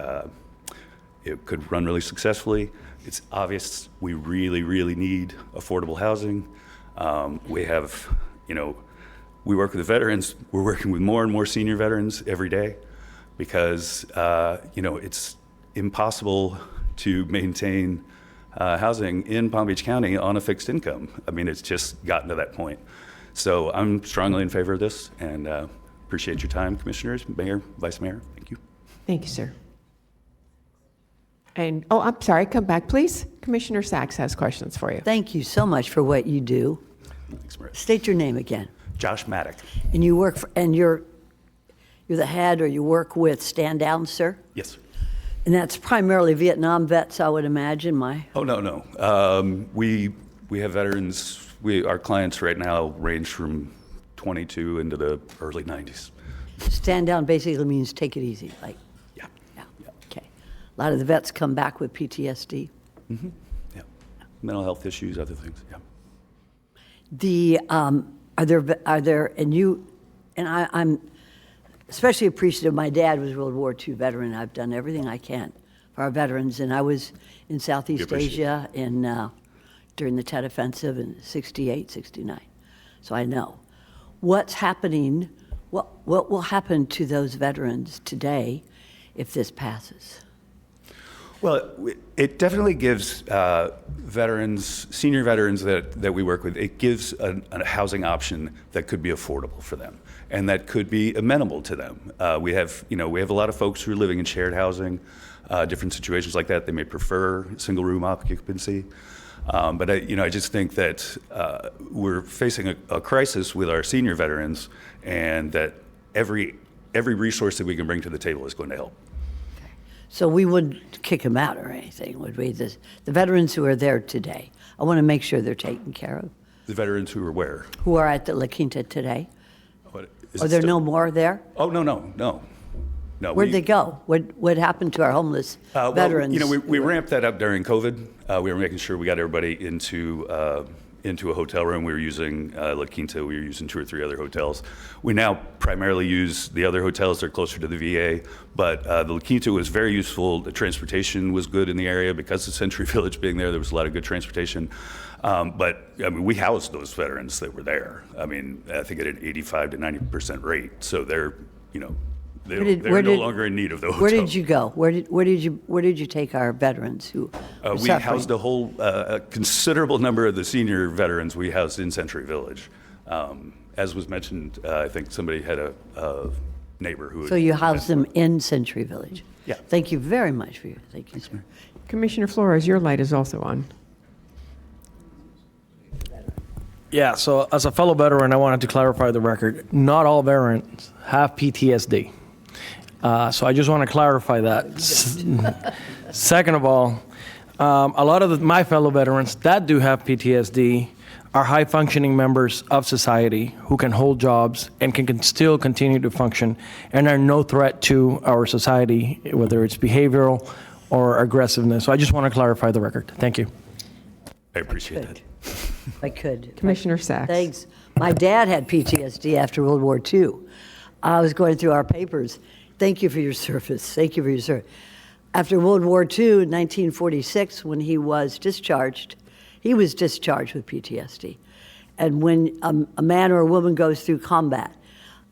it could run really successfully. It's obvious we really, really need affordable housing. We have, we work with the veterans. We're working with more and more senior veterans every day because, it's impossible to maintain housing in Palm Beach County on a fixed income. I mean, it's just gotten to that point. So I'm strongly in favor of this and appreciate your time, commissioners, mayor, vice mayor. Thank you. Thank you, sir. And, I'm sorry, come back, please. Commissioner Sachs has questions for you. Thank you so much for what you do. Thanks, Maria. State your name again. Josh Maddock. And you work for, and you're the head, or you work with Stand Down, sir? Yes. And that's primarily Vietnam vets, I would imagine. Oh, no. We have veterans. Our clients right now range from 22 into the early 90s. Stand Down basically means take it easy, Yeah. Okay. A lot of the vets come back with PTSD. Mm-hmm. Yeah. Mental health issues, other things. Yeah. I'm especially appreciative. My dad was a World War II veteran. I've done everything I can for our veterans, and I was in Southeast Asia during the Tet Offensive in 68, 69. So I know. What's happening, what will happen to those veterans today if this passes? Well, it definitely gives veterans, senior veterans that we work with, it gives a housing option that could be affordable for them and that could be amenable to them. We have a lot of folks who are living in shared housing, different situations like that. They may prefer single room occupancy. But I just think that we're facing a crisis with our senior veterans, and that every resource that we can bring to the table is going to help. So we wouldn't kick them out or anything, would we? The veterans who are there today, I want to make sure they're taken care of. The veterans who are where? Who are at the La Quinta today? Is Are there no more there? Oh, no. Where'd they go? What happened to our homeless veterans? We ramped that up during COVID. We were making sure we got everybody into a hotel room. We were using La Quinta. We were using 2 or 3 other hotels. We now primarily use the other hotels. They're closer to the VA. But the La Quinta was very useful. The transportation was good in the area because of Century Village being there. There was a lot of good transportation. But we housed those veterans that were there. I think at an 85 to 90% rate. So they're no longer in need of the hotel. Where did you go? Where did you take our veterans who were we suffering? housed a whole considerable number of the senior veterans we housed in Century Village. as was mentioned, I think somebody had a neighbor who. So you house them in Century Village? Yeah. Thank you very much for your, thank you, sir. Commissioner Flores, your light is also on. Yeah, so as a fellow veteran, I wanted to clarify the record. Not all veterans have PTSD. So I just want to clarify that. Second of all, a lot of my fellow veterans that do have PTSD are high-functioning members of society who can hold jobs and can still continue to function and are no threat to our society, whether it's behavioral or aggressiveness. So I just want to clarify the record. Thank you. I appreciate that. If I could. Commissioner Sachs. Thanks. My dad had PTSD after World War II. I was going through our papers. Thank you for your service. Thank you for your service. After World War II, in 1946, when he was discharged with PTSD. And when a man or a woman goes through combat,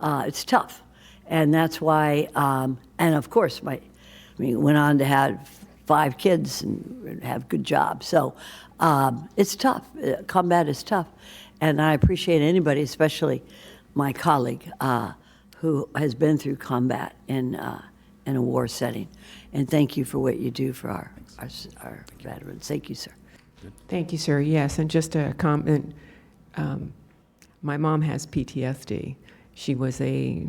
it's tough. And that's why, and of course, went on to have 5 kids and have good jobs. So it's tough. Combat is tough. And I appreciate anybody, especially my colleague, who has been through combat in a war setting. And thank you for what you do for our veterans. Thank you, sir. Thank you, sir. Yes, and just a comment. My mom has PTSD. She was a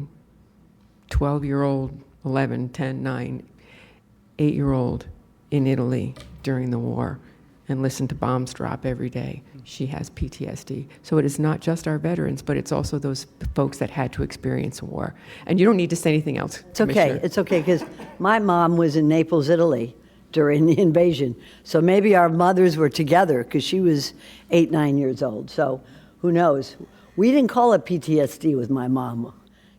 12-year-old, 11, 10, 9, 8-year-old in Italy during the war and listened to bombs drop every day. She has PTSD. So it is not just our veterans, but it's also those folks that had to experience a war. And you don't need to say anything else. It's okay. It's okay, because my mom was in Naples, Italy during the invasion. So maybe our mothers were together because she was 8, 9 years old. So who knows? We didn't call it PTSD with my mom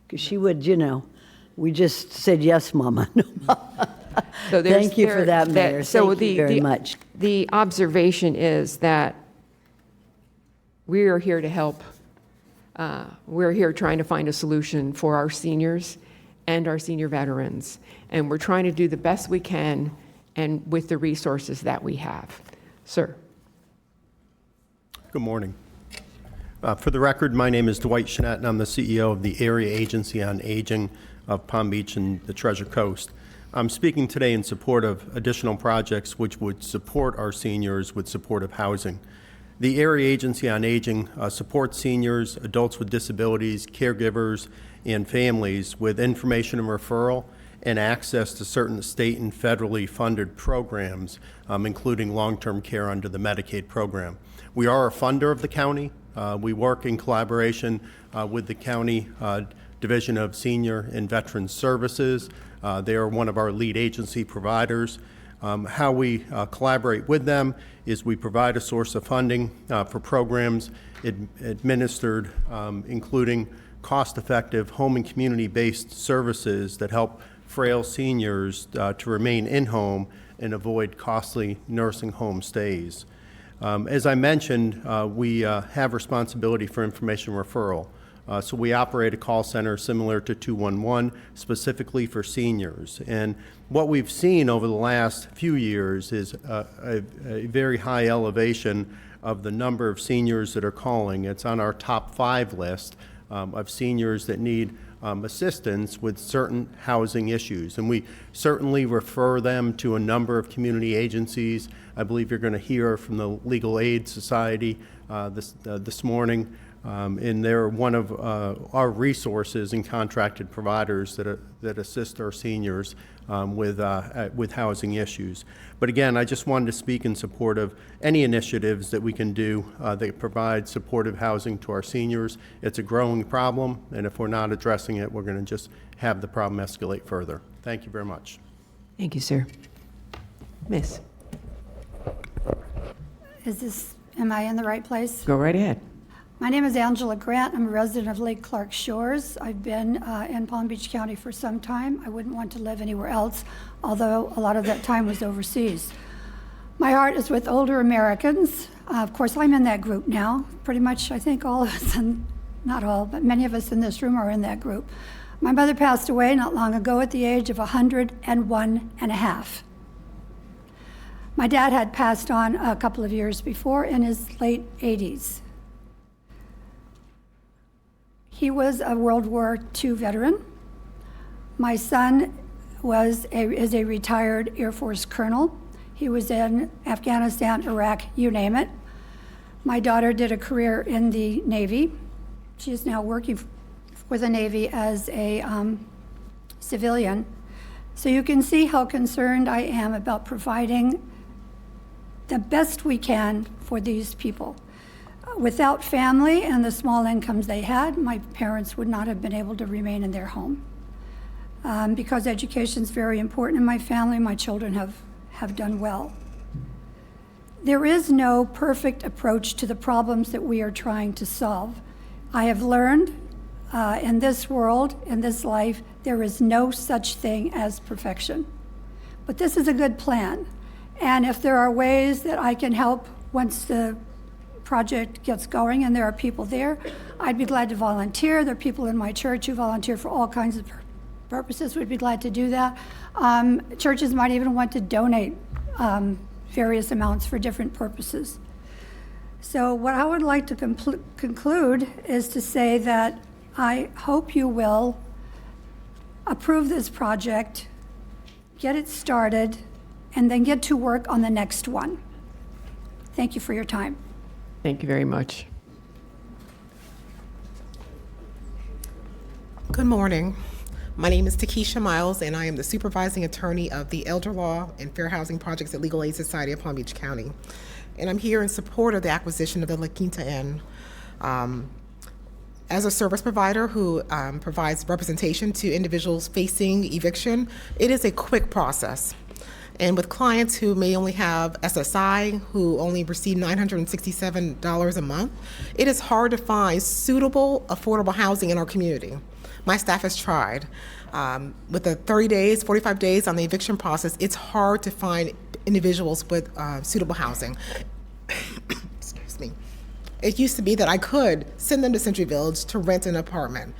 because she would, we just said, yes, Mama. No, Mama. So thank you for that, Mayor. Thank you very much. The observation is that we are here to help. We're here trying to find a solution for our seniors and our senior veterans. And we're trying to do the best we can and with the resources that we have. Sir. Good morning. For the record, my name is Dwight Chenette, and I'm the CEO of the Area Agency on Aging of Palm Beach and the Treasure Coast. I'm speaking today in support of additional projects which would support our seniors with supportive housing. The Area Agency on Aging supports seniors, adults with disabilities, caregivers, and families with information and referral and access to certain state and federally funded programs, including long-term care under the Medicaid program. We are a funder of the county. We work in collaboration with the county Division of Senior and Veteran Services. They are one of our lead agency providers. How we collaborate with them is we provide a source of funding for programs administered, including cost-effective home and community-based services that help frail seniors to remain in-home and avoid costly nursing home stays. As I mentioned, we have responsibility for information referral. So we operate a call center similar to 211, specifically for seniors. And what we've seen over the last few years is a very high elevation of the number of seniors that are calling. It's on our top 5 list of seniors that need assistance with certain housing issues. And we certainly refer them to a number of community agencies. I believe you're going to hear from the Legal Aid Society this morning. And they're one of our resources and contracted providers that assist our seniors with housing issues. But again, I just wanted to speak in support of any initiatives that we can do that provide supportive housing to our seniors. It's a growing problem, and if we're not addressing it, we're going to just have the problem escalate further. Thank you very much. Thank you, sir. Miss. Am I in the right place? Go right ahead. My name is Angela Grant. I'm a resident of Lake Clark Shores. I've been in Palm Beach County for some time. I wouldn't want to live anywhere else, although a lot of that time was overseas. My heart is with older Americans. Of course, I'm in that group now. Pretty much, I think all of us, and not all, but many of us in this room are in that group. My mother passed away not long ago at the age of 101 and a half. My dad had passed on a couple of years before in his late 80s. He was a World War II veteran. My son is a retired Air Force colonel. He was in Afghanistan, Iraq, you name it. My daughter did a career in the Navy. She is now working for the Navy as a civilian. So you can see how concerned I am about providing the best we can for these people. Without family and the small incomes they had, my parents would not have been able to remain in their home. Because education is very important in my family, my children have done well. There is no perfect approach to the problems that we are trying to solve. I have learned in this world, in this life, there is no such thing as perfection. But this is a good plan. And if there are ways that I can help once the project gets going and there are people there, I'd be glad to volunteer. There are people in my church who volunteer for all kinds of purposes. We'd be glad to do that. Churches might even want to donate various amounts for different purposes. So what I would like to conclude is to say that I hope you will approve this project, get it started, and then get to work on the next one. Thank you for your time. Thank you very much. Good morning. My name is Takesha Miles, and I am the supervising attorney of the Elder Law and Fair Housing Projects at Legal Aid Society of Palm Beach County. And I'm here in support of the acquisition of the La Quinta Inn. As a service provider who provides representation to individuals facing eviction, it is a quick process. And with clients who may only have SSI, who only receive $967 a month, it is hard to find suitable, affordable housing in our community. My staff has tried. With the 30 days, 45 days on the eviction process, it's hard to find individuals with suitable housing. Excuse me. It used to be that I could send them to Century Village to rent an apartment.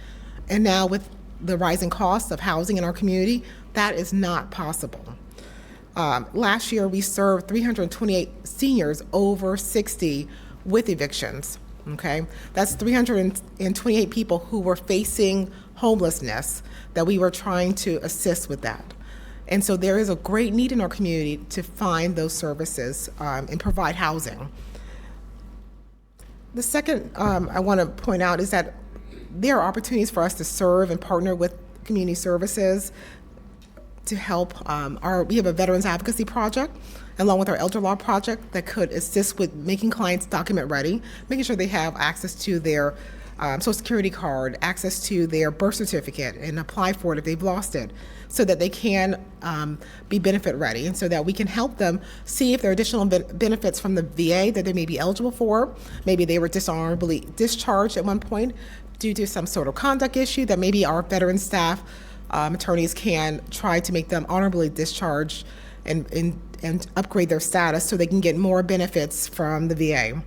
And now with the rising costs of housing in our community, that is not possible. Last year, we served 328 seniors over 60 with evictions, okay? That's 328 people who were facing homelessness that we were trying to assist with that. And so there is a great need in our community to find those services and provide housing. The second I want to point out is that there are opportunities for us to serve and partner with community services to help. We have a Veterans Advocacy Project along with our Elder Law Project that could assist with making clients document ready, making sure they have access to their Social Security card, access to their birth certificate, and apply for it if they've lost it, so that they can be benefit ready, and so that we can help them see if there are additional benefits from the VA that they may be eligible for. Maybe they were dishonorably discharged at one point due to some sort of conduct issue that maybe our veteran staff attorneys can try to make them honorably discharged and upgrade their status so they can get more benefits from the VA.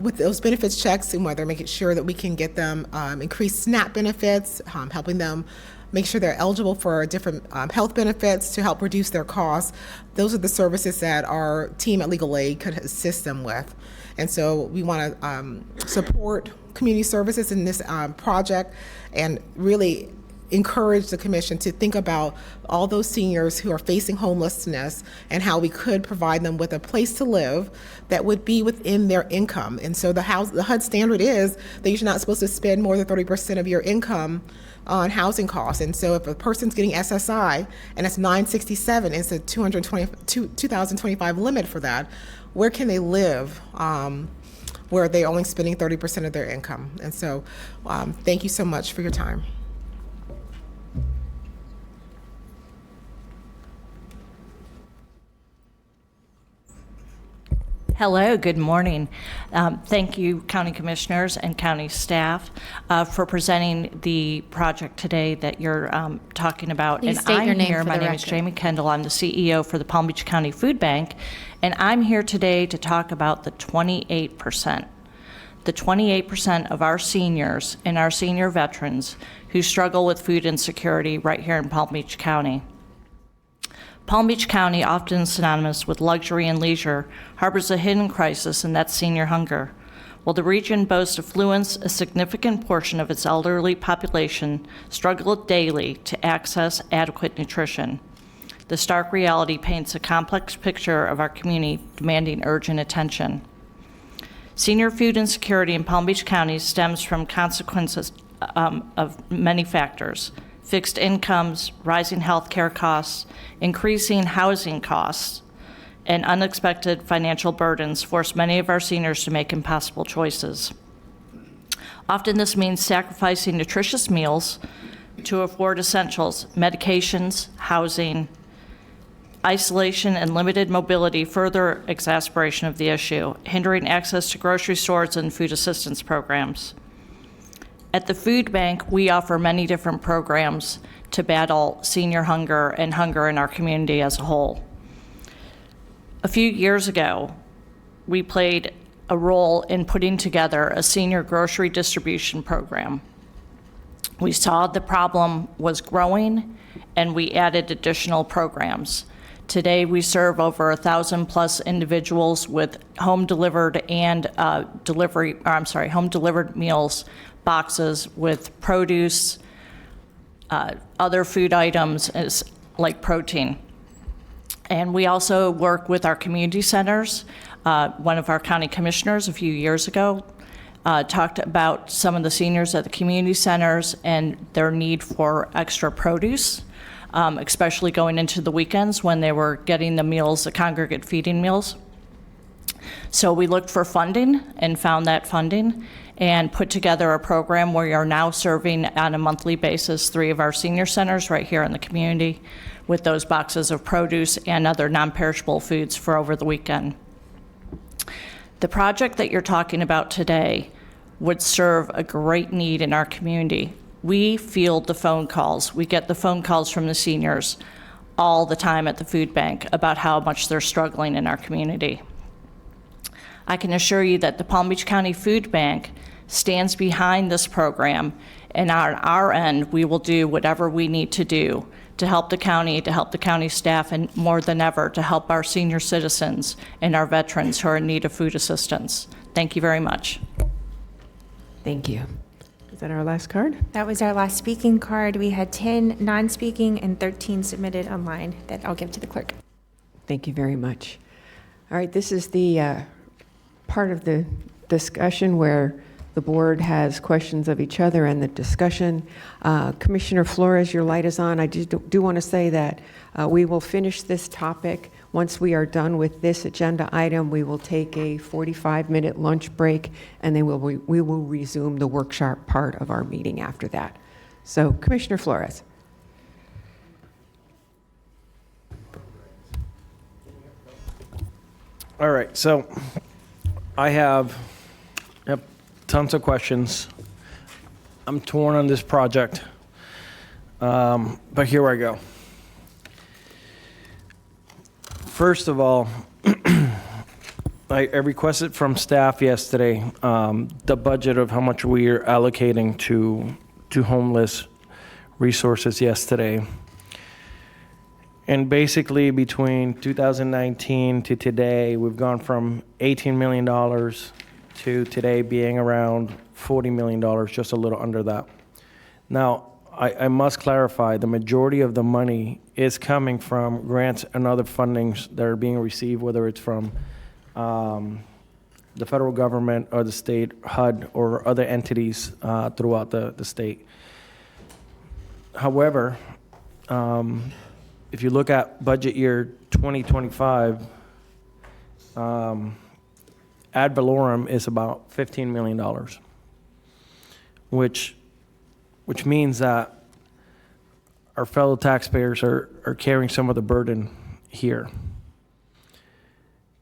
With those benefits checks, and whether making sure that we can get them increased SNAP benefits, helping them make sure they're eligible for different health benefits to help reduce their costs. Those are the services that our team at Legal Aid could assist them with. And so we want to support community services in this project and really encourage the commission to think about all those seniors who are facing homelessness and how we could provide them with a place to live that would be within their income. And so the HUD standard is that you're not supposed to spend more than 30% of your income on housing costs. And so if a person's getting SSI and it's $967, it's a $2,025 limit for that, where can they live where they're only spending 30% of their income? And so thank you so much for your time. Hello, good morning. Thank you, County Commissioners and County staff, for presenting the project today that you're talking about. Please and state I'm your name here. for My the name is record. Jamie Kendall. I'm the CEO for the Palm Beach County Food Bank, and I'm here today to talk about the 28%. The 28% of our seniors and our senior veterans who struggle with food insecurity right here in Palm Beach County. Palm Beach County, often synonymous with luxury and leisure, harbors a hidden crisis, and that's senior hunger. While the region boasts affluence, a significant portion of its elderly population struggle daily to access adequate nutrition. The stark reality paints a complex picture of our community demanding urgent attention. Senior food insecurity in Palm Beach County stems from consequences of many factors: fixed incomes, rising health care costs, increasing housing costs, and unexpected financial burdens force many of our seniors to make impossible choices. Often this means sacrificing nutritious meals to afford essentials, medications, housing. Isolation and limited mobility further exacerbation of the issue, hindering access to grocery stores and food assistance programs. At the food bank, we offer many different programs to battle senior hunger and hunger in our community as a whole. A few years ago, we played a role in putting together a senior grocery distribution program. We saw the problem was growing, and we added additional programs. Today, we serve over 1,000+ individuals with home delivered and home delivered meals boxes with produce, other food items like protein. And we also work with our community centers. One of our county commissioners a few years ago talked about some of the seniors at the community centers and their need for extra produce, especially going into the weekends when they were getting the meals, the congregate feeding meals. So we looked for funding and found that funding and put together a program where we are now serving on a monthly basis 3 of our senior centers right here in the community with those boxes of produce and other non-perishable foods for over the weekend. The project that you're talking about today would serve a great need in our community. We field the phone calls. We get the phone calls from the seniors all the time at the food bank about how much they're struggling in our community. I can assure you that the Palm Beach County Food Bank stands behind this program, and on our end, we will do whatever we need to do to help the county staff, and more than ever, to help our senior citizens and our veterans who are in need of food assistance. Thank you very much. Thank you. Is that our last card? That was our last speaking card. We had 10 non-speaking and 13 submitted online that I'll give to the clerk. Thank you very much. All right, this is the part of the discussion where the board has questions of each other and the discussion. Commissioner Flores, your light is on. I do want to say that we will finish this topic. Once we are done with this agenda item, we will take a 45-minute lunch break, and then we will resume the workshop part of our meeting after that. So, Commissioner Flores. All right, so I have tons of questions. I'm torn on this project, but here I go. First of all, I requested from staff yesterday the budget of how much we are allocating to homeless resources yesterday. And basically between 2019 to today, we've gone from $18 million to today being around $40 million, just a little under that. Now, I must clarify, the majority of the money is coming from grants and other fundings that are being received, whether it's from the federal government or the state HUD or other entities throughout the state. However, if you look at budget year 2025, ad valorem is about $15 million, which means that our fellow taxpayers are carrying some of the burden here.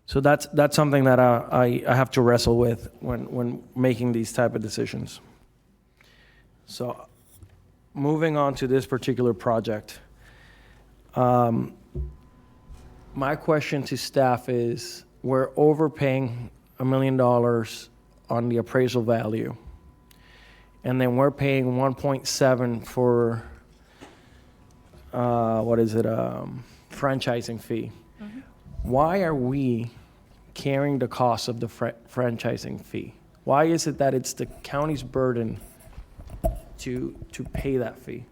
So that's something that I have to wrestle with when making these type of decisions. So moving on to this particular project, my question to staff is, we're overpaying $1 million on the appraisal value, and then we're paying 1.7 for franchising fee. Mm-hmm. Why are we carrying the cost of the franchising fee? Why is it that it's the county's burden to pay that fee?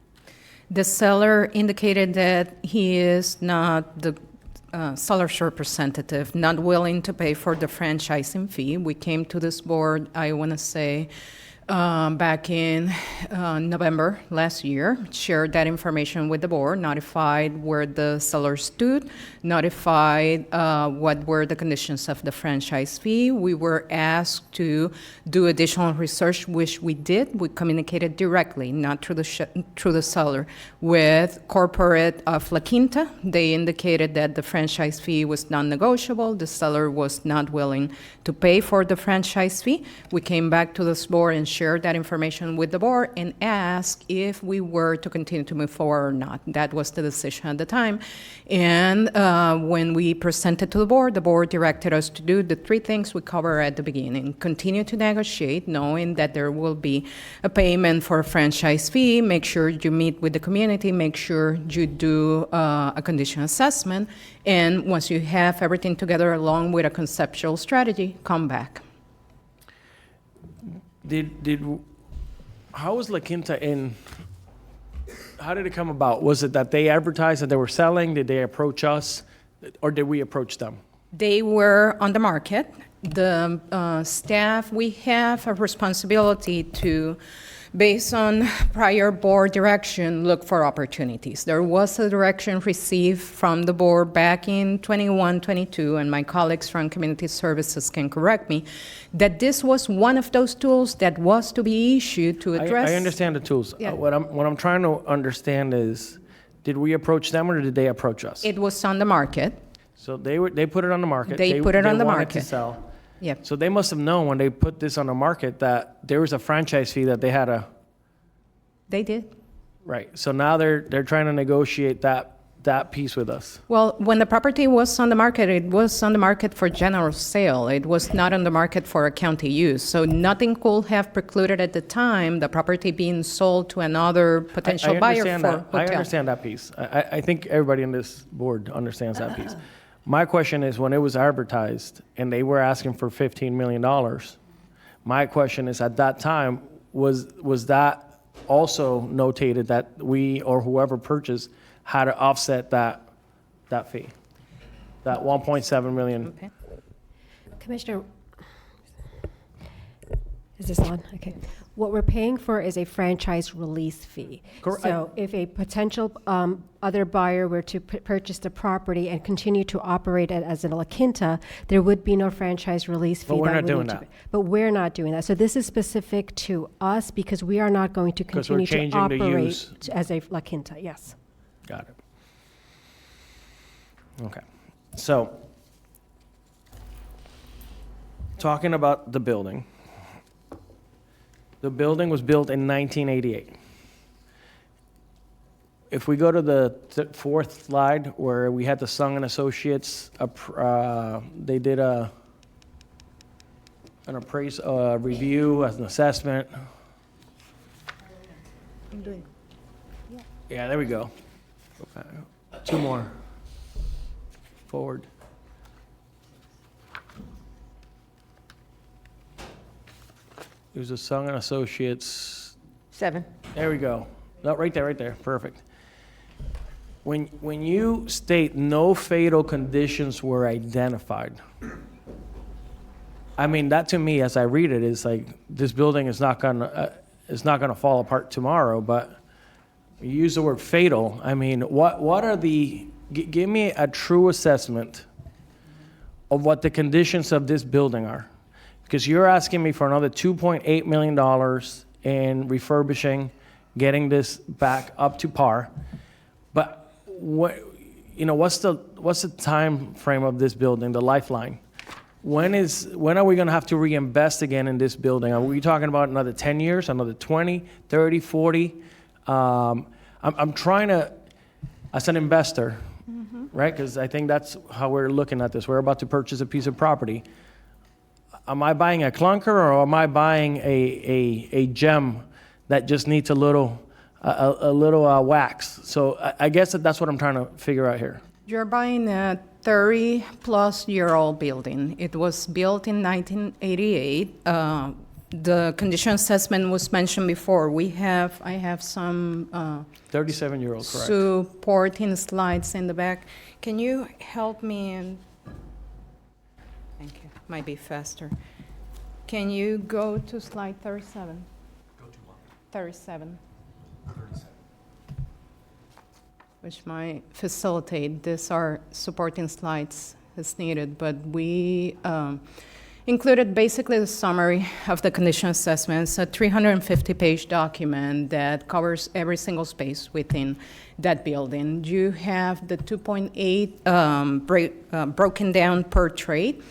The seller indicated that he is not the seller's representative, not willing to pay for the franchising fee. We came to this board, I want to say, back in November last year, shared that information with the board, notified where the seller stood, notified what were the conditions of the franchise fee. We were asked to do additional research, which we did. We communicated directly, not through the seller, with corporate of La Quinta. They indicated that the franchise fee was non-negotiable. The seller was not willing to pay for the franchise fee. We came back to this board and shared that information with the board and asked if we were to continue to move forward or not. That was the decision at the time. And when we presented to the board directed us to do the three things we covered at the beginning. Continue to negotiate, knowing that there will be a payment for a franchise fee. Make sure you meet with the community. Make sure you do a condition assessment. And once you have everything together along with a conceptual strategy, come back. How was La Quinta in? How did it come about? Was it that they advertised that they were selling? Did they approach us, or did we approach them? They were on the market. The staff, we have a responsibility to, based on prior board direction, look for opportunities. There was a direction received from the board back in 21, 22, and my colleagues from Community Services can correct me, that this was one of those tools that was to be issued to address. I understand the tools. Yeah. What I'm trying to understand is, did we approach them or did they approach us? It was on the market. So they put it on the market. They put it on the wanted market. to sell. Yep. So they must have known when they put this on the market that there was a franchise fee that they had to. They did. Right. So now they're trying to negotiate that piece with us. Well, when the property was on the market, it was on the market for general sale. It was not on the market for a county use. So nothing could have precluded at the time the property being sold to another potential buyer for hotel. I understand that piece. I think everybody in this board understands that piece. My question is, when it was advertised and they were asking for $15 million, my question is, at that time, was that also notated that we or whoever purchased had to offset that fee, that 1.7 million? Okay. Commissioner, is this on? Okay. What we're paying for is a franchise release fee. Correct. So if a potential other buyer were to purchase the property and continue to operate it as a La Quinta, there would be no franchise release fee. But we're not would doing need to that. But we're not doing that. So this is specific to us because we are not going to 'Cause we're continue to changing the operate use. as a La Quinta, yes. Got it. Okay. So, talking about the building. The building was built in 1988. If we go to the fourth slide where we had the Sung and Associates, they did an appraisal review, an assessment. I'm doing. Yeah, there we go. Okay. Two more. Forward. There's a Sung and Associates. 7. There we go. No, right there. Perfect. When you state no fatal conditions were identified, I mean, that to me, as I read it, is like this building is not gonna fall apart tomorrow. But you use the word fatal. I mean, what are the? Give me a true assessment of what the conditions of this building are. Because you're asking me for another $2.8 million in refurbishing, getting this back up to par. But what's the time frame of this building, the lifeline? When are we going to have to reinvest again in this building? Are we talking about another 10 years, another 20, 30, 40? I'm trying to, as an investor, right? Because I think that's how we're looking at this. We're about to purchase a piece of property. Am I buying a clunker or am I buying a gem that just needs a little wax? So I guess that's what I'm trying to figure out here. You're buying a 30-plus-year-old building. It was built in 1988. the condition assessment was mentioned before. I have some 37-year-old, correct. supporting slides in the back. Can you help me? Thank you. Might be faster. Can you go to slide 37? Go to what? 37. 37. Which might facilitate. These are supporting slides as needed, but we included basically the summary of the condition assessment. It's a 350-page document that covers every single space within that building. You have the 2.8 broken down per trade.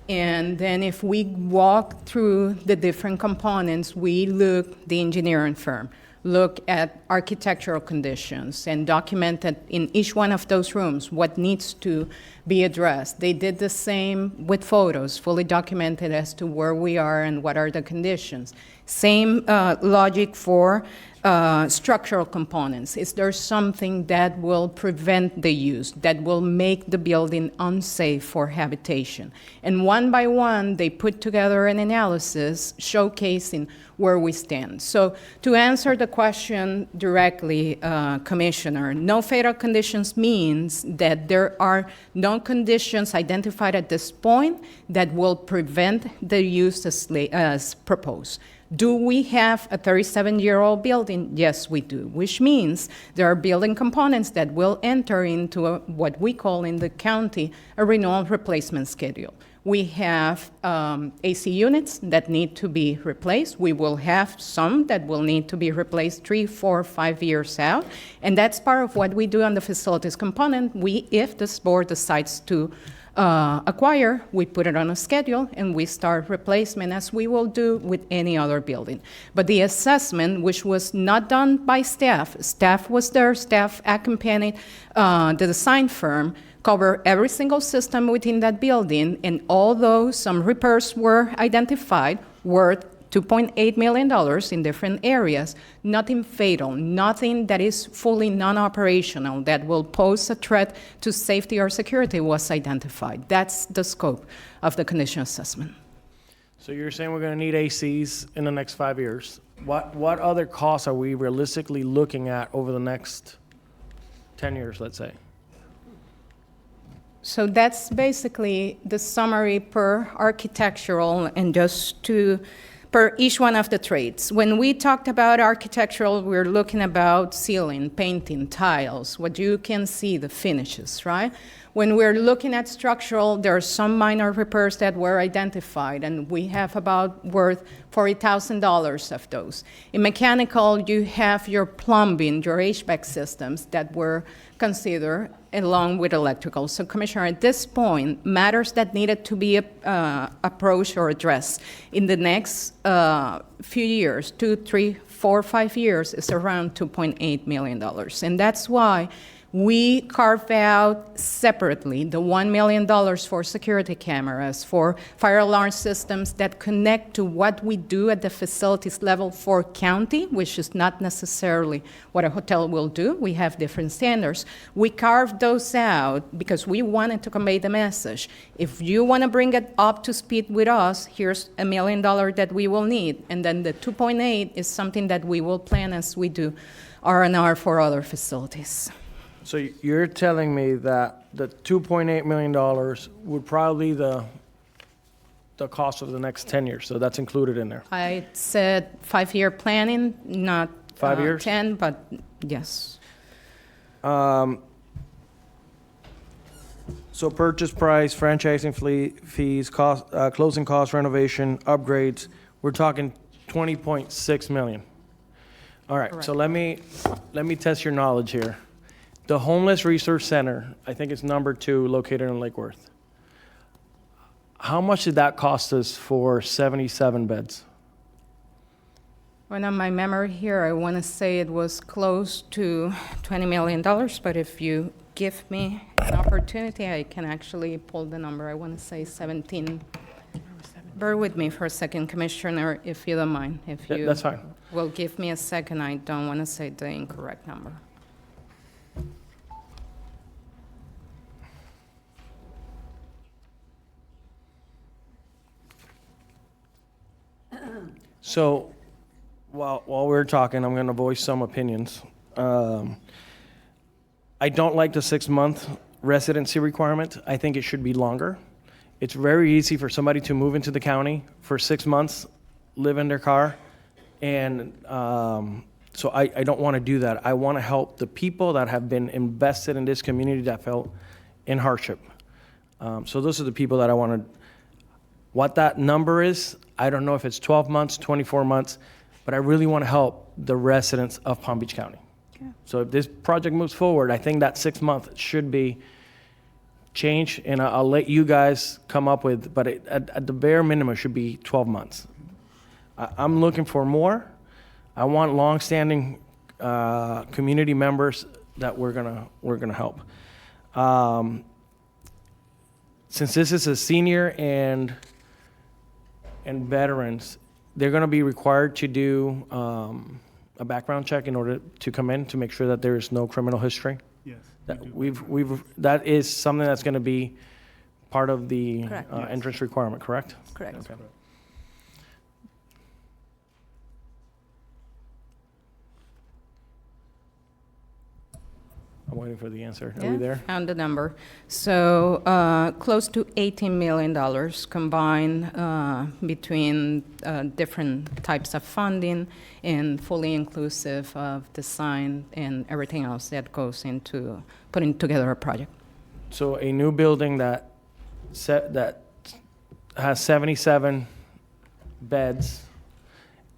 And then if we walk through the different components, we look the engineering firm, look at architectural conditions, and documented in each one of those rooms what needs to be addressed. They did the same with photos, fully documented as to where we are and what are the conditions. Same logic for structural components. Is there something that will prevent the use, that will make the building unsafe for habitation? And one by one, they put together an analysis showcasing where we stand. So to answer the question directly, Commissioner, no fatal conditions means that there are no conditions identified at this point that will prevent the use as proposed. Do we have a 37-year-old building? Yes, we do, which means there are building components that will enter into what we call in the county a renewal replacement schedule. We have AC units that need to be replaced. We will have some that will need to be replaced 3, 4, 5 years out. And that's part of what we do on the facilities component. If this board decides to acquire, we put it on a schedule and we start replacement as we will do with any other building. But the assessment, which was not done by staff was there, staff accompanied the design firm, cover every single system within that building, and although some repairs were identified worth $2.8 million in different areas, nothing fatal, nothing that is fully non-operational that will pose a threat to safety or security was identified. That's the scope of the condition assessment. So you're saying we're going to need ACs in the next 5 years. What other costs are we realistically looking at over the next 10 years, let's say? So that's basically the summary per architectural and just per each one of the trades. When we talked about architectural, we're looking about ceiling, painting, tiles, what you can see, the finishes, right? When we're looking at structural, there are some minor repairs that were identified, and we have about worth $40,000 of those. In mechanical, you have your plumbing, your HVAC systems that were considered along with electrical. So, Commissioner, at this point, matters that needed to be approached or addressed in the next few years, 2, 3, 4, 5 years, is around $2.8 million. And that's why we carve out separately the $1 million for security cameras, for fire alarm systems that connect to what we do at the facilities level for county, which is not necessarily what a hotel will do. We have different standards. We carved those out because we wanted to convey the message. If you want to bring it up to speed with us, here's $1 million that we will need. And then the 2.8 is something that we will plan as we do R&R for other facilities. So you're telling me that the $2.8 million would probably be the cost of the next 10 years, so that's included in there? I said 5-year planning, not 5 years? 10, but yes. So purchase price, franchising fees, cost, closing costs, renovation, upgrades, we're talking $20.6 million. All right, Correct. so let me test your knowledge here. The Homeless Resource Center, I think it's number 2, located in Lake Worth. How much did that cost us for 77 beds? Well, on my memory here, I want to say it was close to $20 million, but if you give me an opportunity, I can actually pull the number. I want to say 17. Bear with me for a second, Commissioner, if you don't mind. If you That's fine. will give me a second, I don't want to say the incorrect number. So, while we're talking, I'm going to voice some opinions. I don't like the 6-month residency requirement. I think it should be longer. It's very easy for somebody to move into the county for 6 months, live in their car, and so I don't want to do that. I want to help the people that have been invested in this community that felt in hardship. So those are the people that I want to. What that number is, I don't know if it's 12 months, 24 months, but I really want to help the residents of Palm Beach County. So if this project moves forward, I think that 6 month should be changed, and I'll let you guys come up with, but at the bare minimum, it should be 12 months. I'm looking for more. I want longstanding community members that we're gonna help. Since this is a senior and veterans, they're gonna be required to do a background check in order to come in to make sure that there is no criminal history. Yes. That is something that's gonna be part of the Correct. entrance requirement, correct? Correct. Okay. I'm waiting for the answer. Are we there? Found the number. So close to $18 million combined between different types of funding and fully inclusive of design and everything else that goes into putting together a project. So a new building that has 77 beds,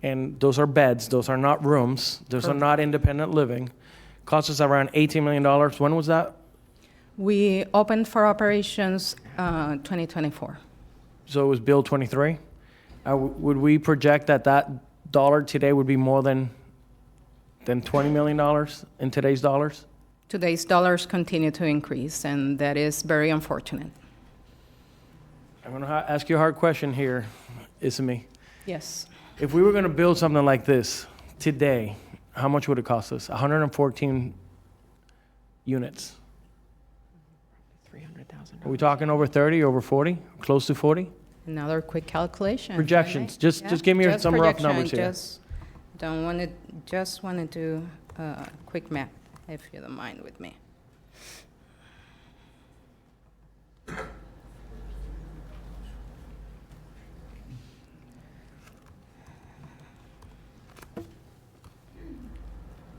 and those are beds, those are not rooms, those are not independent living, cost us around $18 million. When was that? We opened for operations 2024. So it was build 23? Would we project that dollar today would be more than $20 million in today's dollars? Today's dollars continue to increase, and that is very unfortunate. I'm going to ask you a hard question here, Isami. Yes. If we were going to build something like this today, how much would it cost us? 114 units. 300,000. Are we talking over 30, over 40, close to 40? Another quick calculation. Projections. right? Just give me Just some rough projection, numbers here. Just want to do quick math, if you don't mind with me.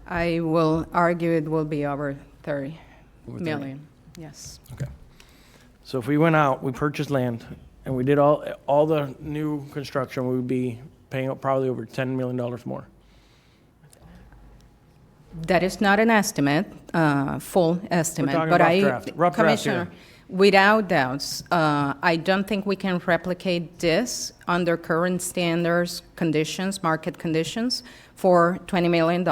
I will argue it will be over 30 Over 30. million. Yes. Okay. So if we went out, we purchased land, and we did all the new construction, we would be paying up probably over $10 million more. That is not an estimate, full estimate, talking but rough draft. Rough draft here. Commissioner, without doubts, I don't think we can replicate this under current standards, conditions, market conditions, for $20 million.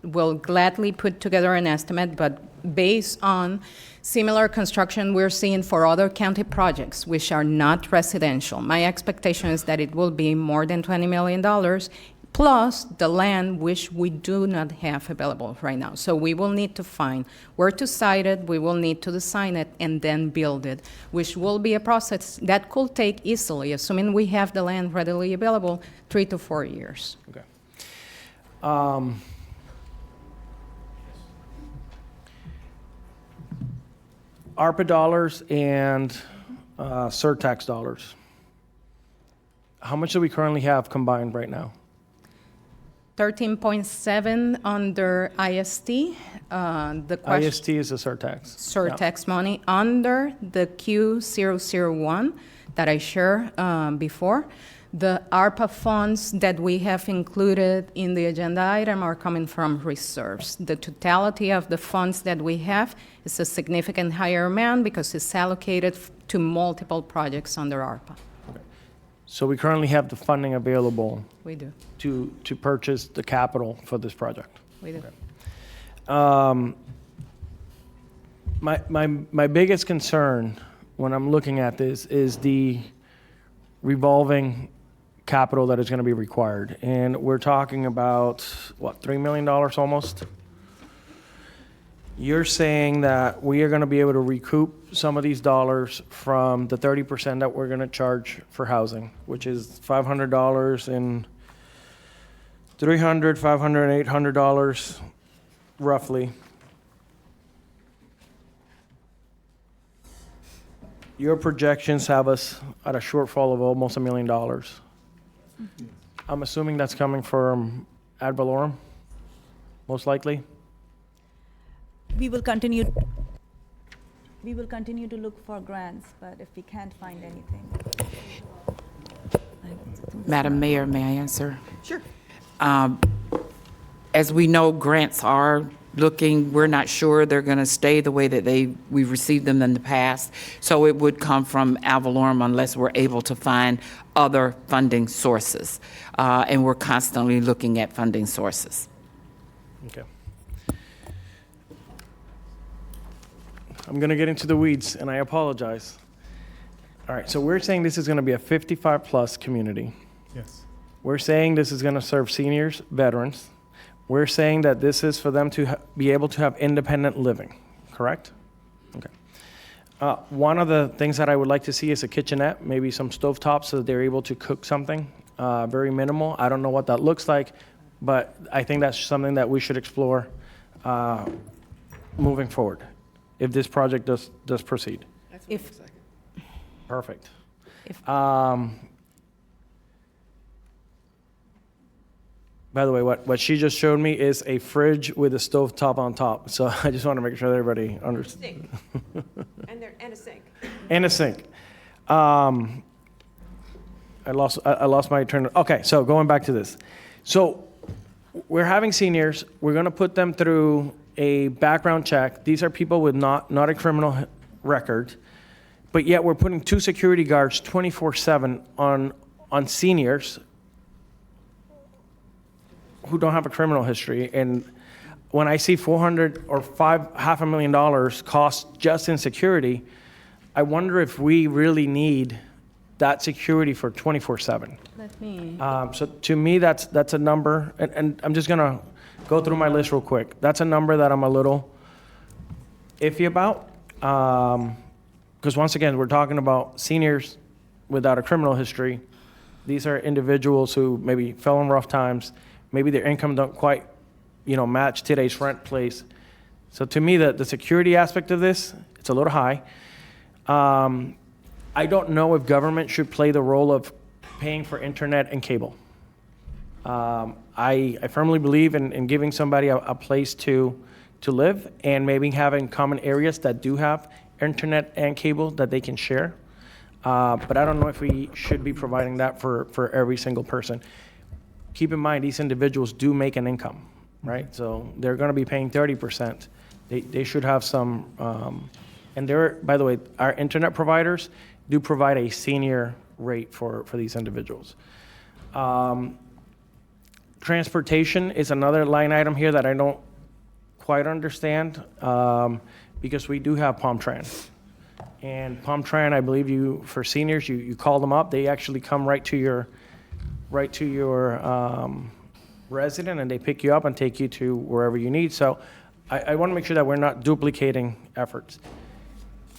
We'll gladly put together an estimate, but based on similar construction we're seeing for other county projects, which are not residential, my expectation is that it will be more than $20 million, plus the land which we do not have available right now. So we will need to find where to site it, we will need to design it, and then build it, which will be a process that could take easily, assuming we have the land readily available, 3 to 4 years. Okay. ARPA dollars and surtax dollars. How much do we currently have combined right now? 13.7 under IST. The question. IST is a surtax. Surtax money under the Q001 that I shared before. The ARPA funds that we have included in the agenda item are coming from reserves. The totality of the funds that we have is a significant higher amount because it's allocated to multiple projects under ARPA. Okay. So we currently have the funding available. We do. To purchase the capital for this project. We do. Okay. My biggest concern when I'm looking at this is the revolving capital that is going to be required. And we're talking about, what, $3 million almost? You're saying that we are going to be able to recoup some of these dollars from the 30% that we're going to charge for housing, which is $500 and $300, $500, $800 roughly. Your projections have us at a shortfall of almost $1 million. I'm assuming that's coming from ad valorem, most likely. We will continue to look for grants, but if we can't find anything. Madam Mayor, may I answer? Sure. As we know, grants are looking, we're not sure they're going to stay the way that we've received them in the past. So it would come from ad valorem unless we're able to find other funding sources. And we're constantly looking at funding sources. Okay. I'm going to get into the weeds, and I apologize. All right, so we're saying this is going to be a 55-plus community. Yes. We're saying this is going to serve seniors, veterans. We're saying that this is for them to be able to have independent living, correct? Okay. One of the things that I would like to see is a kitchenette, maybe some stovetops so that they're able to cook something, very minimal. I don't know what that looks like, but I think that's something that we should explore moving forward if this project does proceed. If Perfect. By the way, what she just showed me is a fridge with a stove top on top. So I just want to make sure that everybody understands. and a sink. And a sink. I lost my turn. Okay, so going back to this. So we're having seniors. We're going to put them through a background check. These are people with not a criminal record, but yet we're putting 2 security guards 24/7 on seniors who don't have a criminal history. And when I see $400 or $500,000 cost just in security, I wonder if we really need that security for 24/7. Let me. So to me, that's a number, and I'm just gonna go through my list real quick. That's a number that I'm a little iffy about, because once again, we're talking about seniors without a criminal history. These are individuals who maybe fell in rough times. Maybe their income don't quite, match today's rent place. So to me, the security aspect of this, it's a little high. I don't know if government should play the role of paying for internet and cable. I firmly believe in giving somebody a place to live and maybe having common areas that do have internet and cable that they can share. But I don't know if we should be providing that for every single person. Keep in mind, these individuals do make an income, right? So they're going to be paying 30%. They should have some, and by the way, our internet providers do provide a senior rate for these individuals. Transportation is another line item here that I don't quite understand, because we do have PalmTran. And PalmTran, I believe for seniors, you call them up, they actually come right to your resident, and they pick you up and take you to wherever you need. So I want to make sure that we're not duplicating efforts.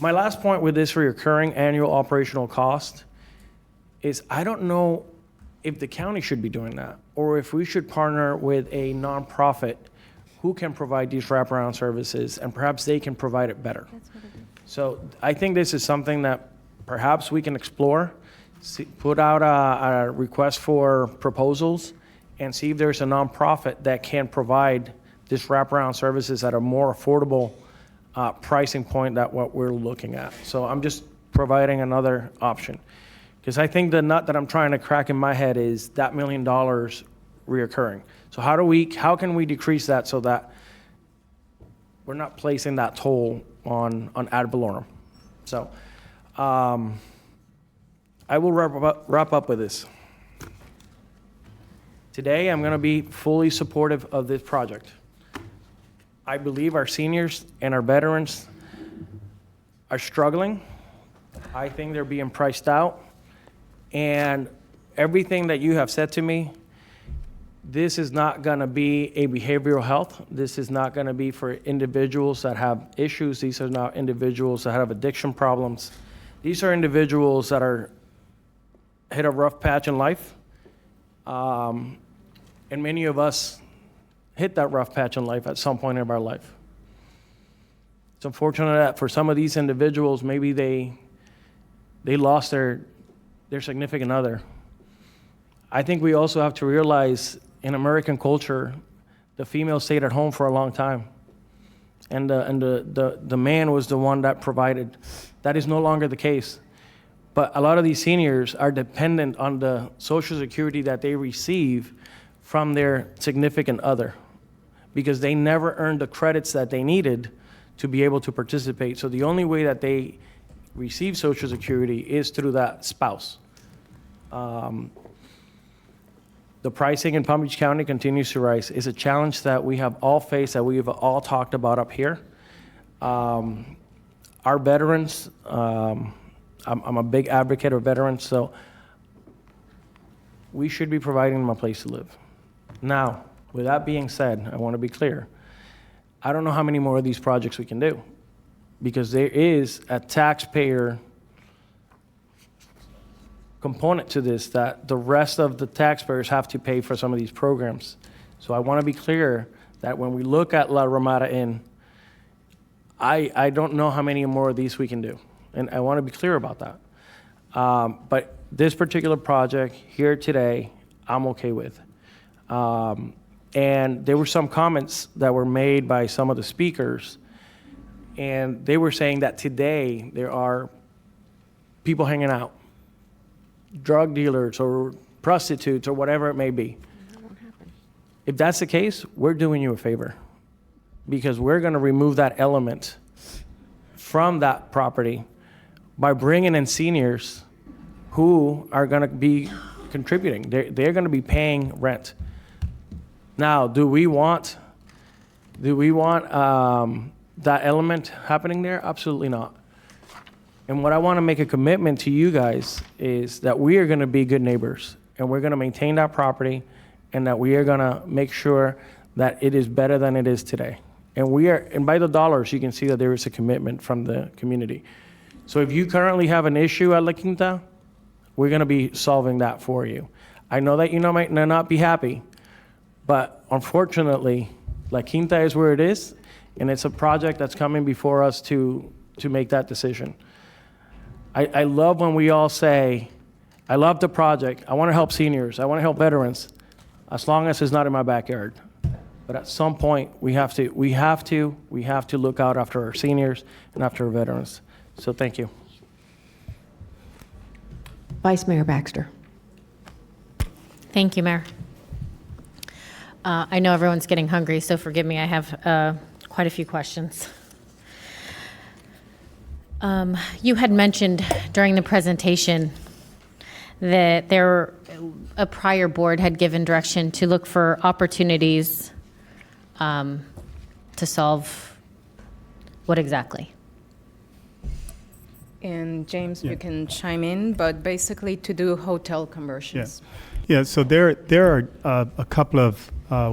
My last point with this recurring annual operational cost is I don't know if the county should be doing that, or if we should partner with a nonprofit who can provide these wraparound services, and perhaps they can provide it better. So I think this is something that perhaps we can explore. Put out a request for proposals and see if there's a nonprofit that can provide this wraparound services at a more affordable pricing point than what we're looking at. So I'm just providing another option. Because I think the nut that I'm trying to crack in my head is that $1 million reoccurring. So how can we decrease that so that we're not placing that toll on ad valorem? So I will wrap up with this. Today, I'm going to be fully supportive of this project. I believe our seniors and our veterans are struggling. I think they're being priced out. And everything that you have said to me This is not going to be a behavioral health. This is not going to be for individuals that have issues. These are not individuals that have addiction problems. These are individuals that are hit a rough patch in life. And many of us hit that rough patch in life at some point in our life. It's unfortunate that for some of these individuals, maybe they lost their significant other. I think we also have to realize in American culture, the female stayed at home for a long time. And the man was the one that provided. That is no longer the case. But a lot of these seniors are dependent on the Social Security that they receive from their significant other because they never earned the credits that they needed to be able to participate. So the only way that they receive Social Security is through that spouse. The pricing in Palm Beach County continues to rise. It's a challenge that we have all faced, that we have all talked about up here. Our veterans, I'm a big advocate of veterans, so we should be providing them a place to live. Now, with that being said, I want to be clear. I don't know how many more of these projects we can do because there is a taxpayer component to this that the rest of the taxpayers have to pay for some of these programs. So I want to be clear that when we look at La Ramada Inn, I don't know how many more of these we can do. And I want to be clear about that. But this particular project here today, I'm okay with. And there were some comments that were made by some of the speakers, and they were saying that today there are people hanging out, drug dealers or prostitutes or whatever it may be. If that's the case, we're doing you a favor because we're going to remove that element from that property by bringing in seniors who are going to be contributing. They're going to be paying rent. Now, do we want that element happening there? Absolutely not. And what I want to make a commitment to you guys is that we are going to be good neighbors and we're going to maintain that property and that we are going to make sure that it is better than it is today. And by the dollars, you can see that there is a commitment from the community. So if you currently have an issue at La Quinta, we're going to be solving that for you. I know that you might not be happy, but unfortunately, La Quinta is where it is, and it's a project that's coming before us to make that decision. I love when we all say, I love the project, I want to help seniors, I want to help veterans, as long as it's not in my backyard. But at some point, we have to look out after our seniors and after our veterans. So thank you. Vice Mayor Baxter. Thank you, Mayor. I know everyone's getting hungry, so forgive me, I have quite a few questions. You had mentioned during the presentation that a prior board had given direction to look for opportunities to solve what exactly? And James, you can chime in, but basically to do hotel conversions. Yeah, so there are a couple of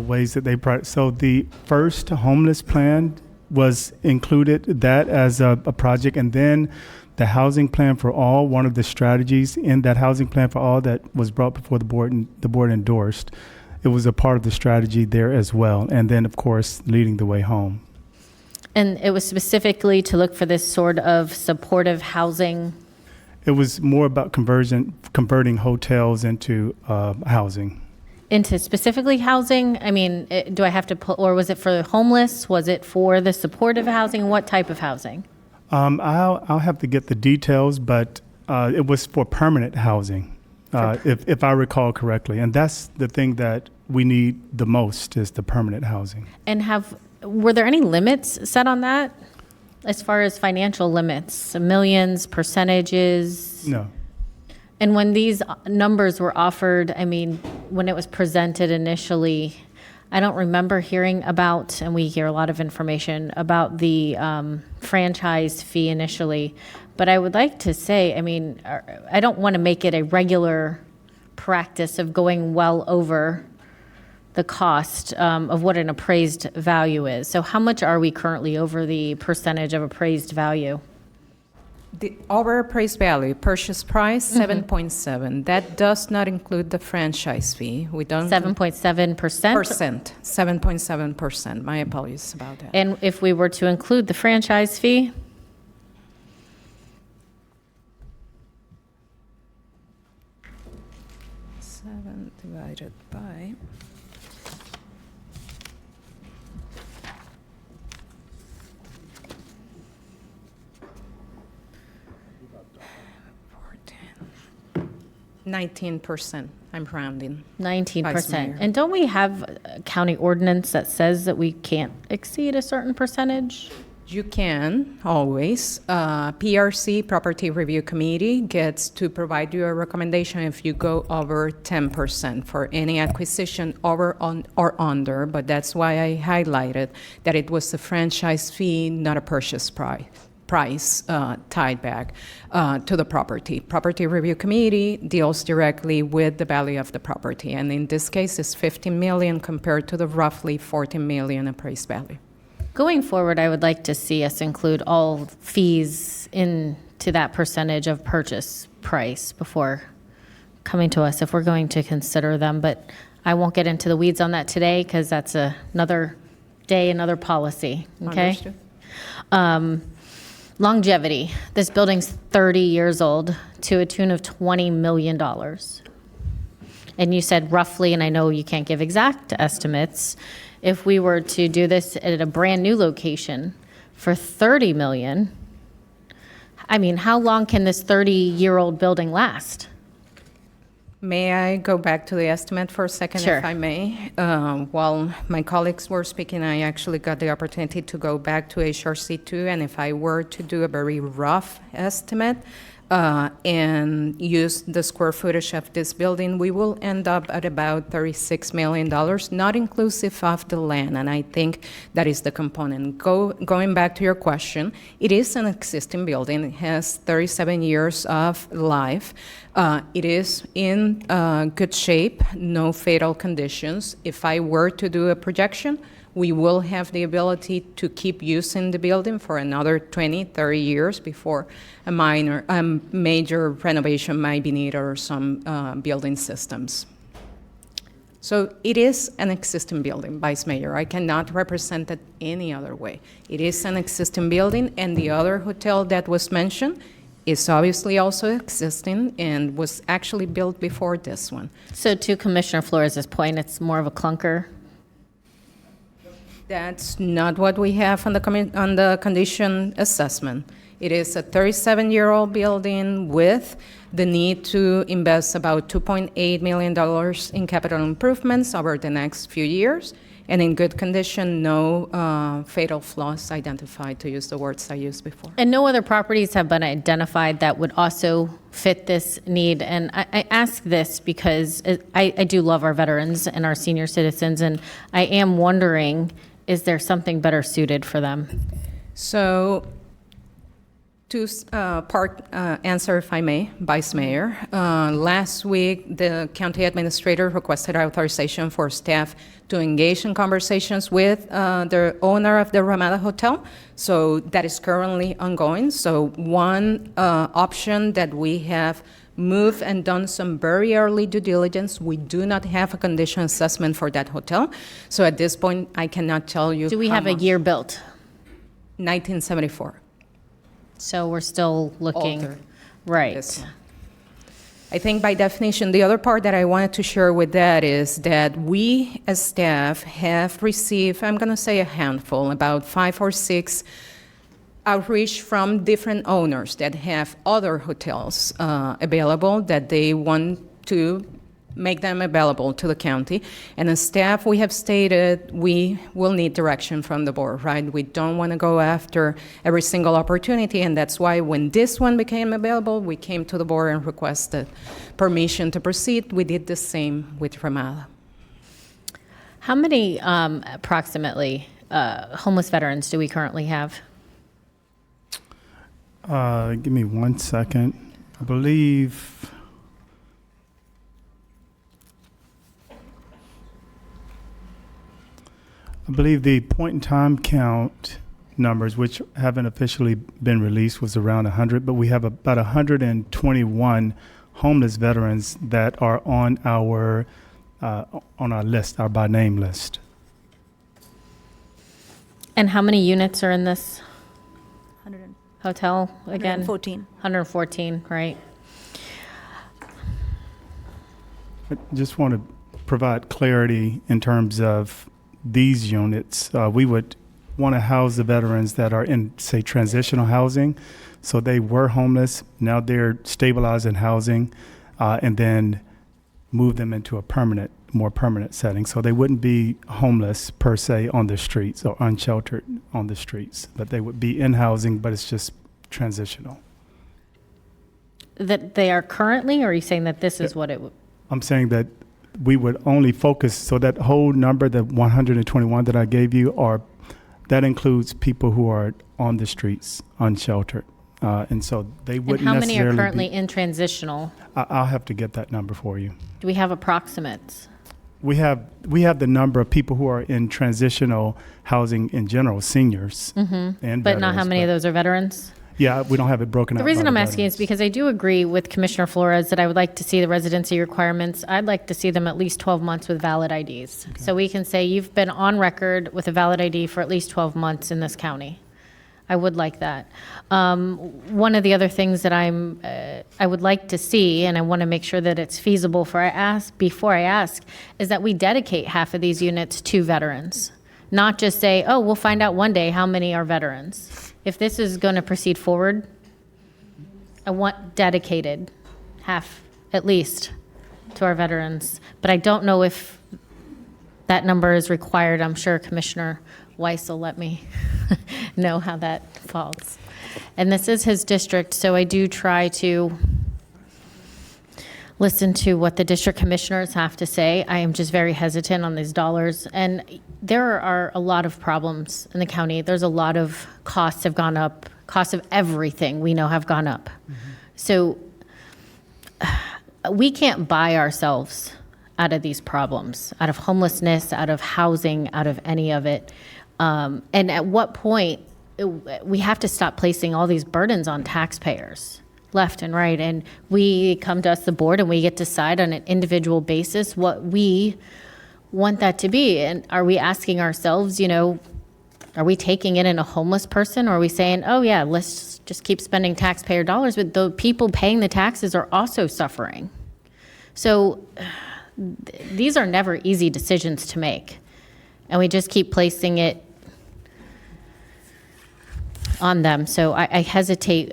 ways that they brought. So the first homeless plan was included that as a project, and then the housing plan for all, one of the strategies in that housing plan for all that was brought before the board and the board endorsed. It was a part of the strategy there as well. And then, of course, leading the way home. And it was specifically to look for this sort of supportive housing? It was more about converting hotels into housing. Into specifically housing? I mean, do I have to put, or was it for the homeless? Was it for the supportive housing? What type of housing? I'll have to get the details, but it was for permanent housing, if I recall correctly. And that's the thing that we need the most is the permanent housing. And were there any limits set on that as far as financial limits, millions, percentages? No. And when these numbers were offered, I mean, when it was presented initially, I don't remember hearing about, and we hear a lot of information about the franchise fee initially, but I would like to say, I mean, I don't want to make it a regular practice of going well over the cost of what an appraised value is. So how much are we currently over the percentage of appraised value? The our appraised value, purchase price, 7.7. That does not include the franchise fee. We don't. 7.7%? 7.7%. My apologies about that. And if we were to include the franchise fee? 7 divided by. %. I'm rounding. Vice 19%. Mayor. And don't we have a county ordinance that says that we can't exceed a certain percentage? You can, always. PRC, Property Review Committee, gets to provide you a recommendation if you go over 10% for any acquisition over or under, but that's why I highlighted that it was a franchise fee, not a purchase price tied back to the property. Property Review Committee deals directly with the value of the property, and in this case, it's $50 million compared to the roughly $40 million appraised value. Going forward, I would like to see us include all fees into that percentage of purchase price before coming to us if we're going to consider them. But I won't get into the weeds on that today because that's another day, another policy. Okay. Understood. Longevity. This building's 30 years old to a tune of $20 million. And you said roughly, and I know you can't give exact estimates, if we were to do this at a brand new location for $30 million, I mean, how long can this 30-year-old building last? May I go back to the estimate for a second, Sure. if I may? While my colleagues were speaking, I actually got the opportunity to go back to HRC2, and if I were to do a very rough estimate and use the square footage of this building, we will end up at about $36 million, not inclusive of the land, and I think that is the component. Going back to your question, it is an existing building. It has 37 years of life. It is in good shape, no fatal conditions. If I were to do a projection, we will have the ability to keep using the building for another 20, 30 years before a major renovation might be needed or some building systems. So it is an existing building, Vice Mayor. I cannot represent it any other way. It is an existing building, and the other hotel that was mentioned is obviously also existing and was actually built before this one. So to Commissioner Flores' point, it's more of a clunker? That's not what we have on the condition assessment. It is a 37-year-old building with the need to invest about $2.8 million in capital improvements over the next few years, and in good condition, no fatal flaws identified, to use the words I used before. And no other properties have been identified that would also fit this need. And I ask this because I do love our veterans and our senior citizens, and I am wondering, is there something better suited for them? So, to answer, if I may, Vice Mayor. Last week, the county administrator requested authorization for staff to engage in conversations with the owner of the Ramada Hotel. So that is currently ongoing. So one option that we have moved and done some very early due diligence. We do not have a condition assessment for that hotel. So at this point, I cannot tell you. Do we have a year built? 1974. So we're still looking. Older. Right. Yes. I think by definition, the other part that I wanted to share with that is that we as staff have received, I'm going to say a handful, about 5 or 6 outreach from different owners that have other hotels available that they want to make them available to the county. And as staff, we have stated we will need direction from the board, right? We don't want to go after every single opportunity, and that's why when this one became available, we came to the board and requested permission to proceed. We did the same with Ramada. How many approximately homeless veterans do we currently have? Give me 1 second. I believe believe the point-in-time count numbers, which haven't officially been released, was around 100, but we have about 121 homeless veterans that are on our list, our by name list. And how many units are in this 100 hotel again? 114. 114, right? I just want to provide clarity in terms of these units. We would want to house the veterans that are in, say, transitional housing. So they were homeless, now they're stabilized in housing, and then move them into a more permanent setting. So they wouldn't be homeless per se on the streets or unsheltered on the streets, but they would be in housing, but it's just transitional. That they are currently, or are you saying that this is what it would? I'm saying that we would only focus, so that whole number, the 121 that I gave you, that includes people who are on the streets, unsheltered. And so they wouldn't And how many necessarily are currently in transitional? I'll have to get that number for you. Do we have approximates? We have the number of people who are in transitional housing in general, seniors and But not how veterans, many of those are veterans? Yeah, we don't have it broken out. The reason by I'm the asking is because I do agree with Commissioner Flores that I would like to see the residency requirements. I'd like to see them at least 12 months with valid IDs. So we can say you've been on record with a valid ID for at least 12 months in this county. I would like that. One of the other things that I would like to see, and I want to make sure that it's feasible before I ask, is that we dedicate half of these units to veterans. Not just say, oh, we'll find out one day how many are veterans. If this is going to proceed forward, I want dedicated half, at least, to our veterans. But I don't know if that number is required. I'm sure Commissioner Weiss will let me know how that falls. And this is his district, so I do try to listen to what the district commissioners have to say. I am just very hesitant on these dollars. And there are a lot of problems in the county. There's a lot of costs have gone up. Costs of everything we know have gone up. So we can't buy ourselves out of these problems, out of homelessness, out of housing, out of any of it. And at what point we have to stop placing all these burdens on taxpayers left and right. And we come to us, the board, and we get to decide on an individual basis what we want that to be. And are we asking ourselves, are we taking it in a homeless person? Or are we saying, oh yeah, let's just keep spending taxpayer dollars, but the people paying the taxes are also suffering. So these are never easy decisions to make. And we just keep placing it on them. So I hesitate.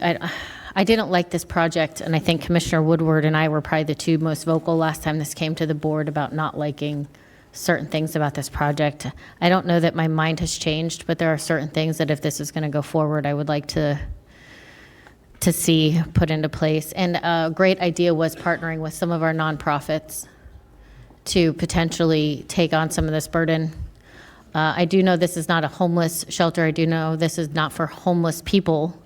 I didn't like this project, and I think Commissioner Woodward and I were probably the two most vocal last time this came to the board about not liking certain things about this project. I don't know that my mind has changed, but there are certain things that if this is going to go forward, I would like to see put into place. And a great idea was partnering with some of our nonprofits to potentially take on some of this burden. I do know this is not a homeless shelter. I do know this is not for homeless people.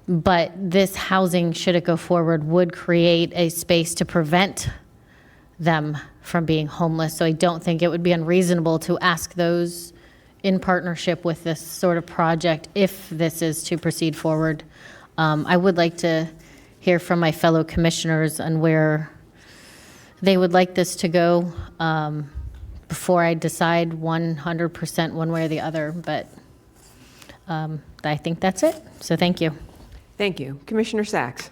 But this housing, should it go forward, would create a space to prevent them from being homeless. So I don't think it would be unreasonable to ask those in partnership with this sort of project if this is to proceed forward. I would like to hear from my fellow commissioners on where they would like this to go before I decide 100% one way or the other. But I think that's it. So thank you. Thank you. Commissioner Sachs.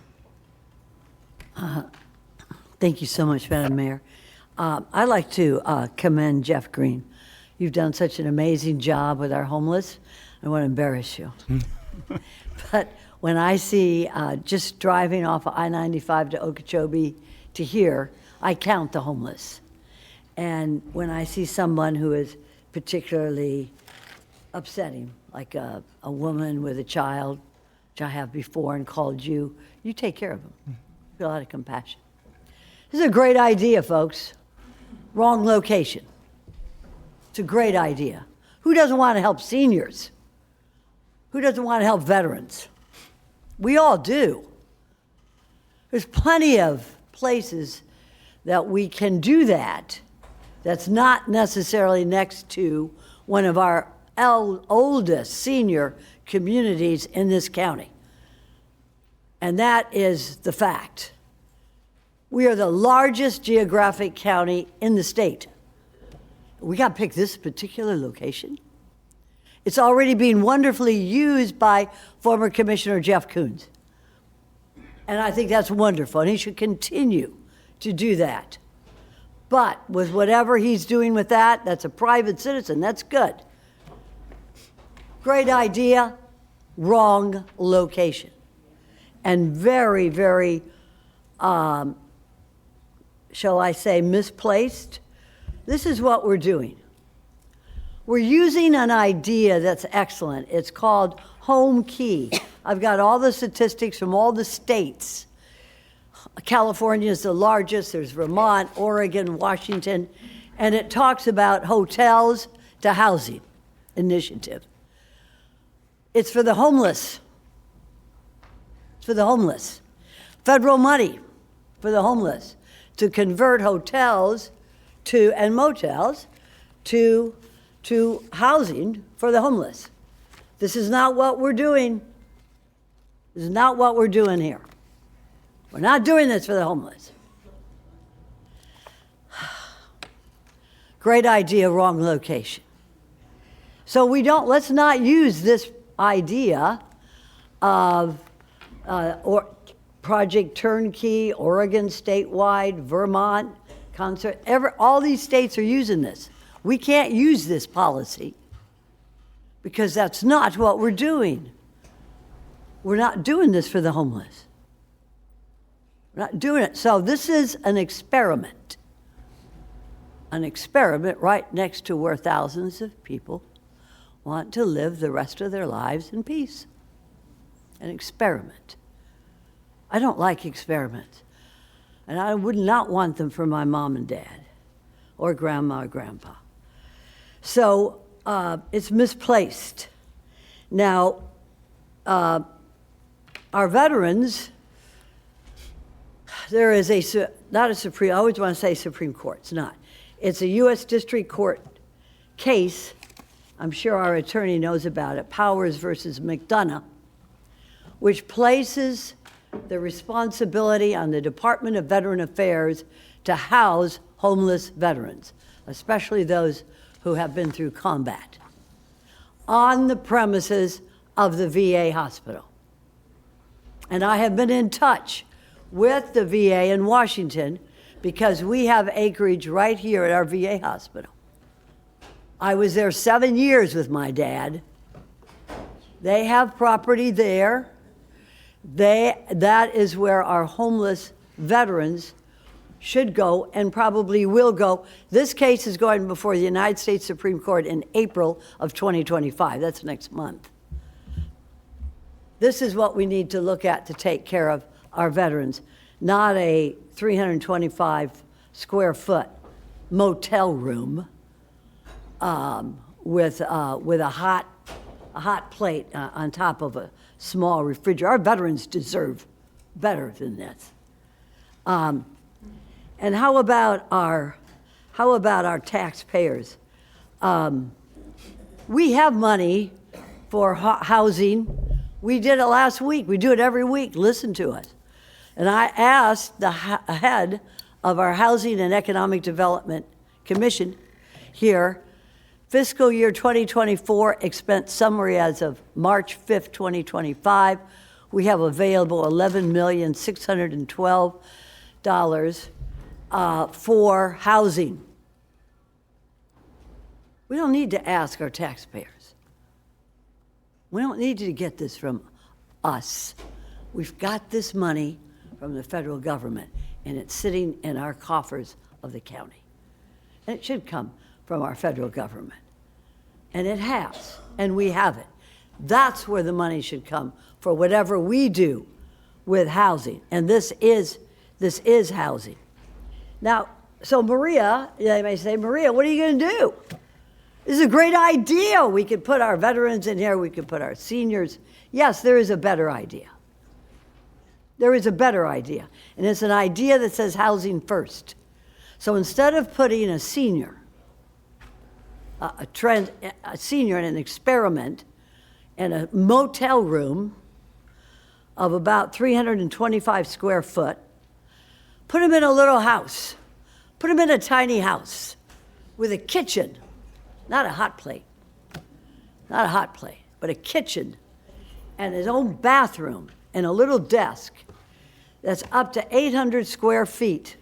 Thank you so much, Madam Mayor. I'd like to commend Jeff Green. You've done such an amazing job with our homeless. I want to embarrass you. But when I see just driving off of I-95 to Okeechobee to here, I count the homeless. And when I see someone who is particularly upsetting, like a woman with a child, which I have before and called you, you take care of them. Feel a lot of compassion. This is a great idea, folks. Wrong location. It's a great idea. Who doesn't want to help seniors? Who doesn't want to help veterans? We all do. There's plenty of places that we can do that that's not necessarily next to one of our oldest senior communities in this county. And that is the fact. We are the largest geographic county in the state. We got to pick this particular location. It's already being wonderfully used by former Commissioner Jeff Koons. And I think that's wonderful, and he should continue to do that. But with whatever he's doing with that, that's a private citizen, that's good. Great idea, wrong location. And very, very, shall I say, misplaced. This is what we're doing. We're using an idea that's excellent. It's called home key. I've got all the statistics from all the states. California is the largest. There's Vermont, Oregon, Washington, and it talks about hotels to housing initiative. It's for the homeless. It's for the homeless. Federal money for the homeless to convert hotels and motels to housing for the homeless. This is not what we're doing. This is not what we're doing here. We're not doing this for the homeless. Great idea, wrong location. So let's not use this idea of or Project Turnkey, Oregon statewide, Vermont, all these states are using this. We can't use this policy because that's not what we're doing. We're not doing this for the homeless. We're not doing it. So this is an experiment. An experiment right next to where thousands of people want to live the rest of their lives in peace. An experiment. I don't like experiments. And I would not want them for my mom and dad or grandma or grandpa. So it's misplaced. Now, our veterans, there is not a Supreme, I always want to say Supreme Court, it's not. It's a U.S. District Court case, I'm sure our attorney knows about it, Powers versus McDonough, which places the responsibility on the Department of Veteran Affairs to house homeless veterans, especially those who have been through combat, on the premises of the VA hospital. And I have been in touch with the VA in Washington because we have acreage right here at our VA hospital. I was there 7 years with my dad. They have property there. That is where our homeless veterans should go and probably will go. This case is going before the United States Supreme Court in April of 2025. That's next month. This is what we need to look at to take care of our veterans, not a 325 square foot motel room with a hot plate on top of a small refrigerator. Our veterans deserve better than this. And how about our taxpayers? We have money for housing. We did it last week. We do it every week. Listen to us. And I asked the head of our Housing and Economic Development Commission here, fiscal year 2024 expense summary as of March 5th, 2025. We have available $11,612 for housing. We don't need to ask our taxpayers. We don't need to get this from us. We've got this money from the federal government, and it's sitting in our coffers of the county. And it should come from our federal government. And it has, and we have it. That's where the money should come for whatever we do with housing. And this is housing. Now, so Maria, they may say, Maria, what are you going to do? This is a great idea. We could put our veterans in here. We could put our seniors. Yes, there is a better idea. There is a better idea. And it's an idea that says housing first. So instead of putting a senior, a senior in an experiment in a motel room of about 325 square foot, put him in a little house, put him in a tiny house with a kitchen, not a hot plate, but a kitchen and his own bathroom and a little desk that's up to 800 square feet,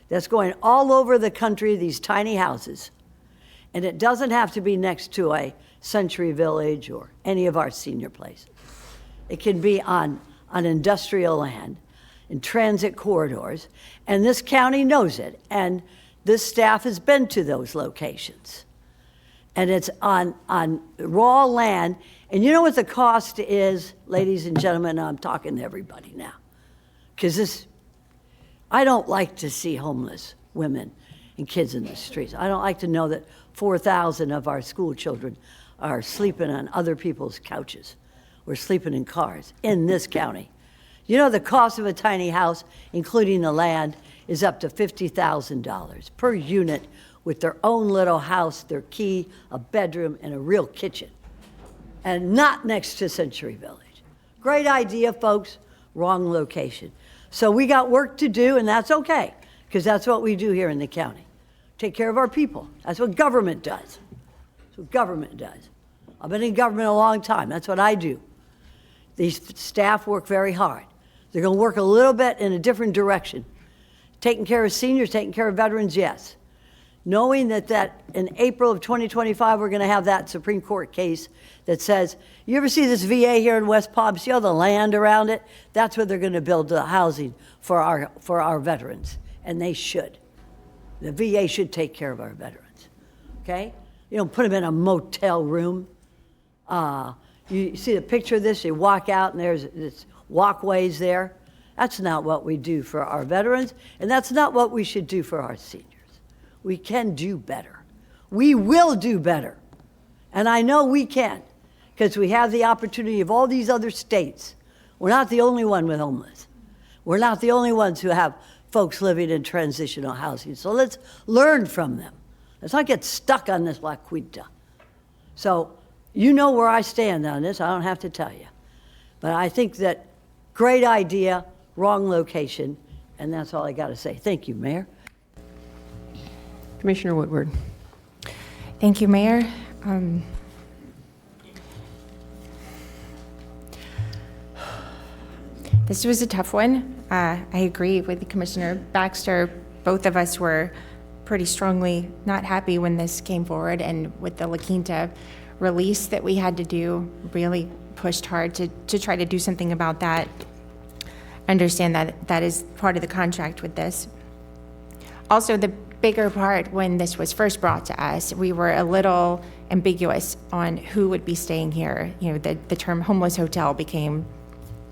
that's going all over the country, these tiny houses. And it doesn't have to be next to a Century Village or any of our senior places. It can be on industrial land, in transit corridors, and this county knows it, and this staff has been to those locations. And it's on raw land, and you know what the cost is, ladies and gentlemen? I'm talking to everybody now, because I don't like to see homeless women and kids in the streets. I don't like to know that 4,000 of our school children are sleeping on other people's couches or sleeping in cars in this county. You know, the cost of a tiny house, including the land, is up to $50,000 per unit with their own little house, their key, a bedroom, and a real kitchen. And not next to Century Village. Great idea, folks. Wrong location. So we got work to do, and that's okay, because that's what we do here in the county. Take care of our people. That's what government does. That's what government does. I've been in government a long time. That's what I do. These staff work very hard. They're going to work a little bit in a different direction. Taking care of seniors, taking care of veterans, yes. Knowing that in April of 2025, we're going to have that Supreme Court case that says, you ever see this VA here in West Palm? See all the land around it? That's where they're going to build the housing for our veterans, and they should. The VA should take care of our veterans, okay? You don't put them in a motel room. You see the picture of this, you walk out and there's this walkways there. That's not what we do for our veterans, and that's not what we should do for our seniors. We can do better. We will do better. And I know we can, because we have the opportunity of all these other states. We're not the only one with homeless. We're not the only ones who have folks living in transitional housing. So let's learn from them. Let's not get stuck on this La Quinta. So you know where I stand on this. I don't have to tell you. But I think that great idea, wrong location, and that's all I got to say. Thank you, Mayor. Commissioner Woodward. Thank you, Mayor. This was a tough one. I agree with Commissioner Baxter. Both of us were pretty strongly not happy when this came forward, and with the La Quinta release that we had to do, really pushed hard to try to do something about that. Understand that that is part of the contract with this. Also, the bigger part, when this was first brought to us, we were a little ambiguous on who would be staying here. You know, the term homeless hotel became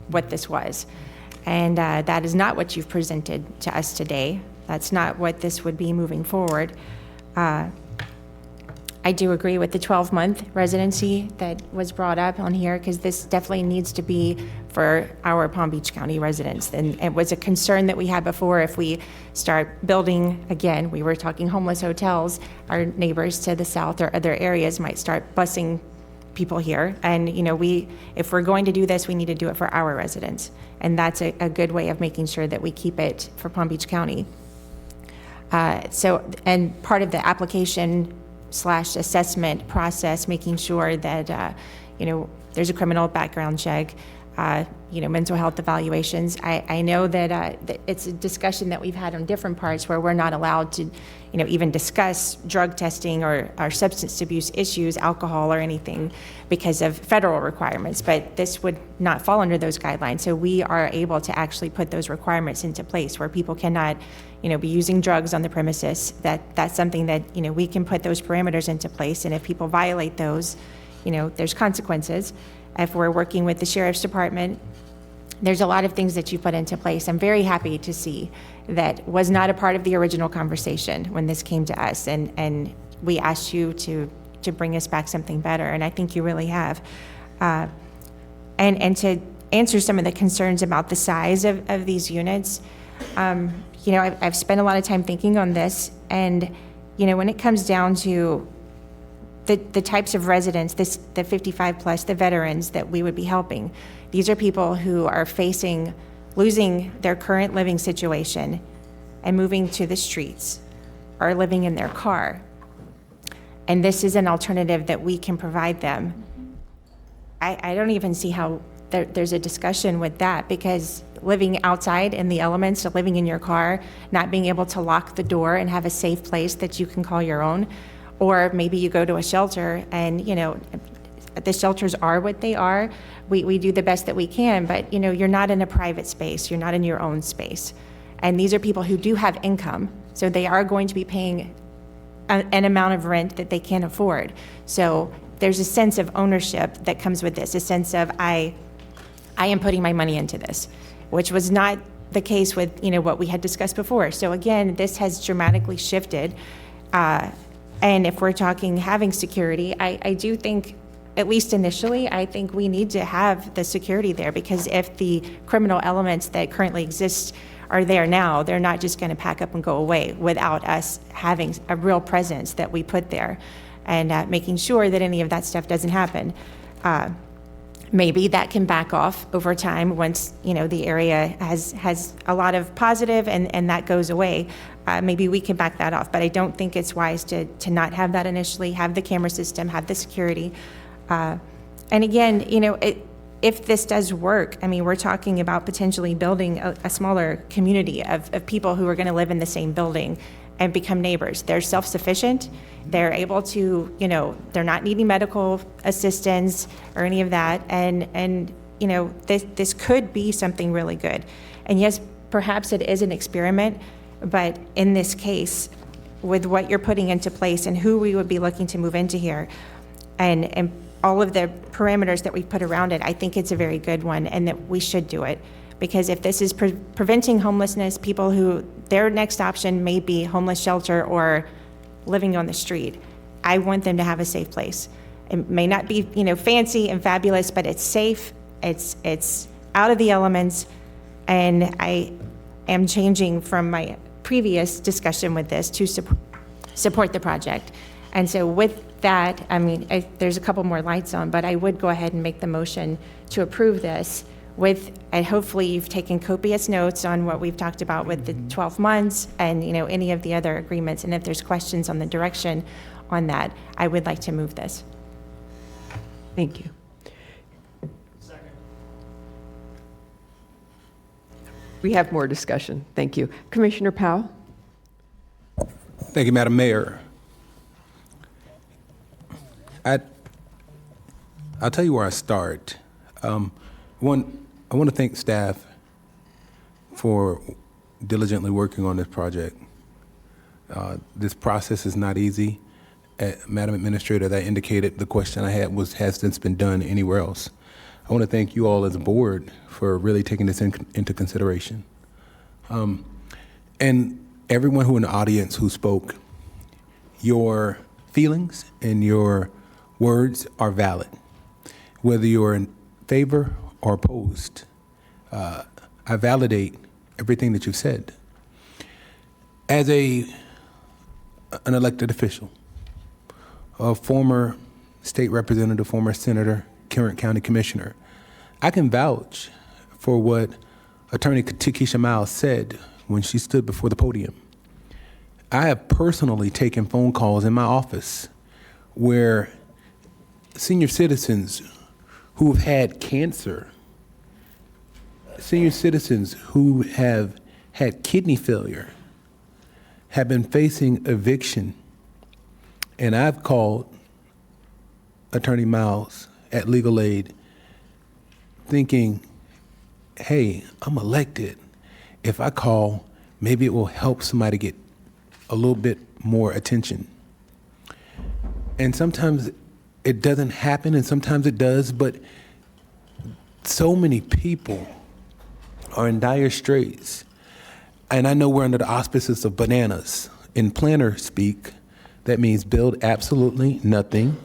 what this was. And that is not what you've presented to us today. That's not what this would be moving forward. I do agree with the 12-month residency that was brought up on here, because this definitely needs to be for our Palm Beach County residents. And it was a concern that we had before. If we start building, again, we were talking homeless hotels, our neighbors to the south or other areas might start busing people here. And, you know, if we're going to do this, we need to do it for our residents. And that's a good way of making sure that we keep it for Palm Beach County. And part of the application / assessment process, making sure that, there's a criminal background check, mental health evaluations. I know that it's a discussion that we've had on different parts where we're not allowed to, even discuss drug testing or substance abuse issues, alcohol or anything, because of federal requirements. But this would not fall under those guidelines. So we are able to actually put those requirements into place where people cannot, be using drugs on the premises. That's something that, we can put those parameters into place. And if people violate those, there's consequences. If we're working with the Sheriff's Department, there's a lot of things that you put into place. I'm very happy to see that was not a part of the original conversation when this came to us, and we asked you to bring us back something better, and I think you really have. And to answer some of the concerns about the size of these units, You know, I've spent a lot of time thinking on this, and, you know, when it comes down to the types of residents, the 55 plus, the veterans that we would be helping, these are people who are losing their current living situation and moving to the streets or living in their car. And this is an alternative that we can provide them. I don't even see how there's a discussion with that, because living outside in the elements, living in your car, not being able to lock the door and have a safe place that you can call your own, or maybe you go to a shelter and, you know, the shelters are what they are. We do the best that we can, but, you know, you're not in a private space. You're not in your own space. And these are people who do have income, so they are going to be paying an amount of rent that they can't afford. So there's a sense of ownership that comes with this, a sense of I am putting my money into this, which was not the case with, you know, what we had discussed before. So again, this has dramatically shifted. And if we're talking having security, I do think, at least initially, I think we need to have the security there, because if the criminal elements that currently exist are there now, they're not just going to pack up and go away without us having a real presence that we put there and making sure that any of that stuff doesn't happen. Maybe that can back off over time once, you know, the area has a lot of positive and that goes away. Maybe we can back that off, but I don't think it's wise to not have that initially, have the camera system, have the security. And again, you know, if this does work, I mean, we're talking about potentially building a smaller community of people who are going to live in the same building and become neighbors. They're self-sufficient. They're able to, you know, they're not needing medical assistance or any of that. And you know, this could be something really good. And yes, perhaps it is an experiment, but in this case, with what you're putting into place and who we would be looking to move into here, and all of the parameters that we put around it, I think it's a very good one, and that we should do it. Because if this is preventing homelessness, people who their next option may be homeless shelter or living on the street, I want them to have a safe place. It may not be, you know, fancy and fabulous, but it's safe, it's out of the elements, and I am changing from my previous discussion with this to support the project. And so with that, I mean, there's a couple more lights on, but I would go ahead and make the motion to approve this with, and hopefully you've taken copious notes on what we've talked about with the 12 months and, you know, any of the other agreements. And if there's questions on the direction on that, I would like to move this. Thank you. We have more discussion. Thank you. Commissioner Powell? Thank you, Madam Mayor. I'll tell you where I start. I want to thank staff for diligently working on this project. This process is not easy. Madam Administrator, as I indicated, the question I had was, has this been done anywhere else? I want to thank you all as a board for really taking this into consideration. And everyone who in the audience who spoke, your feelings and your words are valid. Whether you're in favor or opposed, I validate everything that you've said. As an elected official, a former state representative, former senator, current county commissioner, I can vouch for what Attorney Takesha Miles said when she stood before the podium. I have personally taken phone calls in my office where senior citizens who have had cancer, senior citizens who have had kidney failure, have been facing eviction. And I've called Attorney Miles at Legal Aid thinking, hey, I'm elected. If I call, maybe it will help somebody get a little bit more attention. And sometimes it doesn't happen, and sometimes it does, but so many people are in dire straits. And I know we're under the auspices of bananas. In planner speak, that means build absolutely nothing,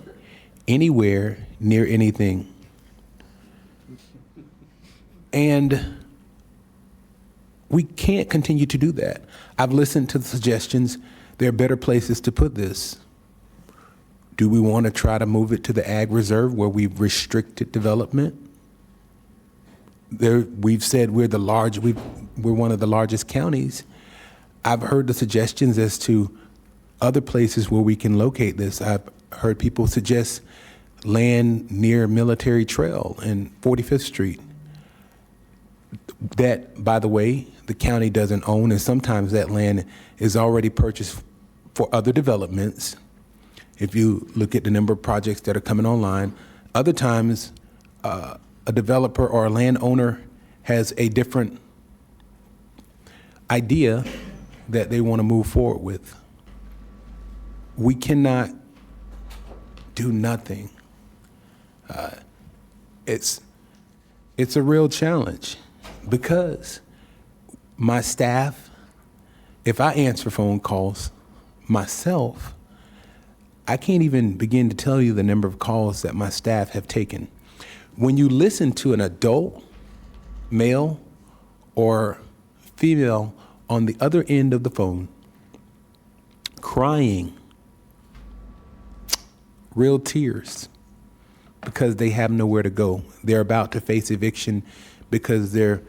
anywhere, near anything. And We can't continue to do that. I've listened to the suggestions. There are better places to put this. Do we want to try to move it to the ag reserve where we've restricted development? We've said we're one of the largest counties. I've heard the suggestions as to other places where we can locate this. I've heard people suggest land near Military Trail and 45th Street. That, by the way, the county doesn't own, and sometimes that land is already purchased for other developments. If you look at the number of projects that are coming online, other times a developer or a landowner has a different idea that they want to move forward with. We cannot do nothing. It's a real challenge because my staff, if I answer phone calls myself, I can't even begin to tell you the number of calls that my staff have taken. When you listen to an adult, male or female on the other end of the phone, crying, real tears, because they have nowhere to go. They're about to face eviction because their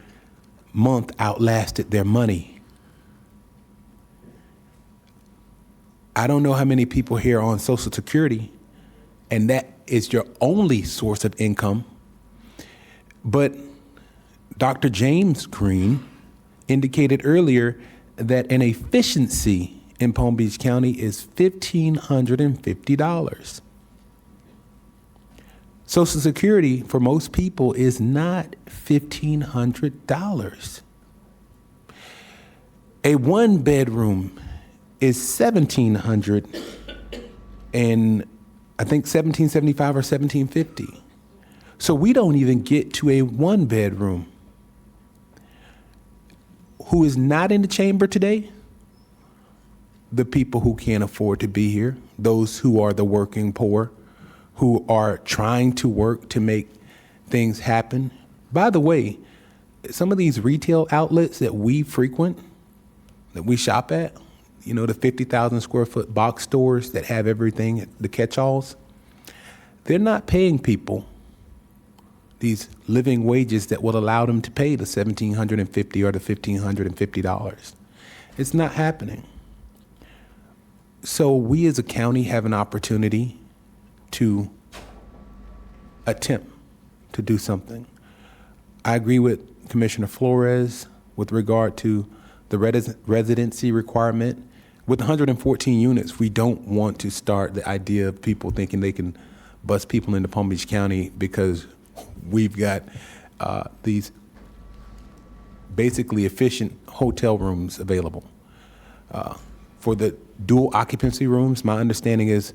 month outlasted their money. I don't know how many people here are on Social Security, and that is your only source of income. But Dr. James Green indicated earlier that an efficiency in Palm Beach County is $1,550. Social Security for most people is not $1,500. A one bedroom is $1,700 and I think $1,775 or $1,750. So we don't even get to a one bedroom. Who is not in the chamber today? The people who can't afford to be here, those who are the working poor, who are trying to work to make things happen. By the way, some of these retail outlets that we frequent, that we shop at, you know, the 50,000 square foot box stores that have everything, the catch-alls, they're not paying people these living wages that will allow them to pay the $1,750 or the $1,550. It's not happening. So we as a county have an opportunity to attempt to do something. I agree with Commissioner Flores with regard to the residency requirement. With 114 units, we don't want to start the idea of people thinking they can bus people into Palm Beach County because we've got these basically efficient hotel rooms available. For the dual occupancy rooms, my understanding is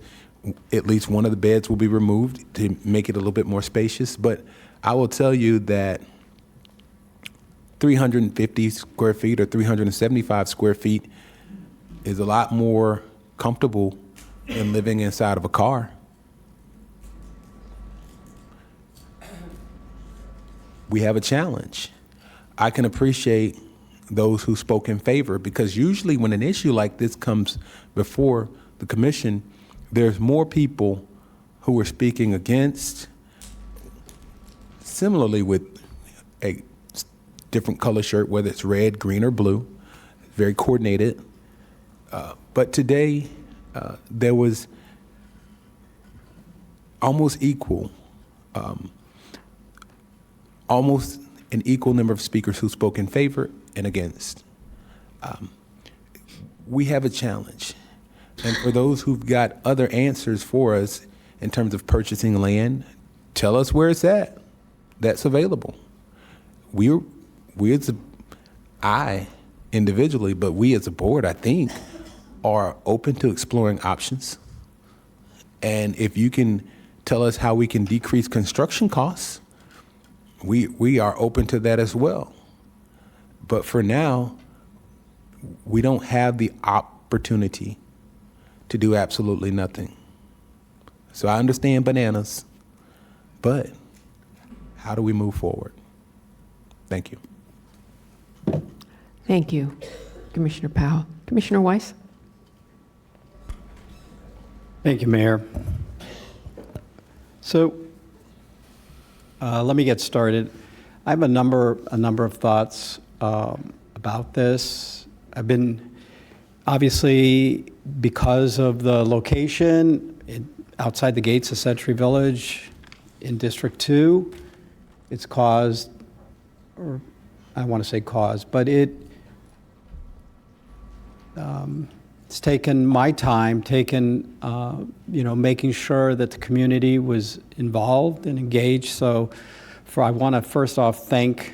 at least one of the beds will be removed to make it a little bit more spacious. But I will tell you that 350 square feet or 375 square feet is a lot more comfortable than living inside of a car. We have a challenge. I can appreciate those who spoke in favor because usually when an issue like this comes before the commission, there's more people who are speaking against. Similarly with a different color shirt, whether it's red, green, or blue, very coordinated. But today, there was almost an equal number of speakers who spoke in favor and against. We have a challenge. And for those who've got other answers for us in terms of purchasing land, tell us where it's at. That's available. I individually, but we as a board, I think, are open to exploring options. And if you can tell us how we can decrease construction costs, we are open to that as well. But for now, we don't have the opportunity to do absolutely nothing. So I understand bananas, but how do we move forward? Thank you. Thank you, Commissioner Powell. Commissioner Weiss? Thank you, Mayor. So let me get started. I have a number of thoughts about this. I've been, obviously, because of the location outside the gates of Century Village in District 2, it's caused, or I want to say caused, but it's taken my time, making sure that the community was involved and engaged. So I want to first off thank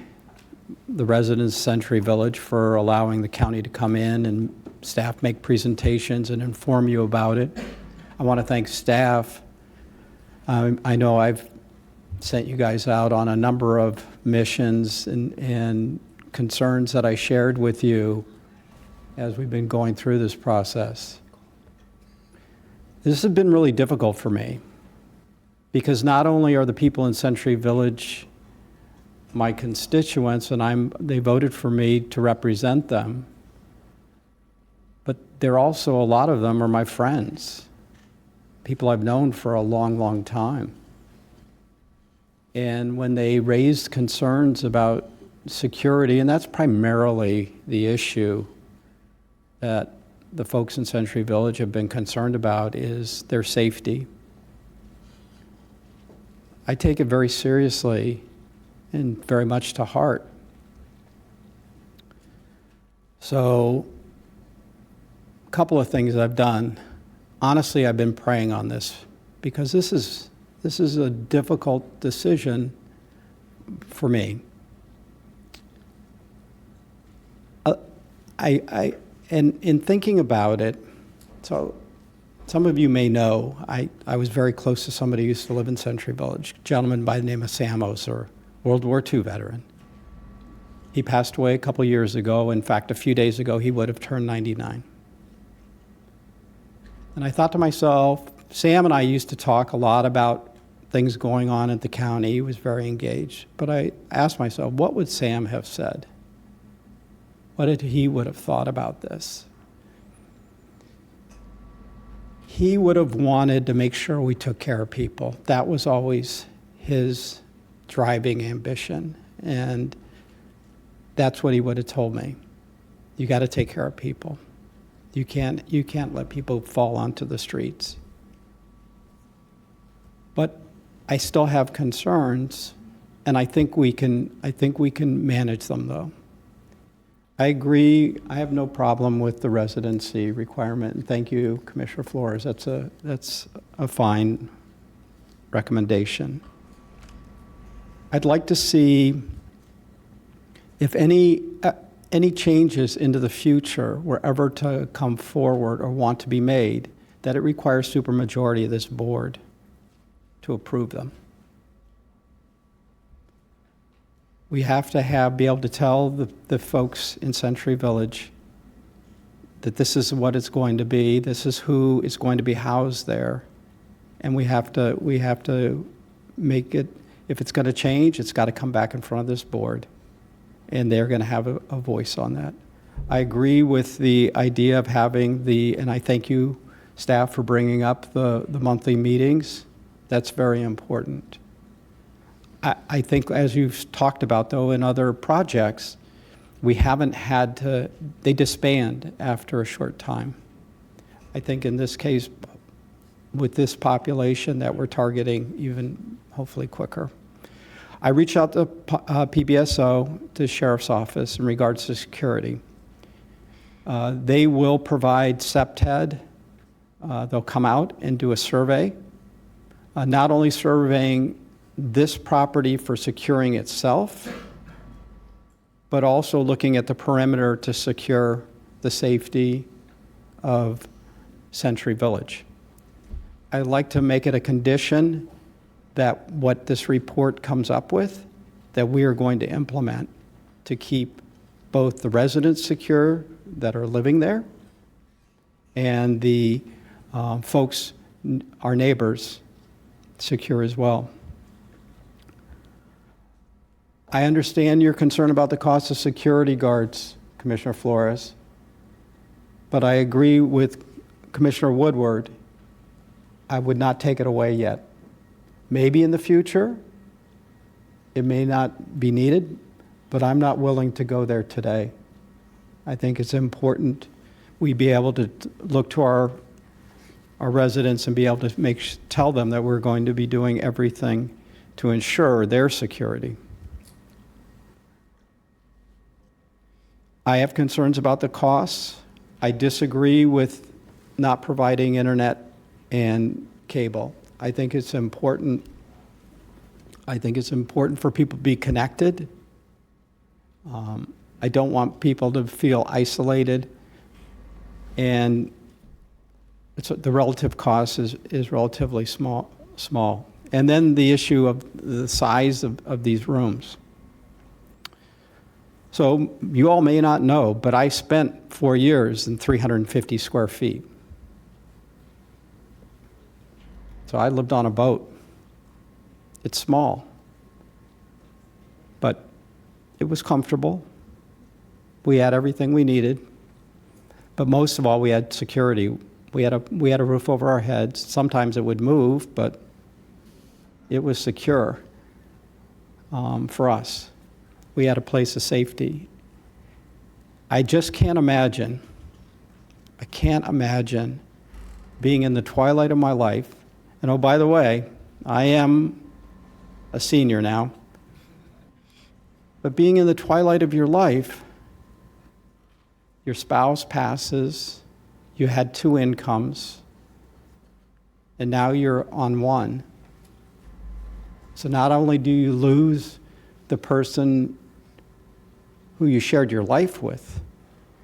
the residents of Century Village for allowing the county to come in and staff make presentations and inform you about it. I want to thank staff. I know I've sent you guys out on a number of missions and concerns that I shared with you as we've been going through this process. This has been really difficult for me because not only are the people in Century Village my constituents and they voted for me to represent them, but they're also, a lot of them are my friends, people I've known for a long, long time. And when they raised concerns about security, and that's primarily the issue that the folks in Century Village have been concerned about, is their safety. I take it very seriously and very much to heart. So, a couple of things I've done. Honestly, I've been praying on this because this is a difficult decision for me. And in thinking about it, so some of you may know, I was very close to somebody who used to live in Century Village, a gentleman by the name of Sam Oser, World War II veteran. He passed away a couple years ago. In fact, a few days ago, he would have turned 99. And I thought to myself, Sam and I used to talk a lot about things going on at the county. He was very engaged. But I asked myself, what would Sam have said? What did he would have thought about this? He would have wanted to make sure we took care of people. That was always his driving ambition. And that's what he would have told me. You got to take care of people. You can't let people fall onto the streets. But I still have concerns, and I think we can manage them, though. I agree. I have no problem with the residency requirement. And thank you, Commissioner Flores. That's a fine recommendation. I'd like to see if any changes into the future were ever to come forward or want to be made, that it requires supermajority of this board to approve them. We have to be able to tell the folks in Century Village that this is what it's going to be, this is who is going to be housed there, and we have to make it, if it's going to change, it's got to come back in front of this board, and they're going to have a voice on that. I agree with the idea of having and I thank you, staff, for bringing up the monthly meetings. That's very important. I think, as you've talked about, though, in other projects, we haven't had to, they disband after a short time. I think in this case, with this population, that we're targeting even hopefully quicker. I reached out to PBSO, to the Sheriff's Office, in regards to security. They will provide CEPTED. They'll come out and do a survey, not only surveying this property for securing itself, but also looking at the perimeter to secure the safety of Century Village. I'd like to make it a condition that what this report comes up with, that we are going to implement to keep both the residents secure that are living there and the folks, our neighbors, secure as well. I understand your concern about the cost of security guards, Commissioner Flores. But I agree with Commissioner Woodward. I would not take it away yet. Maybe in the future, it may not be needed, but I'm not willing to go there today. I think it's important we be able to look to our residents and be able to tell them that we're going to be doing everything to ensure their security. I have concerns about the costs. I disagree with not providing internet and cable. I think it's important. I think it's important for people to be connected. I don't want people to feel isolated, and the relative cost is relatively small. And then the issue of the size of these rooms. So you all may not know, but I spent 4 years in 350 square feet. So I lived on a boat. It's small, but it was comfortable. We had everything we needed, but most of all, we had security. We had a roof over our heads. Sometimes it would move, but it was secure for us. We had a place of safety. I just can't imagine. I can't imagine being in the twilight of my life. And oh, by the way, I am a senior now. But being in the twilight of your life, your spouse passes, you had 2 incomes, and now you're on one. So not only do you lose the person who you shared your life with,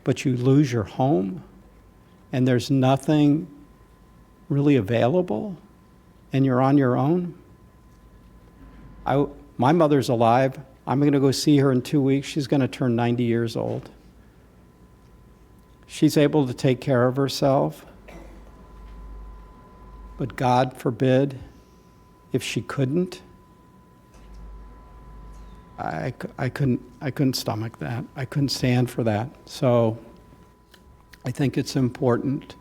but you lose your home, and there's nothing really available, and you're on your own. My mother's alive. I'm going to go see her in 2 weeks. She's going to turn 90 years old. She's able to take care of herself, but God forbid if she couldn't. I couldn't stomach that. I couldn't stand for that. So I think it's important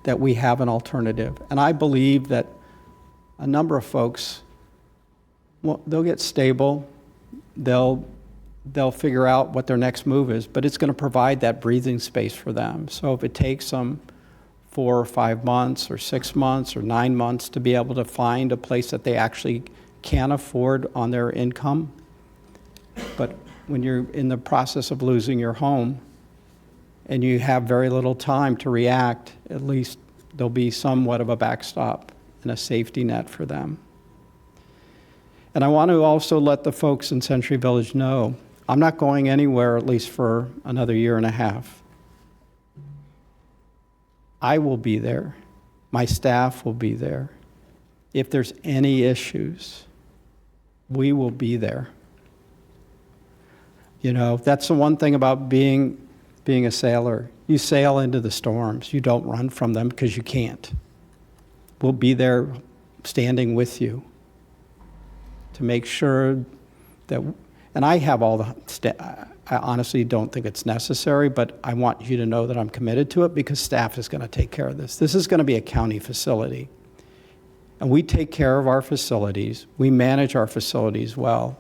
that we have an alternative. And I believe that a number of folks, well, they'll get stable, they'll figure out what their next move is, but it's going to provide that breathing space for them. So if it takes them 4 or 5 months or 6 months or 9 months to be able to find a place that they actually can afford on their income, but when you're in the process of losing your home and you have very little time to react, at least there'll be somewhat of a backstop and a safety net for them. And I want to also let the folks in Century Village know I'm not going anywhere, at least for another 1.5 years. I will be there. My staff will be there. If there's any issues, we will be there. You know, that's the one thing about being a sailor. You sail into the storms. You don't run from them because you can't. We'll be there standing with you to make sure that, and I have all the, I honestly don't think it's necessary, but I want you to know that I'm committed to it because staff is going to take care of this. This is going to be a county facility. And we take care of our facilities. We manage our facilities well.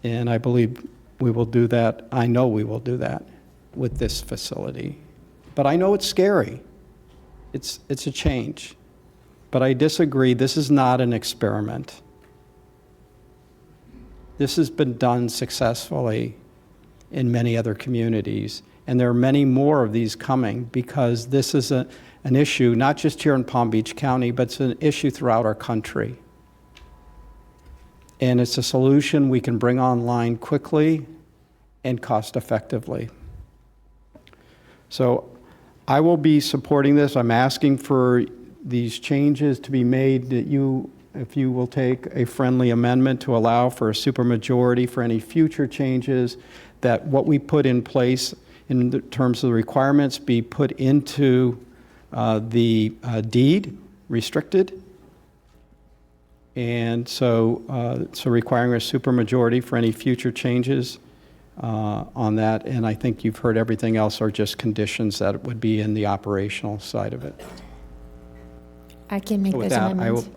And I believe we will do that. I know we will do that with this facility. But I know it's scary. It's a change. But I disagree. This is not an experiment. This has been done successfully in many other communities. And there are many more of these coming because this is an issue, not just here in Palm Beach County, but it's an issue throughout our country. And it's a solution we can bring online quickly and cost effectively. So I will be supporting this. I'm asking for these changes to be made that if you will take a friendly amendment to allow for a supermajority for any future changes, that what we put in place in terms of the requirements be put into the deed, restricted. And so requiring a supermajority for any future changes on that, and I think you've heard everything else are just conditions that would be in the operational side of it. I can make With those that, amendments.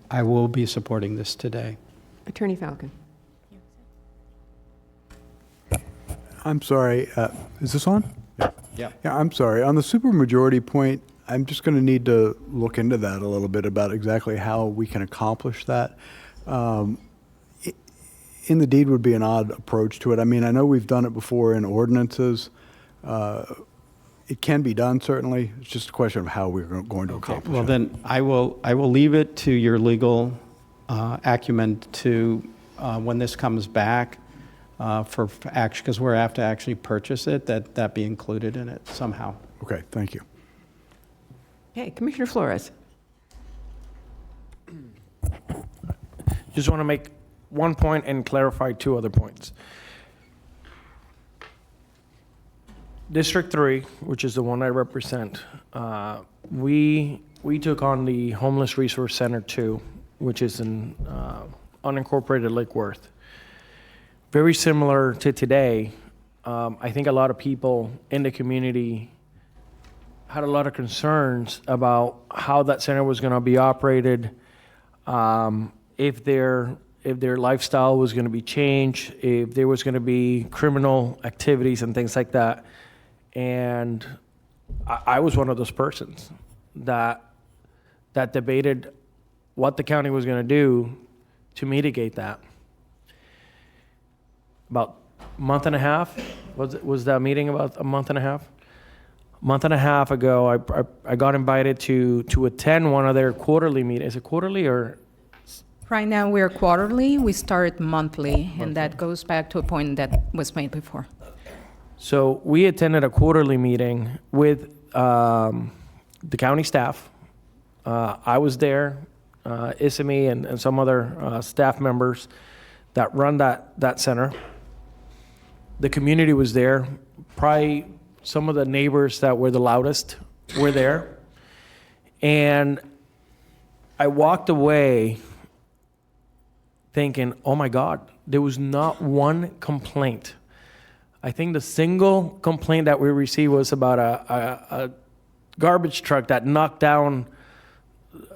I will be supporting this today. Attorney Falcon. I'm sorry, is this on? Yeah. Yeah, I'm sorry. On the supermajority point, I'm just going to need to look into that a little bit about exactly how we can accomplish that. In the deed would be an odd approach to it. I mean, I know we've done it before in ordinances. It can be done, certainly. It's just a question of how we're going to accomplish Well, it. then I will leave it to your legal acumen to, when this comes back for action, because we're have to actually purchase it, that be included in it somehow. Okay, thank you. Okay, Commissioner Flores. Just want to make one point and clarify two other points. District 3, which is the one I represent, we took on the Homeless Resource Center 2, which is in unincorporated Lake Worth. Very similar to today, I think a lot of people in the community had a lot of concerns about how that center was going to be operated, if their lifestyle was going to be changed, if there was going to be criminal activities and things like that. And I was one of those persons that debated what the county was going to do to mitigate that. About a month and a half, was that meeting about a month and a half? A month and a half ago, I got invited to attend one of their quarterly meetings. Is it quarterly or? Right now, we're quarterly. We started monthly, and that goes back to a point that was made before. So we attended a quarterly meeting with the county staff. I was there, Isami and some other staff members that run that center. The community was there. Probably some of the neighbors that were the loudest were there. And I walked away thinking, oh my God, there was not one complaint. I think the single complaint that we received was about a garbage truck that knocked down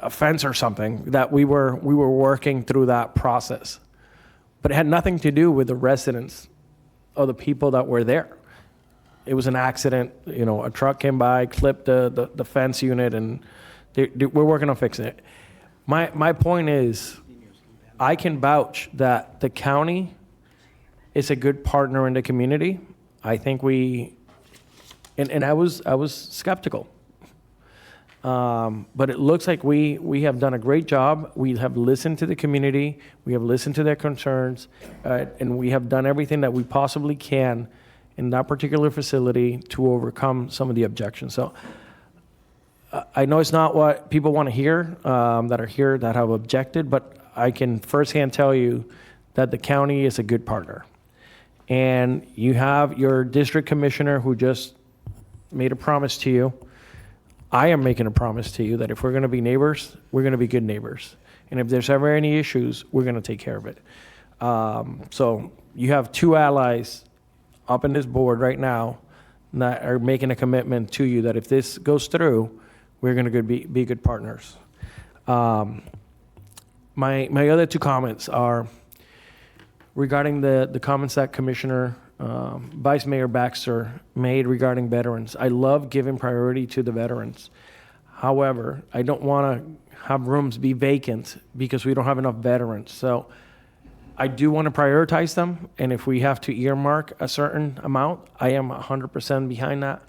a fence or something, that we were working through that process. But it had nothing to do with the residents or the people that were there. It was an accident, a truck came by, clipped the fence unit, and we're working on fixing it. My point is, I can vouch that the county is a good partner in the community. I think and I was skeptical. But it looks like we have done a great job. We have listened to the community. We have listened to their concerns, and we have done everything that we possibly can in that particular facility to overcome some of the objections. So I know it's not what people want to hear that are here that have objected, but I can firsthand tell you that the county is a good partner. And you have your district commissioner who just made a promise to you. I am making a promise to you that if we're going to be neighbors, we're going to be good neighbors. And if there's ever any issues, we're going to take care of it. So you have two allies up in this board right now that are making a commitment to you that if this goes through, we're going to be good partners. My other two comments are regarding the comments that Commissioner Vice Mayor Baxter made regarding veterans. I love giving priority to the veterans. However, I don't want to have rooms be vacant because we don't have enough veterans. So I do want to prioritize them, and if we have to earmark a certain amount, I am 100% behind that.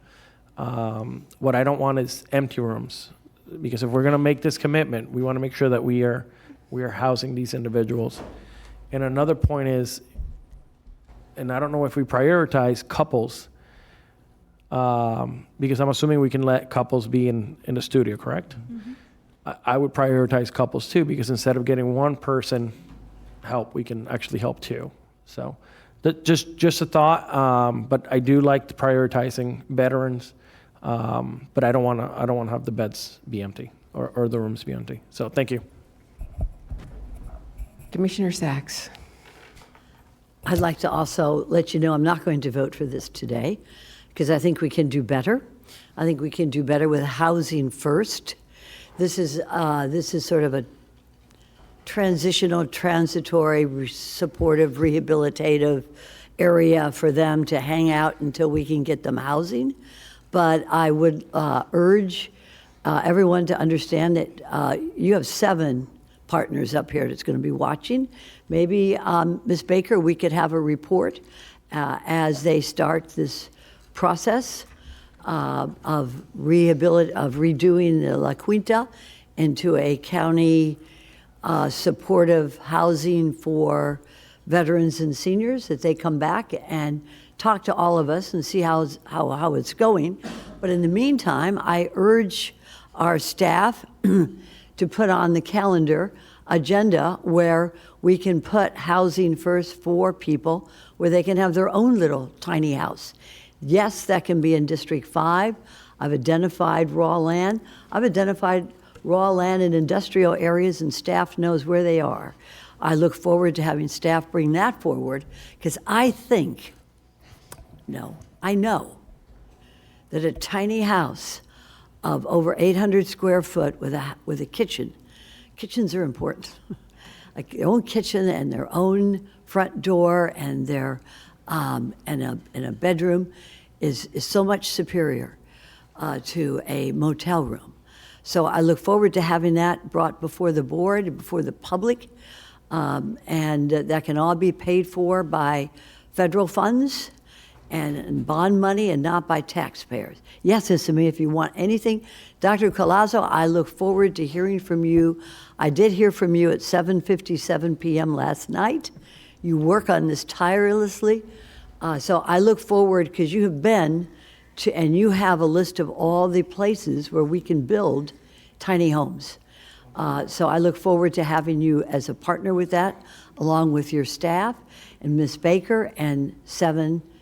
What I don't want is empty rooms, because if we're going to make this commitment, we want to make sure that we are housing these individuals. And another point is, and I don't know if we prioritize couples, because I'm assuming we can let couples be in the studio, correct? Mm-hmm. I would prioritize couples too, because instead of getting one person help, we can actually help two. So just a thought, but I do like prioritizing veterans, but I don't want to have the beds be empty or the rooms be empty. So thank you. Commissioner Sachs. I'd like to also let you know I'm not going to vote for this today because I think we can do better. I think we can do better with housing first. This is sort of a transitional, transitory, supportive, rehabilitative area for them to hang out until we can get them housing. But I would urge everyone to understand that you have 7 partners up here that's going to be watching. Maybe, Ms. Baker, we could have a report as they start this process of redoing the La Quinta into a county supportive housing for veterans and seniors, that they come back and talk to all of us and see how it's going. But in the meantime, I urge our staff to put on the calendar agenda where we can put housing first for people where they can have their own little tiny house. Yes, that can be in District 5. I've identified raw land. I've identified raw land in industrial areas, and staff knows where they are. I look forward to having staff bring that forward because I know that a tiny house of over 800 square foot with a kitchen, kitchens are important, like their own kitchen and their own front door and their and a bedroom is so much superior to a motel room. So I look forward to having that brought before the board and before the public, and that can all be paid for by federal funds and bond money and not by taxpayers. Yes, Isami, if you want anything. Dr. Collazo, I look forward to hearing from you. I did hear from you at 7:57 p.m. last night. You work on this tirelessly. So I look forward, because you have been to, and you have a list of all the places where we can build tiny homes. So I look forward to having you as a partner with that, along with your staff and Ms. Baker and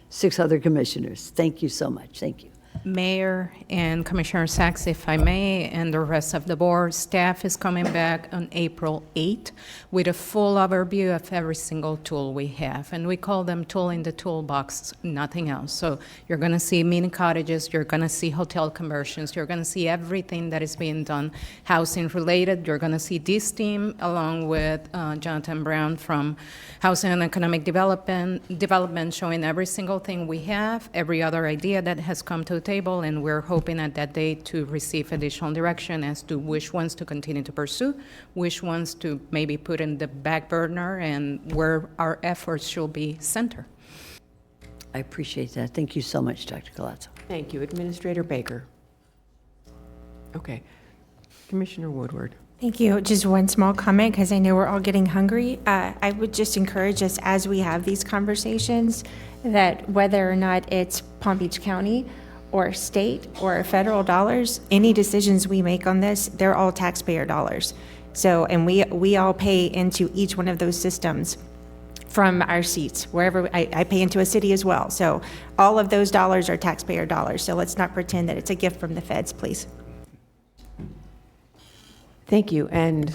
6 other commissioners. Thank you so much. Thank you. Mayor and Commissioner Sachs, if I may, and the rest of the board, staff is coming back on April 8th with a full overview of every single tool we have. And we call them tool in the toolbox, nothing else. So you're going to see mini cottages, you're going to see hotel conversions, you're going to see everything that is being done housing related. You're going to see this team along with Jonathan Brown from Housing and Economic Development showing every single thing we have, every other idea that has come to the table, and we're hoping at that day to receive additional direction as to which ones to continue to pursue, which ones to maybe put in the back burner, and where our efforts should be centered. I appreciate that. Thank you so much, Dr. Collazo. Thank you. Administrator Baker. Okay. Commissioner Woodward. Thank you. Just one small comment, because I know we're all getting hungry. I would just encourage us, as we have these conversations, that whether or not it's Palm Beach County or state or federal dollars, any decisions we make on this, they're all taxpayer dollars. So, and we all pay into each one of those systems from our seats, wherever. I pay into a city as well. So all of those dollars are taxpayer dollars. So let's not pretend that it's a gift from the feds, please. Thank you. And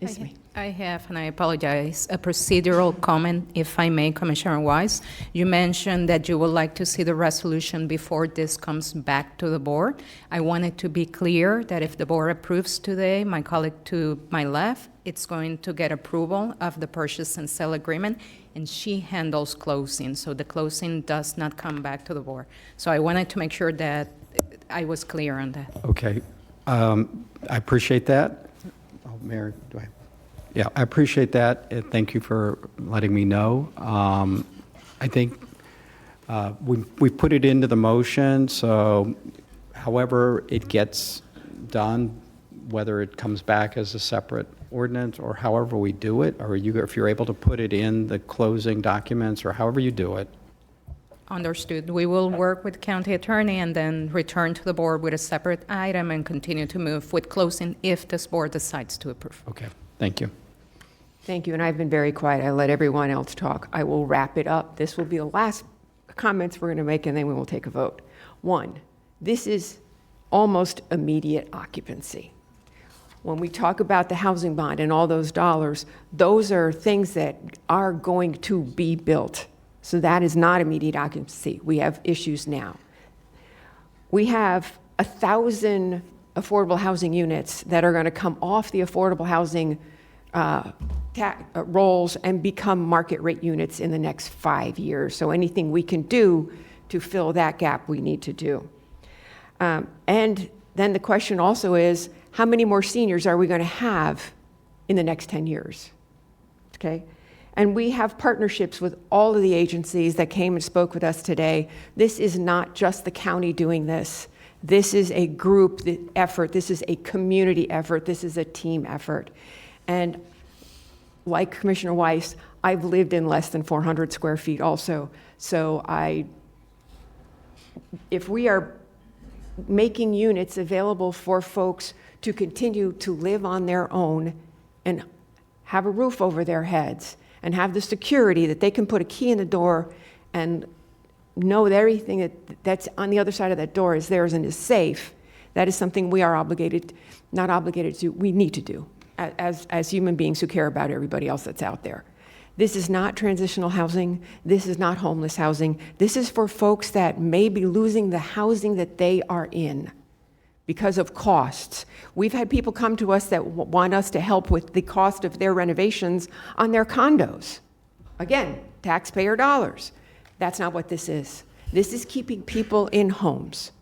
Ismi. I have, and I apologize, a procedural comment, if I may, Commissioner Wise. You mentioned that you would like to see the resolution before this comes back to the board. I wanted to be clear that if the board approves today, my colleague to my left, it's going to get approval of the purchase and sale agreement, and she handles closing, so the closing does not come back to the board. So I wanted to make sure that I was clear on that. Okay. I appreciate that. Oh, Mayor, do I? Yeah, I appreciate that. Thank you for letting me know. I think we put it into the motion, so however it gets done, whether it comes back as a separate ordinance or however we do it, or if you're able to put it in the closing documents or however you do it. Understood. We will work with the county attorney and then return to the board with a separate item and continue to move with closing if this board decides to approve. Okay, thank you. Thank you. And I've been very quiet. I let everyone else talk. I will wrap it up. This will be the last comments we're going to make, and then we will take a vote. 1, this is almost immediate occupancy. when we talk about the housing bond and all those dollars, those are things that are going to be built. So that is not immediate occupancy. We have issues now. We have 1,000 affordable housing units that are going to come off the affordable housing rolls and become market rate units in the next 5 years. So anything we can do to fill that gap, we need to do. And then the question also is, how many more seniors are we going to have in the next 10 years? Okay? And we have partnerships with all of the agencies that came and spoke with us today. This is not just the county doing this. This is a group effort. This is a community effort. This is a team effort. And like Commissioner Weiss, I've lived in less than 400 square feet also. So if we are making units available for folks to continue to live on their own and have a roof over their heads and have the security that they can put a key in the door and know that everything that's on the other side of that door is theirs and is safe, that is something we are not obligated to, we need to do as human beings who care about everybody else that's out there. This is not transitional housing. This is not homeless housing. This is for folks that may be losing the housing that they are in because of costs. We've had people come to us that want us to help with the cost of their renovations on their condos. Again, taxpayer dollars. That's not what this is. This is keeping people in homes.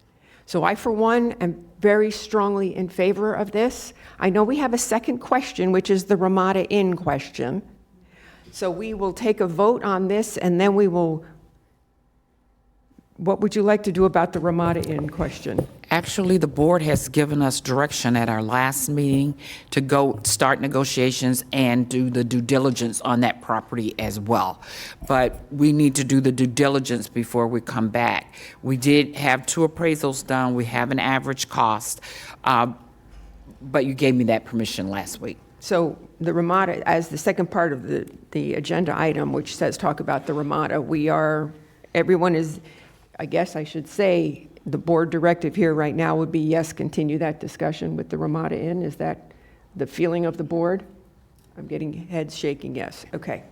So I, for one, am very strongly in favor of this. I know we have a second question, which is the Ramada Inn question. So we will take a vote on this, and then we will, what would you like to do about the Ramada Inn question? Actually, the board has given us direction at our last meeting to go start negotiations and do the due diligence on that property as well. But we need to do the due diligence before we come back. We did have 2 appraisals done. We have an average cost, but you gave me that permission last week. So the Ramada, as the second part of the agenda item, which says talk about the Ramada, everyone is, I guess I should say, the board directive here right now would be yes, continue that discussion with the Ramada Inn. Is that the feeling of the board? I'm getting heads shaking yes. Okay.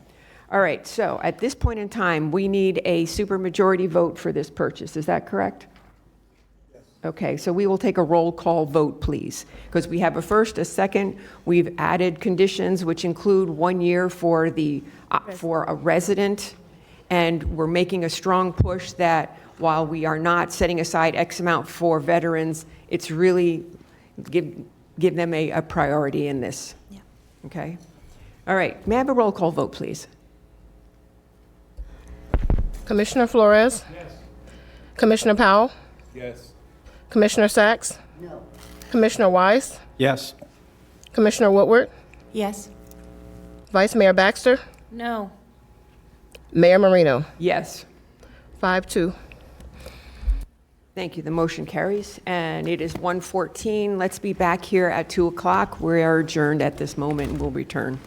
All right. So at this point in time, we need a supermajority vote for this purchase. Is that correct? Yes. Okay. So we will take a roll call vote, please, because we have a first, a second. We've added conditions which include 1 year for a resident, and we're making a strong push that while we are not setting aside X amount for veterans, it's really give them a priority in this. Yeah. Okay? All right. May I have a roll call vote, please? Commissioner Flores? Yes. Commissioner Powell? Yes. Commissioner Sachs? No. Commissioner Weiss? Yes. Commissioner Woodward? Yes. Vice Mayor Baxter? No. Mayor Marino? Yes. 5-2. Thank you. The motion carries, and it is 1:14. Let's be back here at 2 o'clock. We are adjourned at this moment, and we'll return.